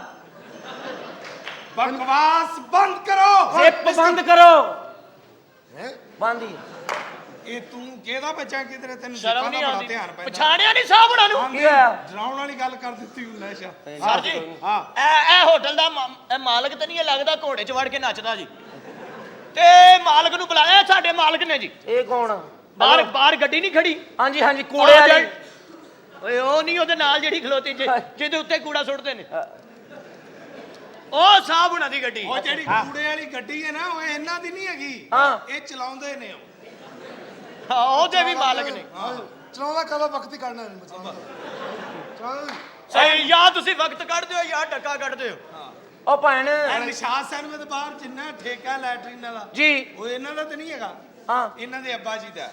ਬਕਵਾਸ ਬੰਦ ਕਰੋ। ਜ਼ਿਪ ਬੰਦ ਕਰੋ। ਬੰਦ ਹੀ। ਇਹ ਤੂੰ ਕਿਹਦਾ ਬੱਚਾ ਕਿਧਰੇ? ਤੈਨੂੰ ਸ਼ਰਮ ਜ਼ਿੱਪਾਂ ਨਹੀਂ ਦਾ ਬੜਾ ਆਉਂਦੀ? ਧਿਆਨ ਪੈਂਦਾ। ਪਛਾਣਿਆ ਨਹੀਂ ਸਾਹਿਬ ਉਹਨਾਂ ਨੂੰ? ਕੀ ਹੋਇਆ? ਡਰਾਉਣ ਵਾਲੀ ਗੱਲ ਕਰ ਦਿੱਤੀ ਹੁੰਦਾ ਸ਼ਾ। ਸਰ ਜੀ ਹਾਂ ਇਹ ਹੋਟਲ ਦਾ ਇਹ ਮਾਲਕ ਤੇ ਨਹੀਂ ਇਹ ਲੱਗਦਾ ਘੋੜੇ 'ਚ ਵੜ ਕੇ ਨੱਚਦਾ ਜੀ। ਤੇ ਮਾਲਕ ਨੂੰ ਬੁਲਾਇਆ, ਸਾਡੇ ਮਾਲਕ ਨੇ ਜੀ। ਇਹ ਕੌਣ ਆ? ਬਾਹਰ ਗੱਡੀ ਨਹੀਂ ਖੜੀ? ਹਾਂਜੀ ਹਾਂਜੀ ਕੂੜੇ ਵਾਲੀ। ਓਏ ਉਹ ਨਹੀਂ, ਉਹਦੇ ਨਾਲ ਜਿਹੜੀ ਖਲੋਤੀ ਜਿਹਦੇ ਉੱਤੇ ਕੂੜਾ ਸੁੱਟਦੇ ਨੇ, ਉਹ ਸਾਹਿਬ ਉਹਨਾਂ ਦੀ ਗੱਡੀ। ਉਹ ਜਿਹੜੀ ਕੂੜੇ ਵਾਲੀ ਗੱਡੀ ਹੈ ਨਾ, ਉਹ ਇਹਨਾਂ ਦੀ ਨਹੀਂ ਹੈਗੀ। ਹਾਂ। ਇਹ ਚਲਾਉਂਦੇ ਨੇ ਉਹ। ਹਾਂ ਉਹਦੇ ਵੀ ਮਾਲਕ ਨੇ। ਚਲਾਉਂਦਾ ਕਦੋਂ ਵਕਤ ਹੀ ਕੱਢਣਾ ਨਹੀਂ ਮਤਲਬ। ਚੱਲ ਸਹੀ, ਜਾਂ ਤੁਸੀਂ ਵਕਤ ਕੱਢਦੇ ਹੋ ਜਾਂ ਡੱਕਾ ਕੱਢਦੇ ਹੋ। ਉਹ ਭੈਣ ਨਿਸ਼ਾਦ ਸਾਹਿਬ ਦੇ ਬਾਹਰ ਜਿੰਨਾ ਠੇਕਾ ਲੈਟਰਿਨ ਦਾ ਜੀ ਉਹ ਇਹਨਾਂ ਦਾ ਤਾਂ ਨਹੀਂ ਹੈਗਾ। ਹਾਂ ਇਹਨਾਂ ਦੇ ਅੱਬਾ ਜੀ ਦਾ।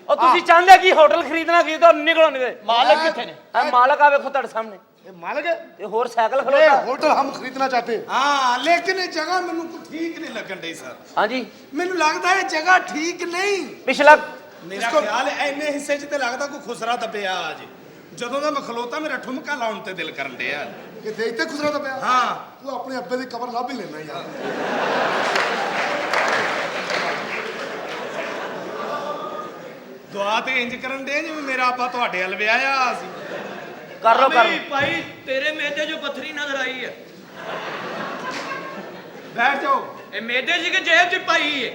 ਉਹ ਤੁਸੀਂ ਚਾਹੁੰਦੇ ਕੀ ਹੋਟਲ ਖਰੀਦਣਾ ਕੀ ਤੁਹਾਨੂੰ ਨਿਕਲੋ ਨਹੀਂ ਦੇ। ਮਾਲਕ ਕਿੱਥੇ ਨੇ? ਇਹ ਮਾਲਕ ਆ ਵੇਖੋ ਤੁਹਾਡੇ ਸਾਹਮਣੇ। ਇਹ ਮਾਲਕ ਇਹ ਹੋਰ ਸਾਈਕਲ ਖਲੋਤਾ। होटल हम खरीदना चाहते हैं। ਹਾਂ ਲੇਕਿਨ ਇਹ ਜਗ੍ਹਾ ਮੈਨੂੰ ਕੋਈ ਠੀਕ ਨਹੀਂ ਲੱਗਣ ਡਈ ਸਰ। ਹਾਂਜੀ ਮੈਨੂੰ ਲੱਗਦਾ ਇਹ ਜਗ੍ਹਾ ਠੀਕ ਨਹੀਂ। ਪਿਛਲਾ ਮੇਰਾ ਖਿਆਲ ਹੈ ਇੰਨੇ ਹਿੱਸੇ 'ਚ ਤੇ ਲੱਗਦਾ ਕੋਈ ਖੁਸਰਾ ਦੱਬਿਆ ਅੱਜ। ਜਦੋਂ ਦਾ ਮੈਂ ਖਲੋਤਾ ਮੇਰਾ ਠੁਮਕਾ ਲਾਉਣ ਤੇ ਦਿਲ ਕਰਨ ਡਿਆ। कि देखते खुसरा तो पिया। हाँ। तू अपने अब्बे की कबर ला भी लेना यार। ਦੁਆ ਤੇ ਇੰਜ ਕਰਨ ਦੇ ਜਿਵੇਂ ਮੇਰਾ ਆਪਾ ਤੁਹਾਡੇ ਹਲ ਵਿਆਹਿਆ ਸੀ। ਕਰ ਲੋ ਕਰ ਲਓ। ਭਾਈ ਤੇਰੇ ਮੇਦੇ 'ਚੋਂ ਪੱਥਰੀ ਨਜ਼ਰ ਆਈ ਹੈ। ਬੈਠ ਜਾਓ। ਇਹ ਮੇਦੇ ਜੀ ਕਿ ਜੇਬ 'ਚ ਪਾਈ ਹੈ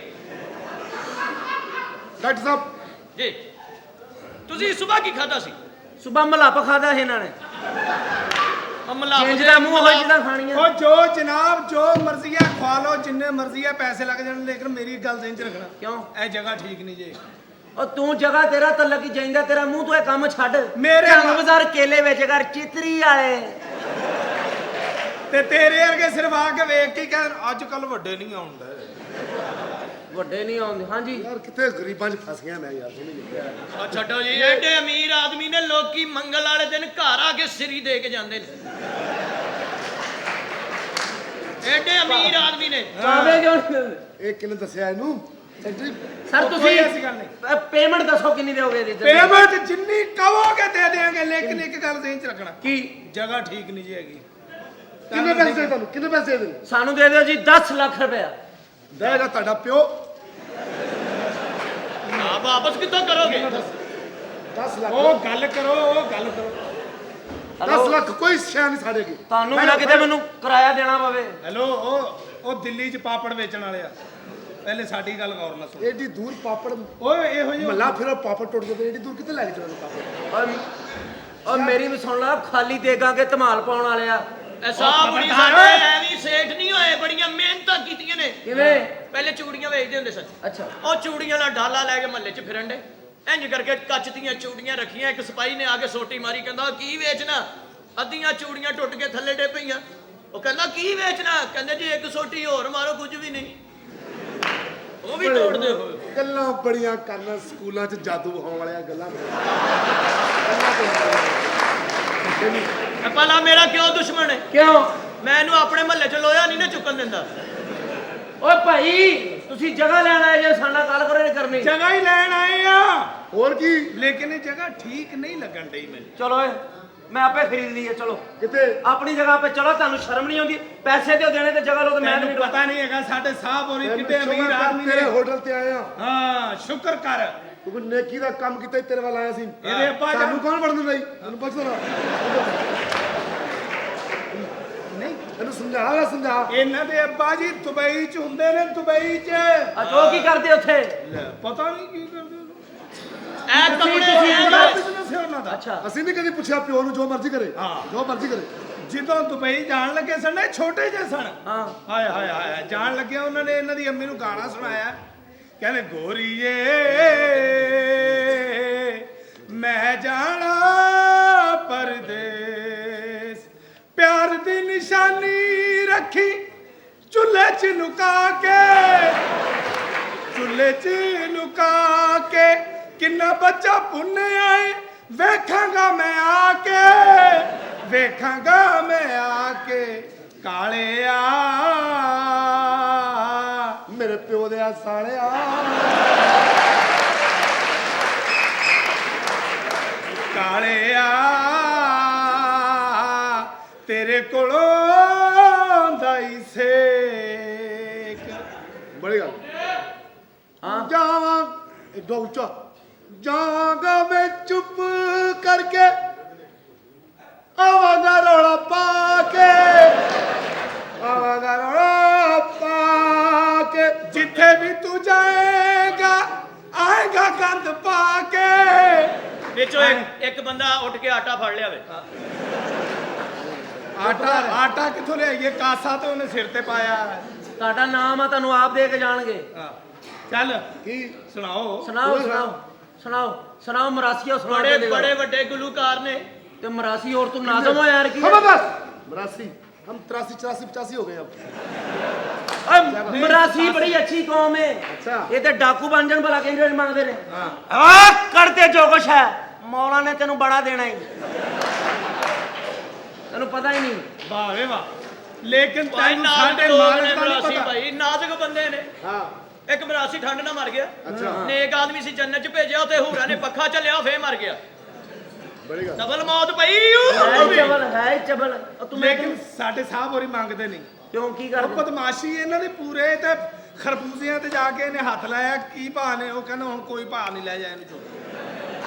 ਡਾਕਟਰ ਸਾਹਿਬ ਜੀ। ਤੁਸੀਂ ਸਵੇਰ ਕੀ ਖਾਦਾ ਸੀ? ਸੁਬਾ ਮਲਾਪ ਖਾਦਾ ਸੀ ਇਹਨਾਂ ਨੇ। ਅਮਲਾ ਚੇਂਜ ਦਾ ਮੂੰਹ ਹੋਈ ਜਿਹਦਾ ਖਾਣੀਆਂ। ਉਹ ਜੋ ਜਨਾਬ ਜੋ ਮਰਜ਼ੀ ਹੈ ਖਵਾ ਲਓ, ਜਿੰਨੇ ਮਰਜ਼ੀ ਹੈ ਪੈਸੇ ਲੱਗ ਜਾਣ, ਲੇਕਿਨ ਮੇਰੀ ਗੱਲ ਦੇ ਇੰਚ ਰੱਖਣਾ। ਕਿਉਂ? ਇਹ ਜਗ੍ਹਾ ਠੀਕ ਨਹੀਂ ਜੇ। ਉਹ ਤੂੰ ਜਗ੍ਹਾ ਤੇਰਾ ਤਲਕ ਹੀ ਜਾਂਦਾ, ਤੇਰਾ ਮੂੰਹ ਤੋਂ ਇਹ ਕੰਮ ਛੱਡ। ਮੇਰੇ ਢੰਗ ਬਾਜ਼ਾਰ ਕੇਲੇ ਵੇਚ ਕਰ ਚਿਤਰੀ ਵਾਲੇ ਤੇ ਤੇਰੇ ਵਰਗੇ ਸਿਰਫ ਆ ਕੇ ਵੇਖ ਕੇ ਕਹਿਣ ਅੱਜ ਕੱਲ ਵੱਡੇ ਨਹੀਂ ਆਉਂਦੇ। ਵੱਡੇ ਨਹੀਂ ਆਉਂਦੇ। ਹਾਂਜੀ ਯਾਰ ਕਿੱਥੇ ਗਰੀਬਾਂ 'ਚ ਫਸ ਗਿਆ ਮੈਂ ਯਾਰ, ਸਮਝ ਨਹੀਂ ਉਹ ਛੱਡੋ ਜੀ, ਐਡੇ ਅਮੀਰ ਆਦਮੀ ਨੇ ਲੋਕੀ ਮੰਗਲ ਵਾਲੇ ਦਿਨ ਘਰ ਆ ਕੇ ਸਿਰੀ ਦੇ ਕੇ ਜਾਂਦੇ ਨੇ। ਐਡੇ ਅਮੀਰ ਆਦਮੀ ਨੇ। ਕਾਵੇ ਕਿਉਂ ਨਹੀਂ ਦਿੰਦੇ? ਇਹ ਕਿਹਨੇ ਦੱਸਿਆ ਇਹਨੂੰ? ਸੈਕਟਰੀ ਸਰ ਕੋਈ ਐਸੀ ਗੱਲ ਨਹੀਂ। ਤੁਸੀਂ ਪੇਮੈਂਟ ਦੱਸੋ ਕਿੰਨੀ ਦਿਓਗੇ ਇਹਦੀ? ਪੇਮੈਂਟ ਜਿੰਨੀ ਕਹੋਗੇ ਦੇ ਦੇਾਂਗੇ, ਲੇਕਿਨ ਇੱਕ ਗੱਲ ਦੇ ਇੰਚ ਰੱਖਣਾ। ਕੀ? ਜਗ੍ਹਾ ਠੀਕ ਨਹੀਂ ਜੀ ਹੈਗੀ। ਕਿੰਨੇ ਪੈਸੇ ਚਾਹੀਦੇ ਤੁਹਾਨੂੰ? ਕਿੰਨੇ ਪੈਸੇ ਦੇ ਦੇਣੇ? ਸਾਨੂੰ ਦੇ ਦਿਓ ਜੀ 10 ਲੱਖ ਰੁਪਇਆ। ਦੇਗਾ ਤੁਹਾਡਾ ਪਿਓ। ਆ ਵਾਪਸ ਕਿੱਥੋਂ ਕਰੋਗੇ? 10 ਲੱਖ। ਉਹ ਗੱਲ ਕਰੋ, ਉਹ ਗੱਲ ਕਰੋ। 10 ਲੱਖ ਕੋਈ ਸ਼ੈ ਨਹੀਂ ਸਾਡੇਗੀ। ਤੁਹਾਨੂੰ ਵੀ ਨਾ ਕਿਤੇ ਮੈਨੂੰ ਕਿਰਾਇਆ ਦੇਣਾ ਪਵੇ। ਹੈਲੋ, ਉਹ ਦਿੱਲੀ 'ਚ ਪਾਪੜ ਵੇਚਣ ਵਾਲੇ ਆ। ਪਹਿਲੇ ਸਾਡੀ ਗੱਲ ਗੌਰ ਨਾਲ ਸੁਣ। ਏਡੀ ਦੂਰ ਪਾਪੜ ਓਏ ਇਹੋ ਜਿਹੇ ਮੱਲਾ ਫਿਰ ਪਾਪੜ ਟੁੱਟ ਜਾਂਦੇ, ਏਡੀ ਦੂਰ ਕਿੱਥੇ ਲੈ ਕੇ ਚੱਲਦੇ ਪਾਪੜ? ਔਰ ਮੇਰੀ ਵੀ ਸੁਣ ਲਾ, ਖਾਲੀ ਦੇਗਾਂਗੇ ਧਮਾਲ ਪਾਉਣ ਵਾਲੇ ਆ। ਐਸਾ ਬੁੜੀ ਸਾਡੇ ਐਵੇਂ ਸੇਠ ਨਹੀਂ ਹੋਏ, ਬੜੀਆਂ ਮਿਹਨਤਾਂ ਕੀਤੀਆਂ ਨੇ। ਕਿਵੇਂ? ਪਹਿਲੇ ਚੂੜੀਆਂ ਵੇਚਦੇ ਹੁੰਦੇ ਸਨ। ਅੱਛਾ। ਉਹ ਚੂੜੀਆਂ ਦਾ ਡਾਲਾ ਲੈ ਕੇ ਮਹੱਲੇ 'ਚ ਫਿਰਨ ਡੇ। ਇੰਜ ਕਰਕੇ ਕੱਚ ਦੀਆਂ ਚੂੜੀਆਂ ਰੱਖੀਆਂ। ਇੱਕ ਸਿਪਾਹੀ ਨੇ ਆ ਕੇ ਸੋਟੀ ਮਾਰੀ, ਕਹਿੰਦਾ ਕੀ ਵੇਚਣਾ? ਅੱਧੀਆਂ ਚੂੜੀਆਂ ਟੁੱਟ ਕੇ ਥੱਲੇ ਡੇ ਪਈਆਂ। ਉਹ ਕਹਿੰਦਾ ਕੀ ਵੇਚਣਾ? ਕਹਿੰਦੇ ਜੀ ਇੱਕ ਸੋਟੀ ਹੋਰ ਮਾਰੋ, ਕੁਝ ਵੀ ਨਹੀਂ। ਉਹ ਵੀ ਤੋੜਦੇ ਹੋਏ ਗੱਲਾਂ ਬੜੀਆਂ ਕਰਨਾ, ਸਕੂਲਾਂ 'ਚ ਜਾਦੂ ਵਿਖਾਉਣ ਵਾਲੀਆਂ ਗੱਲਾਂ। ਭਲਾ ਮੇਰਾ ਕਿਉਂ ਦੁਸ਼ਮਣ ਹੈ? ਕਿਉਂ? ਮੈਂ ਇਹਨੂੰ ਆਪਣੇ ਮਹੱਲੇ 'ਚ ਲੋਹਾ ਨਹੀਂ ਨਾ ਚੁੱਕਣ ਦਿੰਦਾ। ਓਏ ਭਾਈ ਤੁਸੀਂ ਜਗ੍ਹਾ ਲੈਣ ਆਏ ਜੇ, ਸਾਡਾ ਗੱਲ ਕਰੋ ਨਹੀਂ ਕਰਨੀ। ਜਗ੍ਹਾ ਹੀ ਲੈਣ ਆਏ ਆ, ਹੋਰ ਕੀ? ਲੇਕਿਨ ਇਹ ਜਗ੍ਹਾ ਠੀਕ ਨਹੀਂ ਲੱਗਣ ਡਈ ਮੈਨੂੰ। ਚਲੋ ਓਏ, ਮੈਂ ਆਪੇ ਖਰੀਦ ਲਈ ਹੈ। ਚਲੋ ਕਿਤੇ ਆਪਣੀ ਜਗ੍ਹਾ 'ਤੇ ਚਲੋ। ਤੁਹਾਨੂੰ ਸ਼ਰਮ ਨਹੀਂ ਆਉਂਦੀ? ਪੈਸੇ ਦਿਓ ਦੇਣੇ ਤੇ ਜਗ੍ਹਾ ਲਓ ਤੇ ਮੈਂ ਮੈਨੂੰ ਨਹੀਂ ਪਤਾ ਨਹੀਂ ਹੈਗਾ ਸਾਡੇ ਸਾਹਿਬ ਹੋਰੀ ਕਿਤੇ ਤੈਨੂੰ ਅਮੀਰ ਆਦਮੀ ਤੇਰੇ ਨੇ। ਹੋਟਲ ਤੇ ਆਏ ਆ। ਹਾਂ, ਸ਼ੁਕਰ ਕਰ। ਤੂੰ ਕੋਈ ਨੇਕੀ ਦਾ ਕੰਮ ਕੀਤਾ, ਤੇਰੇ ਵੱਲ ਆਇਆ ਸੀ। ਇਹਦੇ ਅੱਪਾ ਸਾਨੂੰ ਕੌਣ ਵੜਨ ਦਿੰਦਾ ਜੀ? ਤੈਨੂੰ ਪੁੱਛਦਾ ਨਾ। ਨਹੀਂ, ਇਹਨੂੰ ਸਮਝਾ ਸਮਝਾ। ਇਹਨਾਂ ਦੇ ਅੱਬਾ ਜੀ ਦੁਬਈ 'ਚ ਹੁੰਦੇ ਨੇ, ਦੁਬਈ 'ਚ। ਉਹ ਕੀ ਕਰਦੇ ਉੱਥੇ? ਪਤਾ ਨਹੀਂ ਕੀ ਕਰਦੇ ਐ ਕੱਪੜੇ ਬਿਜ਼ਨਸ ਹੈ ਉਹਨਾਂ ਦਾ। ਅੱਛਾ। ਅਸੀਂ ਨਹੀਂ ਕਦੀ ਪੁੱਛਿਆ ਪਿਓ ਨੂੰ, ਜੋ ਮਰਜ਼ੀ ਕਰੇ। ਹਾਂ। ਜੋ ਮਰਜ਼ੀ ਕਰੇ। ਜਦੋਂ ਦੁਬਈ ਜਾਣ ਲੱਗੇ ਸਨ ਇਹ ਛੋਟੇ ਜਿਹੇ ਸਨ। ਹਾਂ। ਹਾਏ ਹਾਏ ਹਾਏ, ਜਾਣ ਲੱਗਿਆ ਉਹਨਾਂ ਨੇ ਇਹਨਾਂ ਦੀ ਅੰਮੀ ਨੂੰ ਗਾਣਾ ਸੁਣਾਇਆ। ਕਹਿੰਦੇ ਗੋਰੀਏ ਮੈਂ ਜਾਣਾ ਪਰਦੇਸ, ਪਿਆਰ ਦੀ ਨਿਸ਼ਾਨੀ ਰੱਖੀ ਚੁੱਲ੍ਹੇ 'ਚ ਲੁਕਾ ਕੇ, ਚੁੱਲ੍ਹੇ 'ਚ ਲੁਕਾ ਕੇ। ਕਿੰਨਾ ਬੱਚਾ ਪੁੰਨਿਆ ਏ ਵੇਖਾਂਗਾ ਮੈਂ ਆ ਕੇ, ਵੇਖਾਂਗਾ ਮੈਂ ਆ ਕੇ। ਕਾਲਿਆ ਮੇਰੇ ਪਿਓ ਦੇ ਆ ਸਾਲਿਆ। ਕਾਲਿਆ ਤੇਰੇ ਕੋਲੋਂ ਆਉਂਦਾ ਈ ਸੇਕ। ਬੜੀ ਗੱਲ। ਹਾਂ। ਜਾਵਾਂ ਏਡਾ ਉੱਚਾ ਜਾਵਾਂਗਾ ਮੈਂ ਚੁੱਪ ਕਰਕੇ, ਆਵਾਂਗਾ ਰੌਲਾ ਪਾ ਕੇ, ਆਵਾਂਗਾ ਰੌਲਾ ਪਾ ਕੇ। ਜਿੱਥੇ ਵੀ ਤੂੰ ਜਾਏਗਾ ਆਏਗਾ ਗੰਦ ਪਾ ਕੇ। ਵਿੱਚੋਂ ਇੱਕ ਬੰਦਾ ਉੱਠ ਕੇ ਆਟਾ ਫੜ ਲਿਆ ਵੇ। ਆਟਾ ਕਿੱਥੋਂ ਲਿਆਈਏ? ਕਾਸਾ ਤੇ ਉਹਨੇ ਸਿਰ ਤੇ ਪਾਇਆ। ਤੁਹਾਡਾ ਨਾਮ ਆ, ਤੁਹਾਨੂੰ ਆਪ ਦੇ ਕੇ ਜਾਣਗੇ। ਚੱਲ ਕੀ ਸੁਣਾਓ। ਸੁਣਾਓ ਸੁਣਾਓ ਸੁਣਾਓ ਸੁਣਾਓ। ਮਰਾਸੀਓ ਸੁਣਾ ਬੜੇ ਕੇ ਬੜੇ ਵੱਡੇ ਗੁਲੂਕਾਰ ਨੇ। ਤੇ ਮਰਾਸੀ ਹੋਰ ਤੂੰ ਨਾਜ਼ਮ ਹੋ ਯਾਰ। ਕੀ खबरदार। मरासी हम 83 84 85 हो गए अब। ਓਏ ਮਰਾਸੀ ਬੜੀ ਅੱਛੀ ਕੌਮ ਹੈ। ਅੱਛਾ। ਇਹ ਤੇ ਡਾਕੂ ਬਣ ਜਾਣ ਭਲਾ ਕਿੰਨੇ ਮੰਗਦੇ ਨੇ। ਆ ਕਰਦੇ ਜੋ ਕੁਛ ਹੈ ਮੌਲਾ ਨੇ ਤੈਨੂੰ ਬੜਾ ਦੇਣਾ ਹੀ, ਤੈਨੂੰ ਪਤਾ ਹੀ ਨਹੀਂ। ਵਾਹ ਵੇ ਵਾਹ। ਲੇਕਿਨ ਭਾਈ ਤੈਨੂੰ ਨਾਜ਼ੁਕ ਸਾਡੇ ਲੋਕ ਮਾਲਕ ਨੇ ਦਾ ਨਹੀਂ ਮਰਾਸੀ ਪਤਾ। ਭਾਈ, ਨਾਜ਼ੁਕ ਬੰਦੇ ਨੇ। हाँ ਇੱਕ ਮਰਾਸੀ ਠੰਡ ਨਾਲ ਮਰ ਗਿਆ। ਅੱਛਾ। ਨੇਕ ਆਦਮੀ ਸੀ, ਜੰਨਤ 'ਚ ਭੇਜਿਆ, ਉੱਥੇ ਹੂਰਾਂ ਨੇ ਪੱਖਾ ਚੱਲਿਆ, ਫੇਰ ਮਰ ਗਿਆ। बड़ी गल। ਡਬਲ ਮੌਤ ਪਈ। ਹੈ ਹੀ ਚਬਲ ਹੈ ਹੀ ਚਬਲ। ਉਹ ਤੂੰ ਲੇਕਿਨ ਸਾਡੇ ਸਾਹਿਬ ਹੋਰੀ ਮੰਗਦੇ ਨਹੀਂ। ਕਿਉਂ ਕੀ ਉਹ ਕਰਦੇ? ਬਦਮਾਸ਼ੀ ਇਹਨਾਂ ਦੀ ਪੂਰੇ ਤੇ ਖਰਬੂਜ਼ਿਆਂ ਤੇ ਜਾ ਕੇ ਇਹਨੇ ਹੱਥ ਲਾਇਆ। ਕੀ ਭਾਅ ਨੇ? ਉਹ ਕਹਿੰਦਾ ਹੁਣ ਕੋਈ ਭਾਅ ਨਹੀਂ ਲੈ ਜਾ ਇਹਨੂੰ ਚੋਂ।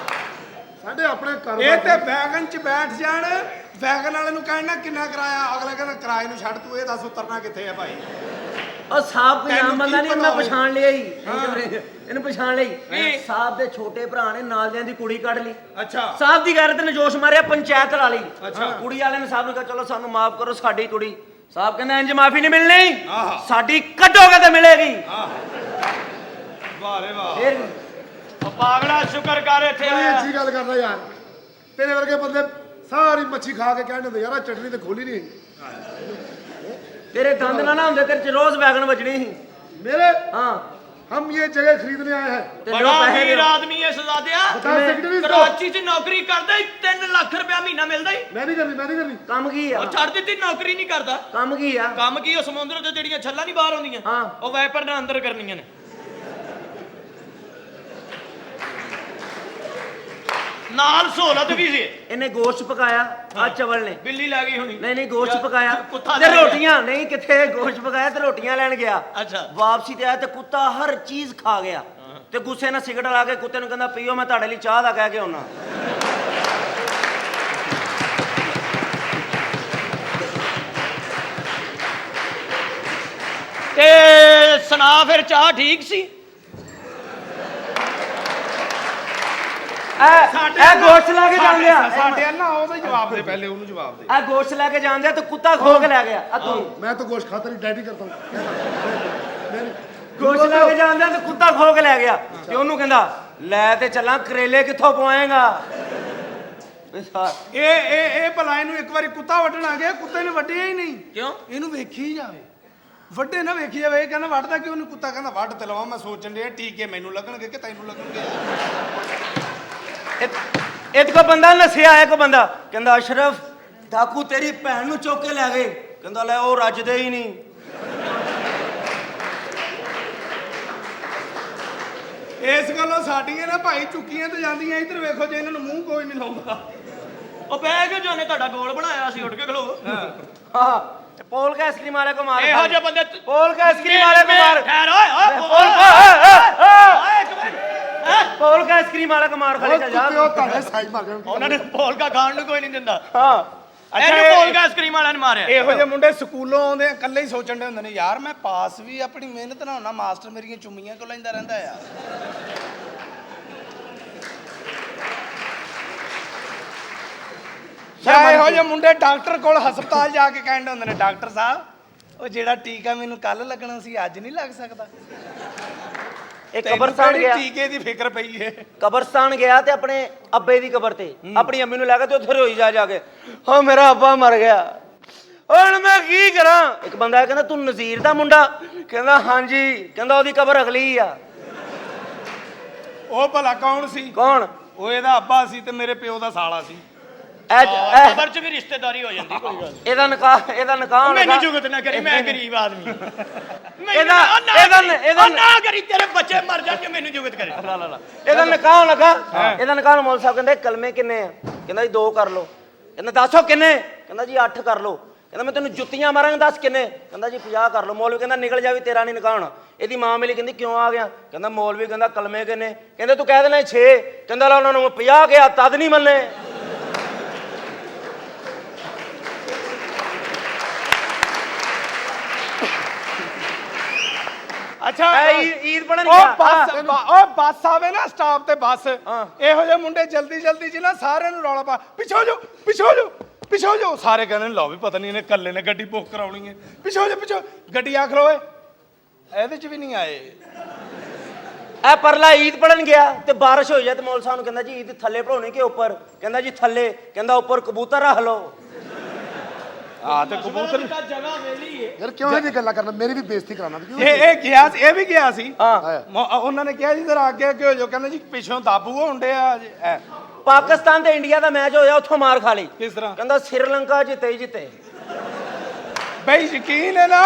ਸਾਡੇ ਆਪਣੇ ਇਹ ਕਾਰੋਬਾਰ ਤੇ ਵੈਗਨ 'ਚ ਬੈਠ ਜਾਣ, ਵੈਗਨ ਵਾਲੇ ਨੂੰ ਕਹਿਣਾ ਕਿੰਨਾ ਕਿਰਾਇਆ, ਅਗਲਾ ਕਹਿੰਦਾ ਕਿਰਾਏ ਨੂੰ ਛੱਡ, ਤੂੰ ਇਹ ਦੱਸ ਉਤਰਨਾ ਕਿੱਥੇ ਆ ਭਾਈ। ਉਹ ਸਾਹਿਬ ਕੋਈ ਤੈਨੂੰ ਆਮ ਬੰਦਾ ਕੀ ਨਹੀਂ, ਪਤਾ ਮੈਂ ਹੋਵੇ? ਪਛਾਣ ਲਿਆ ਹੀ ਇਹਨੂੰ ਪਛਾਣ ਲਈ। ਸਾਹਿਬ ਦੇ ਛੋਟੇ ਭਰਾ ਨੇ ਨਾਲਦਿਆਂ ਦੀ ਕੁੜੀ ਕੱਢ ਲਈ। ਅੱਛਾ ਸਾਹਿਬ ਦੀ ਗੈਰਤ ਨੇ ਜੋਸ਼ ਮਾਰਿਆ, ਪੰਚਾਇਤ ਲਾ ਲਈ। ਕੁੜੀ ਵਾਲਿਆਂ ਨੇ ਸਾਹਿਬ ਨੂੰ ਕਿਹਾ ਚਲੋ ਸਾਨੂੰ ਮਾਫ ਕਰੋ, ਸਾਡੀ ਕੁੜੀ। ਸਾਹਿਬ ਕਹਿੰਦਾ ਇੰਜ ਮਾਫੀ ਨਹੀਂ ਮਿਲਣੀ, ਸਾਡੀ ਕੱਢੋਗੇ ਤੇ ਮਿਲੇਗੀ। ਵਾਹ ਰੇ ਵਾਹ। ਫਿਰ ਪਾਗਲਾ ਸ਼ੁਕਰ ਕਰ ਇੱਥੇ ਬੜੀ ਆਇਆ। ਅੱਛੀ ਗੱਲ ਕਰਦਾ ਯਾਰ। ਤੇਰੇ ਵਰਗੇ ਬੰਦੇ ਸਾਰੀ ਮੱਛੀ ਖਾ ਕੇ ਕਹਿੰਦੇ ਹੁੰਦੇ ਯਾਰ ਆਹ ਚਟਨੀ ਤੇ ਖੋਲੀ ਨਹੀਂ। ਤੇਰੇ ਦੰਦ ਨਾ ਹੁੰਦੇ ਤੇਰੇ ਚ ਰੋਜ਼ ਵੈਗਨ ਵੱਜਣੀ ਸੀ। मेरे ਹਾਂ हम ये जगह खरीदने आए हैं। ਤੇ ਜੋ ਬੜਾ ਪੈਸੇ ਅਮੀਰ ਦਿਓ। ਆਦਮੀ ਹੈ ਸਜ਼ਾਦਿਆ। बता सेक्रेटरी इसको। ਕਰਾਚੀ 'ਚ ਨੌਕਰੀ ਕਰਦਾ 3 ਲੱਖ ਰੁਪਇਆ ਮਹੀਨਾ ਮਿਲਦਾ ਹੀ। मैं नहीं करनी, मैं नहीं करनी। ਕੰਮ ਕੀ ਆ? ਉਹ ਛੱਡ ਦਿੱਤੀ, ਨੌਕਰੀ ਨਹੀਂ ਕਰਦਾ। ਕੰਮ ਕੀ ਆ? ਕੰਮ ਕੀ, ਉਹ ਸਮੁੰਦਰ 'ਚੋਂ ਜਿਹੜੀਆਂ ਛੱਲਾਂ ਨਹੀਂ ਬਾਹਰ ਆਉਂਦੀਆਂ, ਹਾਂ। ਉਹ ਵਾਈਪਰ ਨਾਲ ਅੰਦਰ ਕਰਨੀਆਂ ਨੇ। ਨਾਲ ਸਹੂਲਤ ਵੀ ਸੀ। ਇਹਨੇ ਗੋਸ਼ਤ ਪਕਾਇਆ, ਆ ਚਵਲ ਨੇ। ਬਿੱਲੀ ਲੈ ਗਈ ਹੋਣੀ। ਨਹੀਂ ਨਹੀਂ ਗੋਸ਼ਤ ਪਕਾਇਆ ਕੁੱਤਾ ਤੇ ਲੈ ਗਿਆ। ਰੋਟੀਆਂ ਨਹੀਂ, ਕਿੱਥੇ ਗੋਸ਼ਤ ਪਕਾਇਆ ਤੇ ਰੋਟੀਆਂ ਲੈਣ ਗਿਆ। ਅੱਛਾ। ਵਾਪਸੀ ਤੇ ਆਇਆ ਤੇ ਕੁੱਤਾ ਹਰ ਚੀਜ਼ ਖਾ ਗਿਆ ਤੇ ਗੁੱਸੇ ਨਾਲ ਸਿਗਰਟ ਲਾ ਕੇ ਕੁੱਤੇ ਨੂੰ ਕਹਿੰਦਾ ਪੀਓ, ਮੈਂ ਤੁਹਾਡੇ ਲਈ ਚਾਹ ਦਾ ਕਹਿ ਕੇ ਆਉਣਾ। ਤੇ ਸੁਣਾ ਫਿਰ, ਚਾਹ ਠੀਕ ਸੀ? ਇਹ ਗੋਸ਼ਤ ਲੈ ਕੇ ਜਾਂਦੇ ਆ, ਸਾਡੇ ਨਾ ਉਹਦਾ ਹੀ ਜਵਾਬ ਦੇ, ਪਹਿਲੇ ਉਹਨੂੰ ਜਵਾਬ ਦੇ। ਇਹ ਗੋਸ਼ਤ ਲੈ ਕੇ ਜਾਂਦੇ ਆ ਤੇ ਕੁੱਤਾ ਖੋ ਕੇ ਲੈ ਗਿਆ। ਆ ਤੂੰ मैं तो गोश्त खाता नहीं, डैडी करता हूँ। ਗੋਸ਼ਤ ਲੈ ਕੇ ਜਾਂਦੇ ਆ ਤੇ ਕੁੱਤਾ ਖੋ ਕੇ ਲੈ ਗਿਆ ਤੇ ਉਹਨੂੰ ਕਹਿੰਦਾ ਲੈ ਤੇ ਚੱਲਾਂ, ਕਰੇਲੇ ਕਿੱਥੋਂ ਪਵਾਏਗਾ? ਇਹ ਭਲਾ ਇਹਨੂੰ ਇੱਕ ਵਾਰੀ ਕੁੱਤਾ ਵੱਢਣ ਆ ਗਿਆ, ਕੁੱਤੇ ਨੇ ਵੱਢਿਆ ਹੀ ਨਹੀਂ। ਕਿਉਂ? ਇਹਨੂੰ ਵੇਖੀ ਜਾਵੇ, ਵੱਡੇ ਨਾ ਵੇਖੀ ਜਾਵੇ। ਇਹ ਕਹਿੰਦਾ ਵੱਢਦਾ ਕਿ ਉਹਨੂੰ, ਕੁੱਤਾ ਕਹਿੰਦਾ ਵੱਢ ਤੇ ਲਵਾਂ, ਮੈਂ ਸੋਚਣ ਡਿਆ ਟੀਕੇ ਮੈਨੂੰ ਲੱਗਣਗੇ ਕਿ ਤੈਨੂੰ ਲੱਗਣਗੇ। ਇੱਕ ਕੋ ਬੰਦਾ ਨਸਿਆ ਆਇਆ, ਕੋ ਬੰਦਾ ਕਹਿੰਦਾ ਅਸ਼ਰਫ ਡਾਕੂ ਤੇਰੀ ਭੈਣ ਨੂੰ ਚੁੱਕ ਕੇ ਲੈ ਗਏ। ਕਹਿੰਦਾ ਲੈ ਉਹ ਰੱਜਦੇ ਹੀ ਨਹੀਂ। ਇਸ ਗੱਲੋਂ ਸਾਡੀਆਂ ਨਾ ਭਾਈ ਚੁੱਕੀਆਂ ਤੇ ਜਾਂਦੀਆਂ। ਇੱਧਰ ਵੇਖੋ ਜੇ ਇਹਨਾਂ ਨੂੰ ਮੂੰਹ ਕੋਈ ਨਹੀਂ ਲਾਉਂਦਾ। ਉਹ ਬਹਿ ਕੇ ਜੋ ਨੇ ਤੁਹਾਡਾ ਗੋਲ ਬਣਾਇਆ ਸੀ, ਉੱਠ ਕੇ ਖਲੋ। ਹਾਂ ਪੋਲ ਕਾ ਆਈਸਕ੍ਰੀਮ ਵਾਲੇ ਕੋ ਮਾਰ। ਇਹੋ ਜਿਹੇ ਬੰਦੇ ਪੋਲ ਕਾ ਆਈਸਕ੍ਰੀਮ ਵਾਲੇ ਕੋ ਮਾਰ। ਠਹਿਰ ਓਏ ਓਏ ਪੋਲ ਕਾ ਓਏ ਇੱਕ ਮਿੰਟ। ਪੋਲ ਕਾ ਆਈਸਕ੍ਰੀਮ ਵਾਲੇ ਕੋ ਮਾਰ ਖਾਲੀ ਚੱਲ ਜਾ। कुत्ते हो ताले साइड मार गए। ਉਹਨਾਂ ਨੇ ਪੋਲਕਾ ਖਾਣ ਨੂੰ ਕੋਈ ਨਹੀਂ ਦਿੰਦਾ। ਹਾਂ ਇਹਨੂੰ ਪੋਲਕਾ ਆਈਸਕ੍ਰੀਮ ਵਾਲਿਆਂ ਨੇ ਮਾਰਿਆ। ਇਹੋ ਜਿਹੇ ਮੁੰਡੇ ਸਕੂਲੋਂ ਆਉਂਦੇ ਆ, ਇਕੱਲੇ ਹੀ ਸੋਚਣ ਦੇ ਹੁੰਦੇ ਨੇ ਯਾਰ ਮੈਂ ਪਾਸ ਵੀ ਆਪਣੀ ਮਿਹਨਤ ਨਾਲ ਹੋਣਾ, ਮਾਸਟਰ ਮੇਰੀਆਂ ਚੁੰਮੀਆਂ ਕਿਉਂ ਲੈਂਦਾ ਰਹਿੰਦਾ ਆ। ਜਾਂ ਇਹੋ ਜਿਹੇ ਮੁੰਡੇ ਡਾਕਟਰ ਕੋਲ ਹਸਪਤਾਲ ਜਾ ਕੇ ਕਹਿੰਦੇ ਹੁੰਦੇ ਨੇ ਡਾਕਟਰ ਸਾਹਿਬ ਉਹ ਜਿਹੜਾ ਟੀਕਾ ਮੈਨੂੰ ਕੱਲ ਲੱਗਣਾ ਸੀ ਅੱਜ ਨਹੀਂ ਲੱਗ ਸਕਦਾ। ਇਹ ਕਬਰਸਤਾਨ ਗਿਆ, ਟੀਕੇ ਦੀ ਫਿਕਰ ਪਈ ਏ। ਕਬਰਸਤਾਨ ਗਿਆ ਤੇ ਆਪਣੇ ਅੱਬੇ ਦੀ ਕਬਰ ਤੇ ਆਪਣੀ ਅੰਮੀ ਨੂੰ ਲੈ ਕੇ ਤੇ ਉੱਥੇ ਰੋਈ ਜਾ ਕੇ, ਓ ਮੇਰਾ ਅੱਬਾ ਮਰ ਗਿਆ, ਹੁਣ ਮੈਂ ਕੀ ਕਰਾਂ? ਇੱਕ ਬੰਦਾ ਕਹਿੰਦਾ ਤੂੰ ਨਜ਼ੀਰ ਦਾ ਮੁੰਡਾ? ਕਹਿੰਦਾ ਹਾਂਜੀ। ਕਹਿੰਦਾ ਉਹਦੀ ਕਬਰ ਅਗਲੀ ਆ। ਉਹ ਭਲਾ ਕੌਣ ਸੀ? ਕੌਣ? ਉਹ ਇਹਦਾ ਅੱਬਾ ਸੀ ਤੇ ਮੇਰੇ ਪਿਓ ਦਾ ਸਾਲਾ ਸੀ। ਖਬਰ 'ਚ ਵੀ ਰਿਸ਼ਤੇਦਾਰੀ ਹੋ ਜਾਂਦੀ, ਕੋਈ ਗੱਲ ਨਹੀਂ। ਇਹਦਾ ਨਿਕਾਹ ਹੋਣਾ। ਮੈਨੂੰ ਜੁਗਤ ਨਾ ਕਰੀ, ਮੈਂ ਗਰੀਬ ਆਦਮੀ। ਇਹਦਾ ਨਾ ਕਰੀ, ਤੇਰੇ ਬੱਚੇ ਮਰ ਜਾਣਗੇ, ਮੈਨੂੰ ਜੁਗਤ ਕਰੇ। ਇਹਦਾ ਨਿਕਾਹ ਲੱਗਾ। ਇਹਦਾ ਨਿਕਾਹ ਮੌਲਵੀ ਸਾਹਿਬ ਕਹਿੰਦੇ ਕਲਮੇ ਕਿੰਨੇ ਆ? ਕਹਿੰਦਾ ਜੀ 2 ਕਰ ਲਓ। ਕਹਿੰਦਾ ਦੱਸੋ ਕਿੰਨੇ? ਕਹਿੰਦਾ ਜੀ 8 ਕਰ ਲਓ। ਕਹਿੰਦਾ ਮੈਂ ਤੈਨੂੰ ਜੁੱਤੀਆਂ ਮਾਰਾਂਗਾ, ਦੱਸ ਕਿੰਨੇ? ਕਹਿੰਦਾ ਜੀ 50 ਕਰ ਲਓ। ਮੌਲਵੀ ਕਹਿੰਦਾ ਨਿਕਲ ਜਾ ਵੀ ਤੇਰਾ ਨਹੀਂ ਨਿਕਾਹ ਹੋਣਾ। ਇਹਦੀ ਮਾਂ ਮਿਲੀ, ਕਹਿੰਦੀ ਕਿਉਂ ਆ ਗਿਆ? ਕਹਿੰਦਾ ਮੌਲਵੀ ਕਹਿੰਦਾ ਕਲਮੇ ਕਿੰਨੇ? ਕਹਿੰਦੇ ਤੂੰ ਕਹਿ ਦੇਣਾ 6। ਕਹਿੰਦਾ ਲੈ ਉਹਨਾਂ ਨੂੰ 50 ਗਿਆ, ਤਦ ਨਹੀਂ ਮੰਨੇ। ਅੱਛਾ ਈਦ ਪੜਨ ਉਹ ਬੱਸ ਆਵੇ ਨਾ ਸਟਾਪ ਤੇ ਬੱਸ, ਇਹੋ ਜਿਹੇ ਮੁੰਡੇ ਜਲਦੀ ਜਲਦੀ ਚ ਨਾ ਸਾਰਿਆਂ ਨੂੰ ਰੌਲਾ ਪਾ, ਪਿੱਛੋ ਜੋ ਪਿੱਛੋ ਜੋ ਪਿੱਛੋ ਜੋ। ਸਾਰੇ ਕਹਿੰਦੇ ਲਓ ਵੀ ਪਤਾ ਨਹੀਂ ਇਹਨੇ ਕੱਲੇ ਨੇ ਗੱਡੀ ਬੁੱਕ ਕਰਾਉਣੀ ਹੈ। ਪਿੱਛੋ ਜੋ ਪਿੱਛੋ, ਗੱਡੀ ਆ ਖਲੋਏ। ਇਹਦੇ ਚ ਵੀ ਨਹੀਂ ਆਏ। ਇਹ ਪਰਲਾ ਈਦ ਪੜਨ ਗਿਆ ਤੇ ਬਾਰਿਸ਼ ਹੋ ਜਾਏ ਤੇ ਮੌਲਵੀ ਸਾਹਿਬ ਨੂੰ ਕਹਿੰਦਾ ਜੀ ਈਦ ਥੱਲੇ ਪੜਾਉਣੀ ਕਿ ਉੱਪਰ? ਕਹਿੰਦਾ ਜੀ ਥੱਲੇ। ਕਹਿੰਦਾ ਉੱਪਰ ਕਬੂਤਰ ਰੱਖ ਲਓ। ਤੇ ਕਬੂਤਰ ਜਗ੍ਹਾ ਵੇਲੀ ਏ। यार क्यों ये गल्ला करना, मेरी भी बेइज्जती कराना। क्यों? ਇਹ ਗਿਆ ਸੀ, ਇਹ ਵੀ ਗਿਆ ਸੀ। ਹਾਂ ਉਹਨਾਂ ਨੇ ਕਿਹਾ ਜੀ ਜਰਾ ਅੱਗੇ ਅੱਗੇ ਹੋ ਜਾਓ। ਕਹਿੰਦੇ ਜੀ ਪਿੱਛੋਂ ਦਾਬੂ ਹੁੰਦੇ ਆ। ਪਾਕਿਸਤਾਨ ਤੇ ਇੰਡੀਆ ਦਾ ਮੈਚ ਹੋਇਆ, ਉੱਥੋਂ ਮਾਰ ਖਾ ਲਈ। ਕਿਸ ਤਰ੍ਹਾਂ? ਕਹਿੰਦਾ ਸ੍ਰੀਲੰਕਾ ਜਿੱਤੇ ਹੀ ਜਿੱਤੇ। ਬਈ ਯਕੀਨ ਹੈ ਨਾ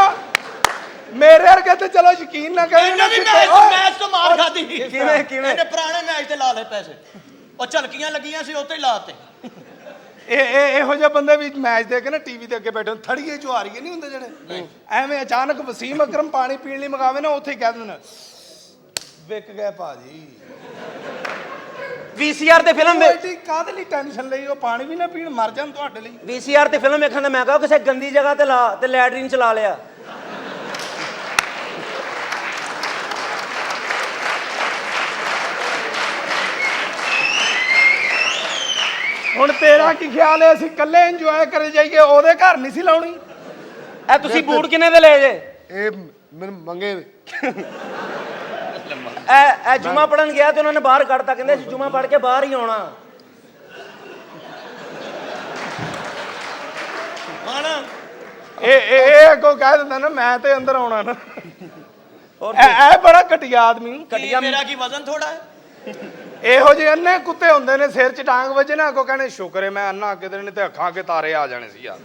ਮੇਰੇ ਵਰਗੇ ਤੇ ਚਲੋ ਯਕੀਨ ਨਾ ਕਰੇ। ਇਹਨੇ ਵੀ ਮੈਚ ਤੋਂ ਮਾਰ ਖਾਦੀ। ਕਿਵੇਂ ਇਹਨੇ ਪੁਰਾਣੇ ਮੈਚ ਤੇ ਲਾ ਲਏ ਪੈਸੇ, ਉਹ ਝਲਕੀਆਂ ਲੱਗੀਆਂ ਸੀ ਉੱਤੇ ਹੀ ਲਾਤੇ। ਇਹੋ ਜਿਹੇ ਬੰਦੇ ਵੀ ਮੈਚ ਦੇਖ ਕੇ ਨਾ ਟੀਵੀ ਦੇ ਅੱਗੇ ਬੈਠੇ ਥੜੀਏ ਜੁਆਰੀਏ ਨਹੀਂ ਹੁੰਦੇ ਜਿਹੜੇ, ਐਵੇਂ ਅਚਾਨਕ ਵਸੀਮ ਅਕਰਮ ਪਾਣੀ ਪੀਣ ਲਈ ਮੰਗਾਵੇ ਨਾ, ਉੱਥੇ ਹੀ ਕਹਿ ਦਿੰਦੇ ਨੇ ਵਿਕ ਗਏ ਭਾਜੀ। VCR ਤੇ ਫਿਲਮ ਐਡੀ ਕਾਹਦੇ ਲਈ ਟੈਨਸ਼ਨ ਲਈ? ਉਹ ਪਾਣੀ ਵੀ ਨਾ ਪੀਣ, ਮਰ ਜਾਣ ਤੁਹਾਡੇ ਲਈ। VCR ਤੇ ਫਿਲਮ ਵੇਖਣ ਦਾ ਮੈਂ ਕਹਾਂ ਕਿਸੇ ਗੰਦੀ ਜਗ੍ਹਾ ਤੇ ਲਾ ਤੇ ਲੈਟਰੀਨ ਚਲਾ ਲਿਆ। ਹੁਣ ਤੇਰਾ ਕੀ ਖਿਆਲ ਹੈ? ਅਸੀਂ ਇਕੱਲੇ ਇੰਜੋਏ ਕਰੇ ਜਾਈਏ, ਉਹਦੇ ਘਰ ਨਹੀਂ ਸੀ ਲਾਉਣੀ? ਇਹ ਤੁਸੀਂ ਬੂਟ ਕਿੰਨੇ ਦੇ ਲਏ ਜੇ? ਇਹ ਮੈਨੂੰ ਮੰਗੇ ਇਹ ਜੁਮਾ ਪੜਨ ਗਿਆ ਤੇ ਉਹਨਾਂ ਨੇ ਬਾਹਰ ਕੱਢਤਾ, ਕਹਿੰਦੇ ਅਸੀਂ ਜੁਮਾ ਪੜ ਕੇ ਬਾਹਰ ਹੀ ਆਉਣਾ। ਇਹ ਅੱਗੋਂ ਕਹਿ ਦਿੰਦਾ ਨਾ ਮੈਂ ਤੇ ਅੰਦਰ ਆਉਣਾ ਨਾ। ਇਹ ਬੜਾ ਘਟੀਆ ਆਦਮੀ। ਮੇਰਾ ਕੀ ਵਜ਼ਨ ਥੋੜਾ ਹੈ? ਇਹੋ ਜਿਹੇ ਅੰਨੇ ਕੁੱਤੇ ਹੁੰਦੇ ਨੇ, ਸਿਰ 'ਚ ਟਾਂਗ ਵੱਜੇ ਨਾ ਅੱਗੋਂ ਕਹਿੰਦੇ ਸ਼ੁਕਰ ਹੈ ਮੈਂ ਅੰਨਾ ਅੱਗੇ ਦੇ ਨੇ ਤੇ ਅੱਖਾਂ ਅੱਗੇ ਤਾਰੇ ਆ ਜਾਣੇ ਸੀ ਯਾਰ।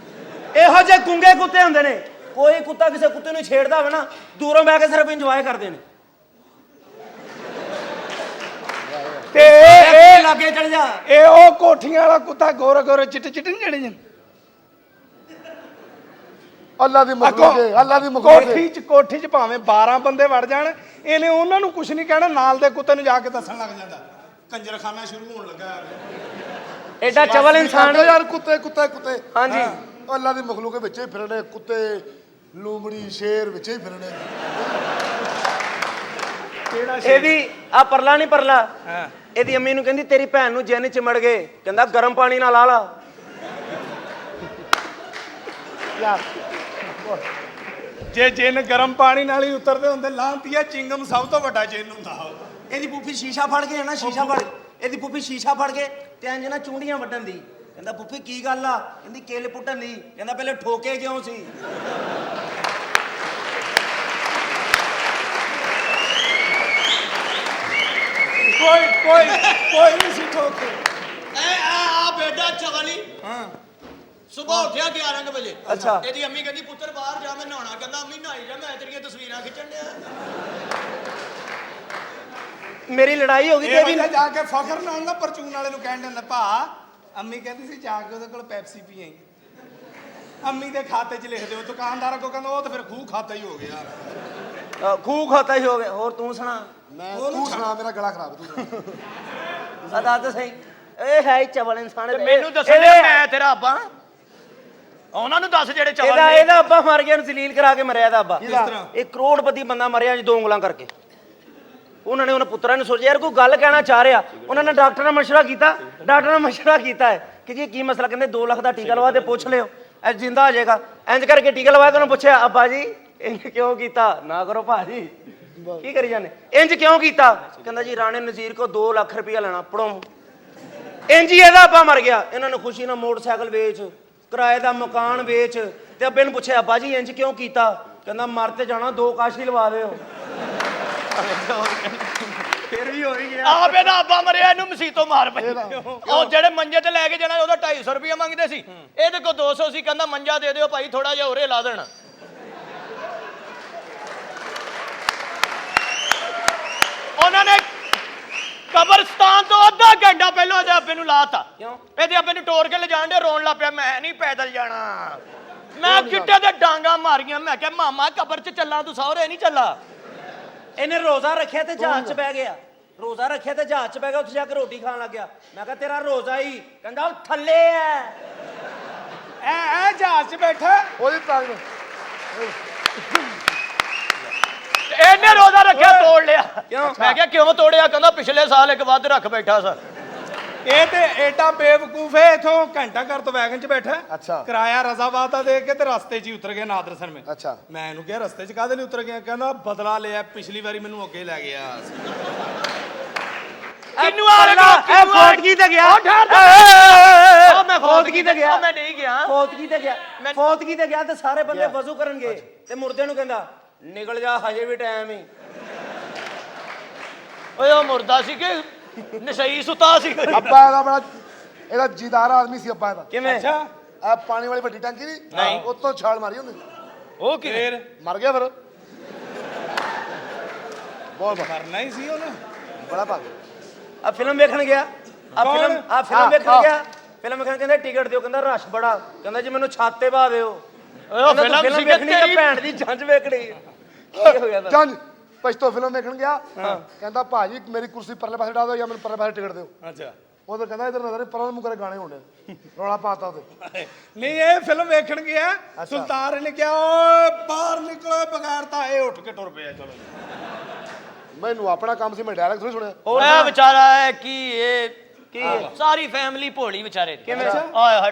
ਇਹੋ ਜਿਹੇ ਗੁੰਗੇ ਕੁੱਤੇ ਹੁੰਦੇ ਨੇ। ਕੋਈ ਕੁੱਤਾ ਕਿਸੇ ਕੁੱਤੇ ਨੂੰ ਛੇੜਦਾ ਹੋਵੇ ਨਾ, ਦੂਰੋਂ ਬਹਿ ਕੇ ਸਿਰਫ ਇੰਜੋਏ ਕਰਦੇ ਨੇ। ਤੇ ਇਹ ਲਾਗੇ ਚੜ ਜਾ। ਇਹ ਉਹ ਕੋਠੀਆਂ ਵਾਲਾ ਕੁੱਤਾ ਗੋਰੇ ਗੋਰੇ ਚਿੱਟੇ ਚਿੱਟੇ ਨਹੀਂ ਜਿਹੜੇ ਅੱਲਾ ਦੀ ਮਖਲੂਕ ਹੈ, ਅੱਲਾ ਦੀ ਮਖਲੂਕ ਹੈ। ਕੋਠੀ 'ਚ ਭਾਵੇਂ 12 ਬੰਦੇ ਵੜ ਜਾਣ, ਇਹਨੇ ਉਹਨਾਂ ਨੂੰ ਕੁਝ ਨਹੀਂ ਕਹਿਣਾ, ਨਾਲ ਦੇ ਕੁੱਤੇ ਨੂੰ ਜਾ ਕੇ ਦੱਸਣ ਲੱਗ ਜਾਂਦਾ ਕੰਜਰਖਾਨਾ ਸ਼ੁਰੂ ਹੋਣ ਲੱਗਾ ਯਾਰ। ਐਡਾ ਚਵਲ ਇਨਸਾਨ ਯਾਰ ਕੁੱਤੇ ਕੁੱਤੇ ਕੁੱਤੇ। ਹਾਂਜੀ ਅੱਲਾ ਦੀ ਮਖਲੂਕ ਵਿੱਚ ਹੀ ਫਿਰਨੇ ਕੁੱਤੇ, ਲੂੰਬੜੀ, ਸ਼ੇਰ ਵਿੱਚ ਹੀ ਫਿਰਨੇ। ਇਹਦੀ ਆ ਪਰਲਾ ਨਹੀਂ ਪਰਲਾ, ਇਹਦੀ ਅੰਮੀ ਨੂੰ ਕਹਿੰਦੀ ਤੇਰੀ ਭੈਣ ਨੂੰ ਜਿੰਨ ਚਿਮੜ ਗਏ, ਕਹਿੰਦਾ ਗਰਮ ਪਾਣੀ ਨਾਲ ਲਾ ਲਾ। ਜੇ ਜਿੰਨ ਗਰਮ ਪਾਣੀ ਨਾਲ ਹੀ ਉਤਰਦੇ ਹੁੰਦੇ, ਲਾਂਤੀਆ ਚਿੰਗਮ ਸਭ ਤੋਂ ਵੱਡਾ ਜਿੰਨ ਹੁੰਦਾ। ਇਹਦੀ ਪੁੱਫੀ ਸ਼ੀਸ਼ਾ ਫੜ ਕੇ ਨਾ, ਸ਼ੀਸ਼ਾ ਫੜ, ਇਹਦੀ ਪੁੱਫੀ ਸ਼ੀਸ਼ਾ ਫੜ ਕੇ ਤੇ ਇੰਜ ਨਾ ਚੂੰਡੀਆਂ ਵੱਢਣ ਦੀ। ਕਹਿੰਦਾ ਪੁੱਫੀ ਕੀ ਗੱਲ ਆ? ਕਹਿੰਦੀ ਕੇਲੇ ਪੁੱਟਣ ਦੀ। ਕਹਿੰਦਾ ਪਹਿਲੇ ਠੋਕੇ ਕਿਉਂ ਸੀ? ਕੋਈ ਨਹੀਂ ਸੀ ਠੋਕੇ। ਆ ਬੇਟਾ ਚਵਲੀ ਸੁਬਾਹ ਉੱਠਿਆ 11 ਕੁ ਵਜੇ। ਅੱਛਾ। ਇਹਦੀ ਅੰਮੀ ਕਹਿੰਦੀ ਪੁੱਤਰ ਬਾਹਰ ਜਾ, ਮੈਂ ਨਹਾਉਣਾ। ਕਹਿੰਦਾ ਅੰਮੀ ਨਹਾਈ ਜਾ, ਮੈਂ ਤੇਰੀਆਂ ਤਸਵੀਰਾਂ ਖਿੱਚਣ ਡਿਆ। ਮੇਰੀ ਲੜਾਈ ਹੋ ਗਈ ਤੇ ਇਹ ਵੀ ਬੰਦਾ ਜਾ ਕੇ ਫਖਰ ਨਾਲ ਨਾ ਪਰਚੂਨ ਵਾਲੇ ਨੂੰ ਕਹਿਣ ਦਿੰਦਾ, ਭਾ ਅੰਮੀ ਕਹਿੰਦੀ ਸੀ ਜਾ ਕੇ ਉਹਦੇ ਕੋਲ ਪੈਪਸੀ ਪੀਏਂਗੇ, ਅੰਮੀ ਦੇ ਖਾਤੇ 'ਚ ਲਿਖ ਦਿਓ। ਦੁਕਾਨਦਾਰ ਅੱਗੋਂ ਕਹਿੰਦਾ ਉਹ ਤਾਂ ਫਿਰ ਖੂਹ ਖਾਤਾ ਹੀ ਹੋ ਗਿਆ। ਖੂਹ ਖਾਤਾ ਹੀ ਹੋ ਗਿਆ। ਹੋਰ ਤੂੰ ਸੁਣਾ? ਤੂੰ ਸੁਣਾ, ਮੇਰਾ ਗਲਾ ਖਰਾਬ ਤੂੰ। ਅਦਾ ਤਾਂ ਸਹੀ। ਇਹ ਹੈ ਹੀ ਚਵਲ ਇਨਸਾਨ। ਮੈਨੂੰ ਦੱਸਣ ਡਿਆ ਮੈਂ ਤੇਰਾ ਅੱਬਾ? ਉਹਨਾਂ ਨੂੰ ਦੱਸ ਜਿਹੜੇ ਚਵਲ ਨੇ। ਇਹਦਾ ਅੱਬਾ ਮਰ ਗਿਆ, ਨੂੰ ਜ਼ਲੀਲ ਕਰਾ ਕੇ ਮਰਿਆ ਇਹਦਾ ਅੱਬਾ। ਕਿਸ ਤਰ੍ਹਾਂ? ਇਹ ਕਰੋੜਪਤੀ ਬੰਦਾ ਮਰਿਆ ਜੀ 2 ਉਂਗਲਾਂ ਕਰਕੇ। ਉਹਨਾਂ ਨੇ ਉਹਨਾਂ ਪੁੱਤਰਾਂ ਨੂੰ ਸੋਚਿਆ ਯਾਰ ਕੋਈ ਗੱਲ ਕਹਿਣਾ ਚਾਹ ਰਿਹਾ। ਉਹਨਾਂ ਨੇ ਡਾਕਟਰ ਨਾਲ ਮਸ਼ਵਰਾ ਕੀਤਾ। ਡਾਕਟਰ ਨਾਲ ਮਸ਼ਵਰਾ ਕੀਤਾ ਹੈ ਕਿ ਜੀ ਕੀ ਮਸਲਾ? ਕਹਿੰਦੇ 2 ਲੱਖ ਦਾ ਟੀਕਾ ਲਵਾ ਤੇ ਪੁੱਛ ਲਿਓ, ਇਹ ਜਿੰਦਾ ਹੋ ਜਾਏਗਾ। ਇੰਜ ਕਰਕੇ ਟੀਕਾ ਲਵਾਇਆ ਤੇ ਉਹਨੂੰ ਪੁੱਛਿਆ, ਅੱਬਾ ਜੀ ਇੰਜ ਕਿਉਂ ਕੀਤਾ? ਨਾ ਕਰੋ ਭਾਜੀ, ਕੀ ਕਰੀ ਜਾਂਦੇ? ਇੰਜ ਕਿਉਂ ਕੀਤਾ? ਕਹਿੰਦਾ ਜੀ ਰਾਣੇ ਨਜ਼ੀਰ ਕੋ 2 ਲੱਖ ਰੁਪਇਆ ਲੈਣਾ, ਪੜੋ। ਇੰਜ ਹੀ ਇਹਦਾ ਅੱਬਾ ਮਰ ਗਿਆ। ਇਹਨਾਂ ਨੇ ਖੁਸ਼ੀ ਨਾਲ ਮੋਟਰਸਾਈਕਲ ਵੇਚ, ਕਿਰਾਏ ਦਾ ਮਕਾਨ ਵੇਚ, ਤੇ ਅੱਬੇ ਨੂੰ ਪੁੱਛਿਆ, ਅੱਬਾ ਜੀ ਇੰਜ ਕਿਉਂ ਕੀਤਾ? ਕਹਿੰਦਾ ਮਰ ਤੇ ਜਾਣਾ, 2 ਕਾਸ਼ੀ ਲਵਾ ਦਿਓ। ਫਿਰ ਵੀ ਹੋ ਹੀ ਗਿਆ। ਆਪ ਇਹਦਾ ਅੱਬਾ ਮਰਿਆ, ਇਹਨੂੰ ਮਸੀਤੋਂ ਮਾਰ ਪਈ। ਉਹ ਜਿਹੜੇ ਮੰਜੇ ਤੇ ਲੈ ਕੇ ਜਾਣਾ ਉਹਦਾ 250 ਰੁਪਇਆ ਮੰਗਦੇ ਸੀ, ਇਹਦੇ ਕੋਲ 200 ਸੀ। ਕਹਿੰਦਾ ਮੰਜਾ ਦੇ ਦਿਓ ਭਾਈ, ਥੋੜਾ ਜਿਹਾ ਹੋਰੇ ਲਾ ਦੇਣਾ। ਉਹਨਾਂ ਨੇ ਕਬਰਸਤਾਨ ਤੋਂ ਅੱਧਾ ਘੰਟਾ ਪਹਿਲਾਂ ਇਹਦੇ ਅੱਬੇ ਨੂੰ ਲਾਤਾ। ਇਹਦੇ ਅੱਬੇ ਨੂੰ ਟੋਰ ਕੇ ਲਿਜਾਣ ਦੇ, ਰੋਣ ਲੱਗ ਪਿਆ, ਮੈਂ ਨਹੀਂ ਪੈਦਲ ਜਾਣਾ। ਮੈਂ ਕਿੱਟੇ ਤੇ ਡਾਂਗਾ ਮਾਰੀਆਂ। ਮੈਂ ਕਿਹਾ ਮਾਮਾ ਕਬਰ 'ਚ ਚੱਲਾਂ, ਤੂੰ ਸਹੁਰੇ ਨਹੀਂ ਚੱਲਾ। ਇਹਨੇ ਰੋਜ਼ਾ ਰੱਖਿਆ ਤੇ ਜਹਾਜ਼ 'ਚ ਬਹਿ ਗਿਆ। ਰੋਜ਼ਾ ਰੱਖਿਆ ਤੇ ਜਹਾਜ਼ 'ਚ ਬਹਿ ਗਿਆ। ਉੱਥੇ ਜਾ ਕੇ ਰੋਟੀ ਖਾਣ ਲੱਗ ਗਿਆ। ਮੈਂ ਕਿਹਾ ਤੇਰਾ ਰੋਜ਼ਾ ਹੀ? ਕਹਿੰਦਾ ਉਹ ਥੱਲੇ ਐ। ਐ ਜਹਾਜ਼ 'ਚ ਬੈਠਾ ਉਹਦੀ ਤਾਂਗ ਇਹਨੇ ਰੋਜ਼ਾ ਰੱਖਿਆ, ਤੋੜ ਲਿਆ। ਕਿਉਂ? ਮੈਂ ਕਿਹਾ ਕਿਉਂ ਤੋੜਿਆ? ਕਹਿੰਦਾ ਪਿਛਲੇ ਸਾਲ ਇੱਕ ਵੱਧ ਰੱਖ ਬੈਠਾ ਸਰ। ਇਹ ਤੇ ਏਡਾ ਬੇਵਕੂਫ ਹੈ, ਇਥੋਂ ਘੰਟਾ ਘਰ ਤੋਂ ਵੈਗਨ 'ਚ ਬੈਠਾ। ਅੱਛਾ। ਕਿਰਾਇਆ ਰਜ਼ਾਬਾਦ ਦਾ ਦੇ ਕੇ ਤੇ ਰਸਤੇ 'ਚ ਹੀ ਉਤਰ ਗਿਆ ਨਾਦਰਸਨ ਮੇ। ਅੱਛਾ। ਮੈਂ ਇਹਨੂੰ ਕਿਹਾ ਰਸਤੇ 'ਚ ਕਾਹਦੇ ਲਈ ਉਤਰ ਗਿਆ? ਕਹਿੰਦਾ ਬਦਲਾ ਲਿਆ, ਪਿਛਲੀ ਵਾਰੀ ਮੈਨੂੰ ਅੱਗੇ ਲੈ ਗਿਆ। ਕਿੰਨੂ ਆ ਰਿਹਾ? ਇਹ ਫੌਤਗੀ ਤੇ ਗਿਆ। ਮੈਂ ਫੌਤਗੀ ਤੇ ਗਿਆ। ਮੈਂ ਨਹੀਂ ਗਿਆ। ਫੌਤਗੀ ਤੇ ਗਿਆ। ਫੌਤਗੀ ਤੇ ਗਿਆ ਤੇ ਸਾਰੇ ਬੰਦੇ ਵਜ਼ੂ ਕਰਨਗੇ ਤੇ ਮੁਰਦੇ ਨੂੰ ਕਹਿੰਦਾ ਨਿਕਲ ਜਾ, ਹਜੇ ਵੀ ਟਾਈਮ ਹੀ। ਓਏ ਉਹ ਮੁਰਦਾ ਸੀ ਕਿ ਨਸ਼ਈ ਸੁੱਤਾ ਸੀ? ਅੱਬਾ ਇਹਦਾ ਬੜਾ, ਇਹਦਾ ਜੀਦਾਰ ਆਦਮੀ ਸੀ ਅੱਬਾ ਇਹਦਾ। ਕਿਵੇਂ? ਅੱਛਾ। ਆ ਪਾਣੀ ਵਾਲੀ ਵੱਡੀ ਟੈਂਕੀ ਨਹੀਂ, ਉੱਤੋਂ ਛਾਲ ਮਾਰੀ ਉਹਨੇ, ਉਹ ਕਿਵੇਂ ਮਰ ਗਿਆ ਫਿਰ। ਬਹੁਤ ਕਰਨਾ ਹੀ ਸੀ ਉਹਨੇ। ਬੜਾ ਭਾਗ। ਆ ਫਿਲਮ ਵੇਖਣ ਗਿਆ। ਆ ਫਿਲਮ ਵੇਖਣ ਗਿਆ। ਫਿਲਮ ਵੇਖਣ ਕਹਿੰਦੇ ਟਿਕਟ ਦਿਓ। ਕਹਿੰਦਾ ਰਸ਼ ਬੜਾ। ਕਹਿੰਦਾ ਜੀ ਮੈਨੂੰ ਛਾਤੇ ਪਾ ਦਿਓ। ਉਹ ਫਿਲਮ ਸੀ ਵੇਖਣੀ ਤਾਂ ਤੇਰੀ ਭੈਣ ਦੀ ਜੰਜ ਵੇਖਣੀ। ਕੀ ਹੋ ਗਿਆ? ਜੰਜ ਪਛਤੋ ਫਿਲਮ ਵੇਖਣ ਗਿਆ ਕਹਿੰਦਾ ਭਾਜੀ ਮੇਰੀ ਕੁਰਸੀ ਪਰਲੇ ਪਾਸੇ ਡਾ ਦਿਓ ਜਾਂ ਮੈਨੂੰ ਪਰਲੇ ਪਾਸੇ ਟਿਕਟ ਦਿਓ ਅੱਛਾ ਉਹ ਤਾਂ ਕਹਿੰਦਾ ਇਧਰ ਨਜ਼ਰ ਪਰਾਂ ਨੂੰ ਕਰੇ ਗਾਣੇ ਹੋਣੇ ਰੌਲਾ ਪਾਤਾ ਉਹਦੇ ਨਹੀਂ ਇਹ ਫਿਲਮ ਵੇਖਣ ਗਿਆ ਸੁਲਤਾਨ ਨੇ ਕਿਹਾ ਓਏ ਬਾਹਰ ਨਿਕਲੋ ਬਗੈਰ ਤਾਂ ਇਹ ਉੱਠ ਕੇ ਟੁਰ ਪਿਆ ਚਲੋ ਮੈਨੂੰ ਆਪਣਾ ਕੰਮ ਸੀ ਮੈਂ ਡਾਇਰੈਕਟ ਥੋੜੀ ਸੁਣਿਆ ਉਹ ਵਿਚਾਰਾ ਹੈ ਕੀ ਇਹ सारी फैमिली भोली बेचारे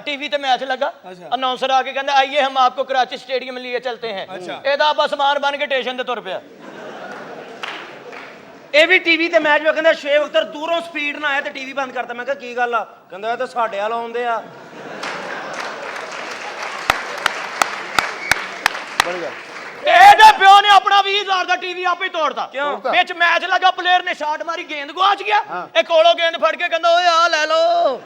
टीवी ते मैच लगा अनाउंसर आके कहंदा आइए हम आपको कराची स्टेडियम लिए चलते हैं एदा बस मान बन के स्टेशन ते तुर पिया ਇਹ ਵੀ ਟੀਵੀ ਤੇ ਮੈਚ ਵੇਖਦਾ ਸ਼ੇਵ ਅਖਤਰ ਦੂਰੋਂ ਸਪੀਡ ਨਾਲ ਆਇਆ ਤੇ ਟੀਵੀ ਬੰਦ ਕਰਤਾ ਮੈਂ ਕਿਹਾ ਕੀ ਗੱਲ ਆ ਕਹਿੰਦਾ ਇਹ ਤਾਂ ਸਾਡੇ ਵਾਲ ਆਉਂਦੇ ਆ ਬਣ ਗਿਆ ਇਹਦੇ ਪਿਓ ਨੇ ਆਪਣਾ 20000 ਦਾ ਟੀਵੀ ਆਪੇ ਤੋੜਤਾ ਕਿਉਂ? ਵਿੱਚ ਮੈਚ ਲੱਗਾ ਪਲੇਅਰ ਨੇ ਸ਼ਾਟ ਮਾਰੀ ਗੇਂਦ ਗਵਾਚ ਗਿਆ ਇਹ ਕੋਲੋਂ ਗੇਂਦ ਫੜ ਕੇ ਕਹਿੰਦਾ ਓਏ ਆ ਲੈ ਲਓ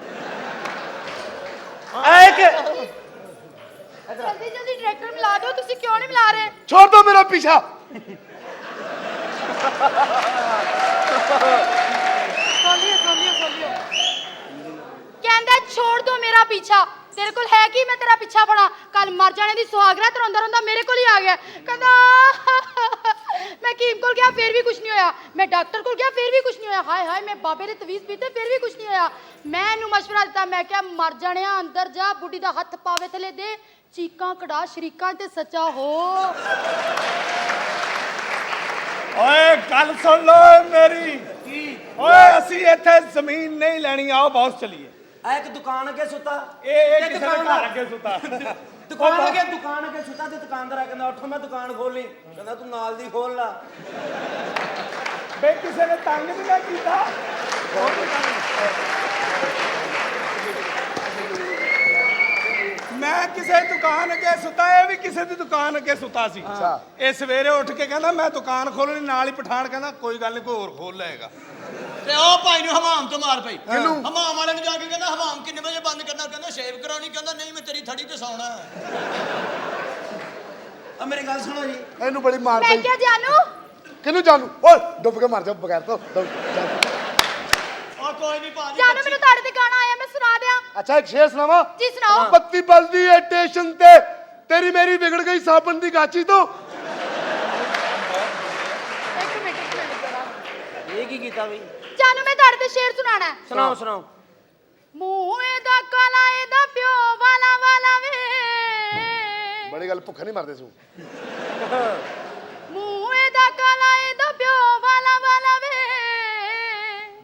ਜਲਦੀ ਜਲਦੀ ਡਾਇਰੈਕਟਰ ਮਿਲਾ ਦਿਓ ਤੁਸੀਂ ਕਿਉਂ ਨਹੀਂ ਮਿਲਾ ਰਹੇ छोड़ दो मेरा पीछा ਖੋਲਿਓ ਕਹਿੰਦਾ ਛੋੜ ਦੋ ਮੇਰਾ ਪੀਛਾ ਤੇਰੇ ਕੋਲ ਹੈ ਕੀ ਮੈਂ ਤੇਰਾ ਪਿੱਛਾ ਪੜਾ ਕੱਲ ਮਰ ਜਾਣੇ ਦੀ ਸੁਹਾਗਰਾ ਤੇ ਰੋਂਦਾ ਰੋਂਦਾ ਮੇਰੇ ਕੋਲ ਹੀ ਆ ਗਿਆ ਕਹਿੰਦਾ ਮੈਂ ਕੀਮ ਕੋਲ ਗਿਆ ਫਿਰ ਵੀ ਕੁਝ ਨਹੀਂ ਹੋਇਆ ਮੈਂ ਡਾਕਟਰ ਕੋਲ ਗਿਆ ਫਿਰ ਵੀ ਕੁਝ ਨਹੀਂ ਹੋਇਆ ਹਾਏ ਹਾਏ ਮੈਂ ਬਾਬੇ ਦੇ ਤਵੀਜ਼ ਪੀਤੇ ਫਿਰ ਵੀ ਕੁਝ ਨਹੀਂ ਹੋਇਆ ਮੈਂ ਇਹਨੂੰ ਮਸ਼ਵਰਾ ਦਿੱਤਾ ਮੈਂ ਕਿਹਾ ਮਰ ਜਾਣਿਆ ਅੰਦਰ ਜਾ ਬੁੱਢੀ ਦਾ ਹੱਥ ਪਾਵੇ ਥਲੇ ਦੇ ਚੀਕਾਂ ਕੜਾ ਸ਼ਰੀਕਾਂ ਤੇ ਸੱਚਾ ਹੋ ਓਏ ਗੱਲ ਸੁਣ ਲਓ ਮੇਰੀ ਓਏ ਅਸੀਂ ਇੱਥੇ ਜ਼ਮੀਨ ਨਹੀਂ ਲੈਣੀ ਆਓ ਬੌਸ ਚਲੀਏ ਆ ਇੱਕ ਦੁਕਾਨ ਅੱਗੇ ਸੁੱਤਾ ਇਹ ਕਿਸੇ ਦੇ ਘਰ ਅੱਗੇ ਸੁੱਤਾ ਦੁਕਾਨ ਅੱਗੇ ਸੁੱਤਾ ਤੇ ਦੁਕਾਨਦਾਰ ਆ ਕਹਿੰਦਾ ਉੱਠੋ ਮੈਂ ਦੁਕਾਨ ਖੋਲਣੀ ਕਹਿੰਦਾ ਤੂੰ ਨਾਲ ਦੀ ਖੋਲ ਲਾ ਬੇ ਕਿਸੇ ਨੇ ਤੰਗ ਨਹੀਂ ਨਾ ਕੀਤਾ ਮੈਂ ਕਿਸੇ ਦੁਕਾਨ ਅੱਗੇ ਸੁੱਤਾ ਇਹ ਵੀ ਕਿਸੇ ਦੀ ਦੁਕਾਨ ਅੱਗੇ ਸੁੱਤਾ ਸੀ ਇਹ ਸਵੇਰੇ ਉੱਠ ਕੇ ਕਹਿੰਦਾ ਮੈਂ ਦੁਕਾਨ ਖੋਲਣੀ ਨਾਲ ਹੀ ਪਠਾਨ ਕਹਿੰਦਾ ਕੋਈ ਗੱਲ ਨਹੀਂ ਕੋਈ ਹੋਰ ਖੋਲ ਲਏਗਾ ਤੇ ਉਹ ਭਾਈ ਨੂੰ ਹਮਾਮ ਤੋਂ ਮਾਰ ਪਈ ਹਮਾਮ ਵਾਲੇ ਨੂੰ ਜਾ ਕੇ ਕਹਿੰਦਾ ਹਮਾਮ ਕਿੰਨੇ ਵਜੇ ਬੰਦ ਕਰਨਾ ਕਹਿੰਦਾ ਸ਼ੇਵ ਕਰਾਉਣੀ ਕਹਿੰਦਾ ਨਹੀਂ ਮੈਂ ਤੇਰੀ ਥੜੀ ਤੇ ਸੌਣਾ ਆ ਮੇਰੀ ਗੱਲ ਸੁਣੋ ਜੀ ਇਹਨੂੰ ਬੜੀ ਮਾਰ ਮੈਂ ਪਈ ਕਿਹਾ ਜਾਨੂ ਕਿਹਨੂੰ ਜਾਨੂ ਓਏ ਡੁੱਬ ਕੇ ਮਰ ਜਾ ਬਗੈਰ ਤੋਂ ਉਹ ਕੋਈ ਨਹੀਂ ਭਾਜੀ ਜਾਨੂ ਮੈਨੂੰ ਤੁਹਾਡੇ ਤੇ ਗਾਣਾ ਆਇਆ ਮੈਂ ਸੁਣਾ ਦਿਆਂ ਅੱਛਾ ਇੱਕ ਸ਼ੇਰ ਸੁਣਾਵਾ ਜੀ ਸੁਣਾਓ ਬੱਤੀ ਬਲਦੀ ਏ ਸਟੇਸ਼ਨ ਤੇ ਤੇਰੀ ਮੇਰੀ ਵਿਗੜ ਗਈ ਸਾਬਣ ਦੀ ਗਾਚੀ ਤੋਂ ਇੱਕ ਮਿੰਟ ਜਰਾ ਇਹ ਕੀ ਕੀਤਾ ਬਈ ਜਾਨੂ ਮੈਂ ਤੁਹਾਡੇ ਤੇ ਸ਼ੇਰ ਸੁਣਾਣਾ ਹੈ ਸੁਣਾਓ ਸੁਣਾਓ ਮੂੰਹ ਇਹਦਾ ਕਾਲਾ ਇਹਦਾ ਪਿਓ ਵਾਲਾ ਵਾਲਾ ਵੇ ਬੜੀ ਗੱਲ ਭੁੱਖਾ ਨਹੀਂ ਮਰਦੇ ਸੀ ਮੂੰਹ ਇਹਦਾ ਕਾਲਾ ਇਹਦਾ ਪਿਓ ਵਾਲਾ ਵਾਲਾ ਵੇ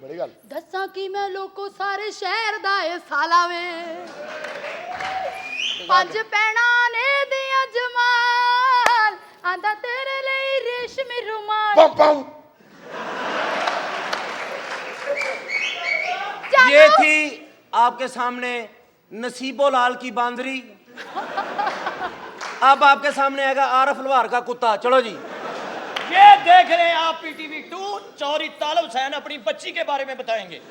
ਬੜੀ ਗੱਲ ਦੱਸਾਂ ਕਿ ਮੈਂ ਲੋਕੋ ਸਾਰੇ ਸ਼ਹਿਰ ਦਾ ਇਹ ਸਾਲਾ ਵੇ ਪੰਜ ਪੈਣਾ ਨੇ ਦੀਆਂ ਜਮਾਲ ਆਂਦਾ ਤੇਰੇ ਲਈ ਰੇਸ਼ਮੀ ਰੁਮਾਲ ਪਮ ਪਮ ये थी आपके सामने नसीबो लाल की बांदरी अब आपके सामने आएगा आरफ लवार का कुत्ता चलो जी ये देख रहे हैं आप PTV 2 चौरी तालब हुसैन अपनी बच्ची के बारे में बताएंगे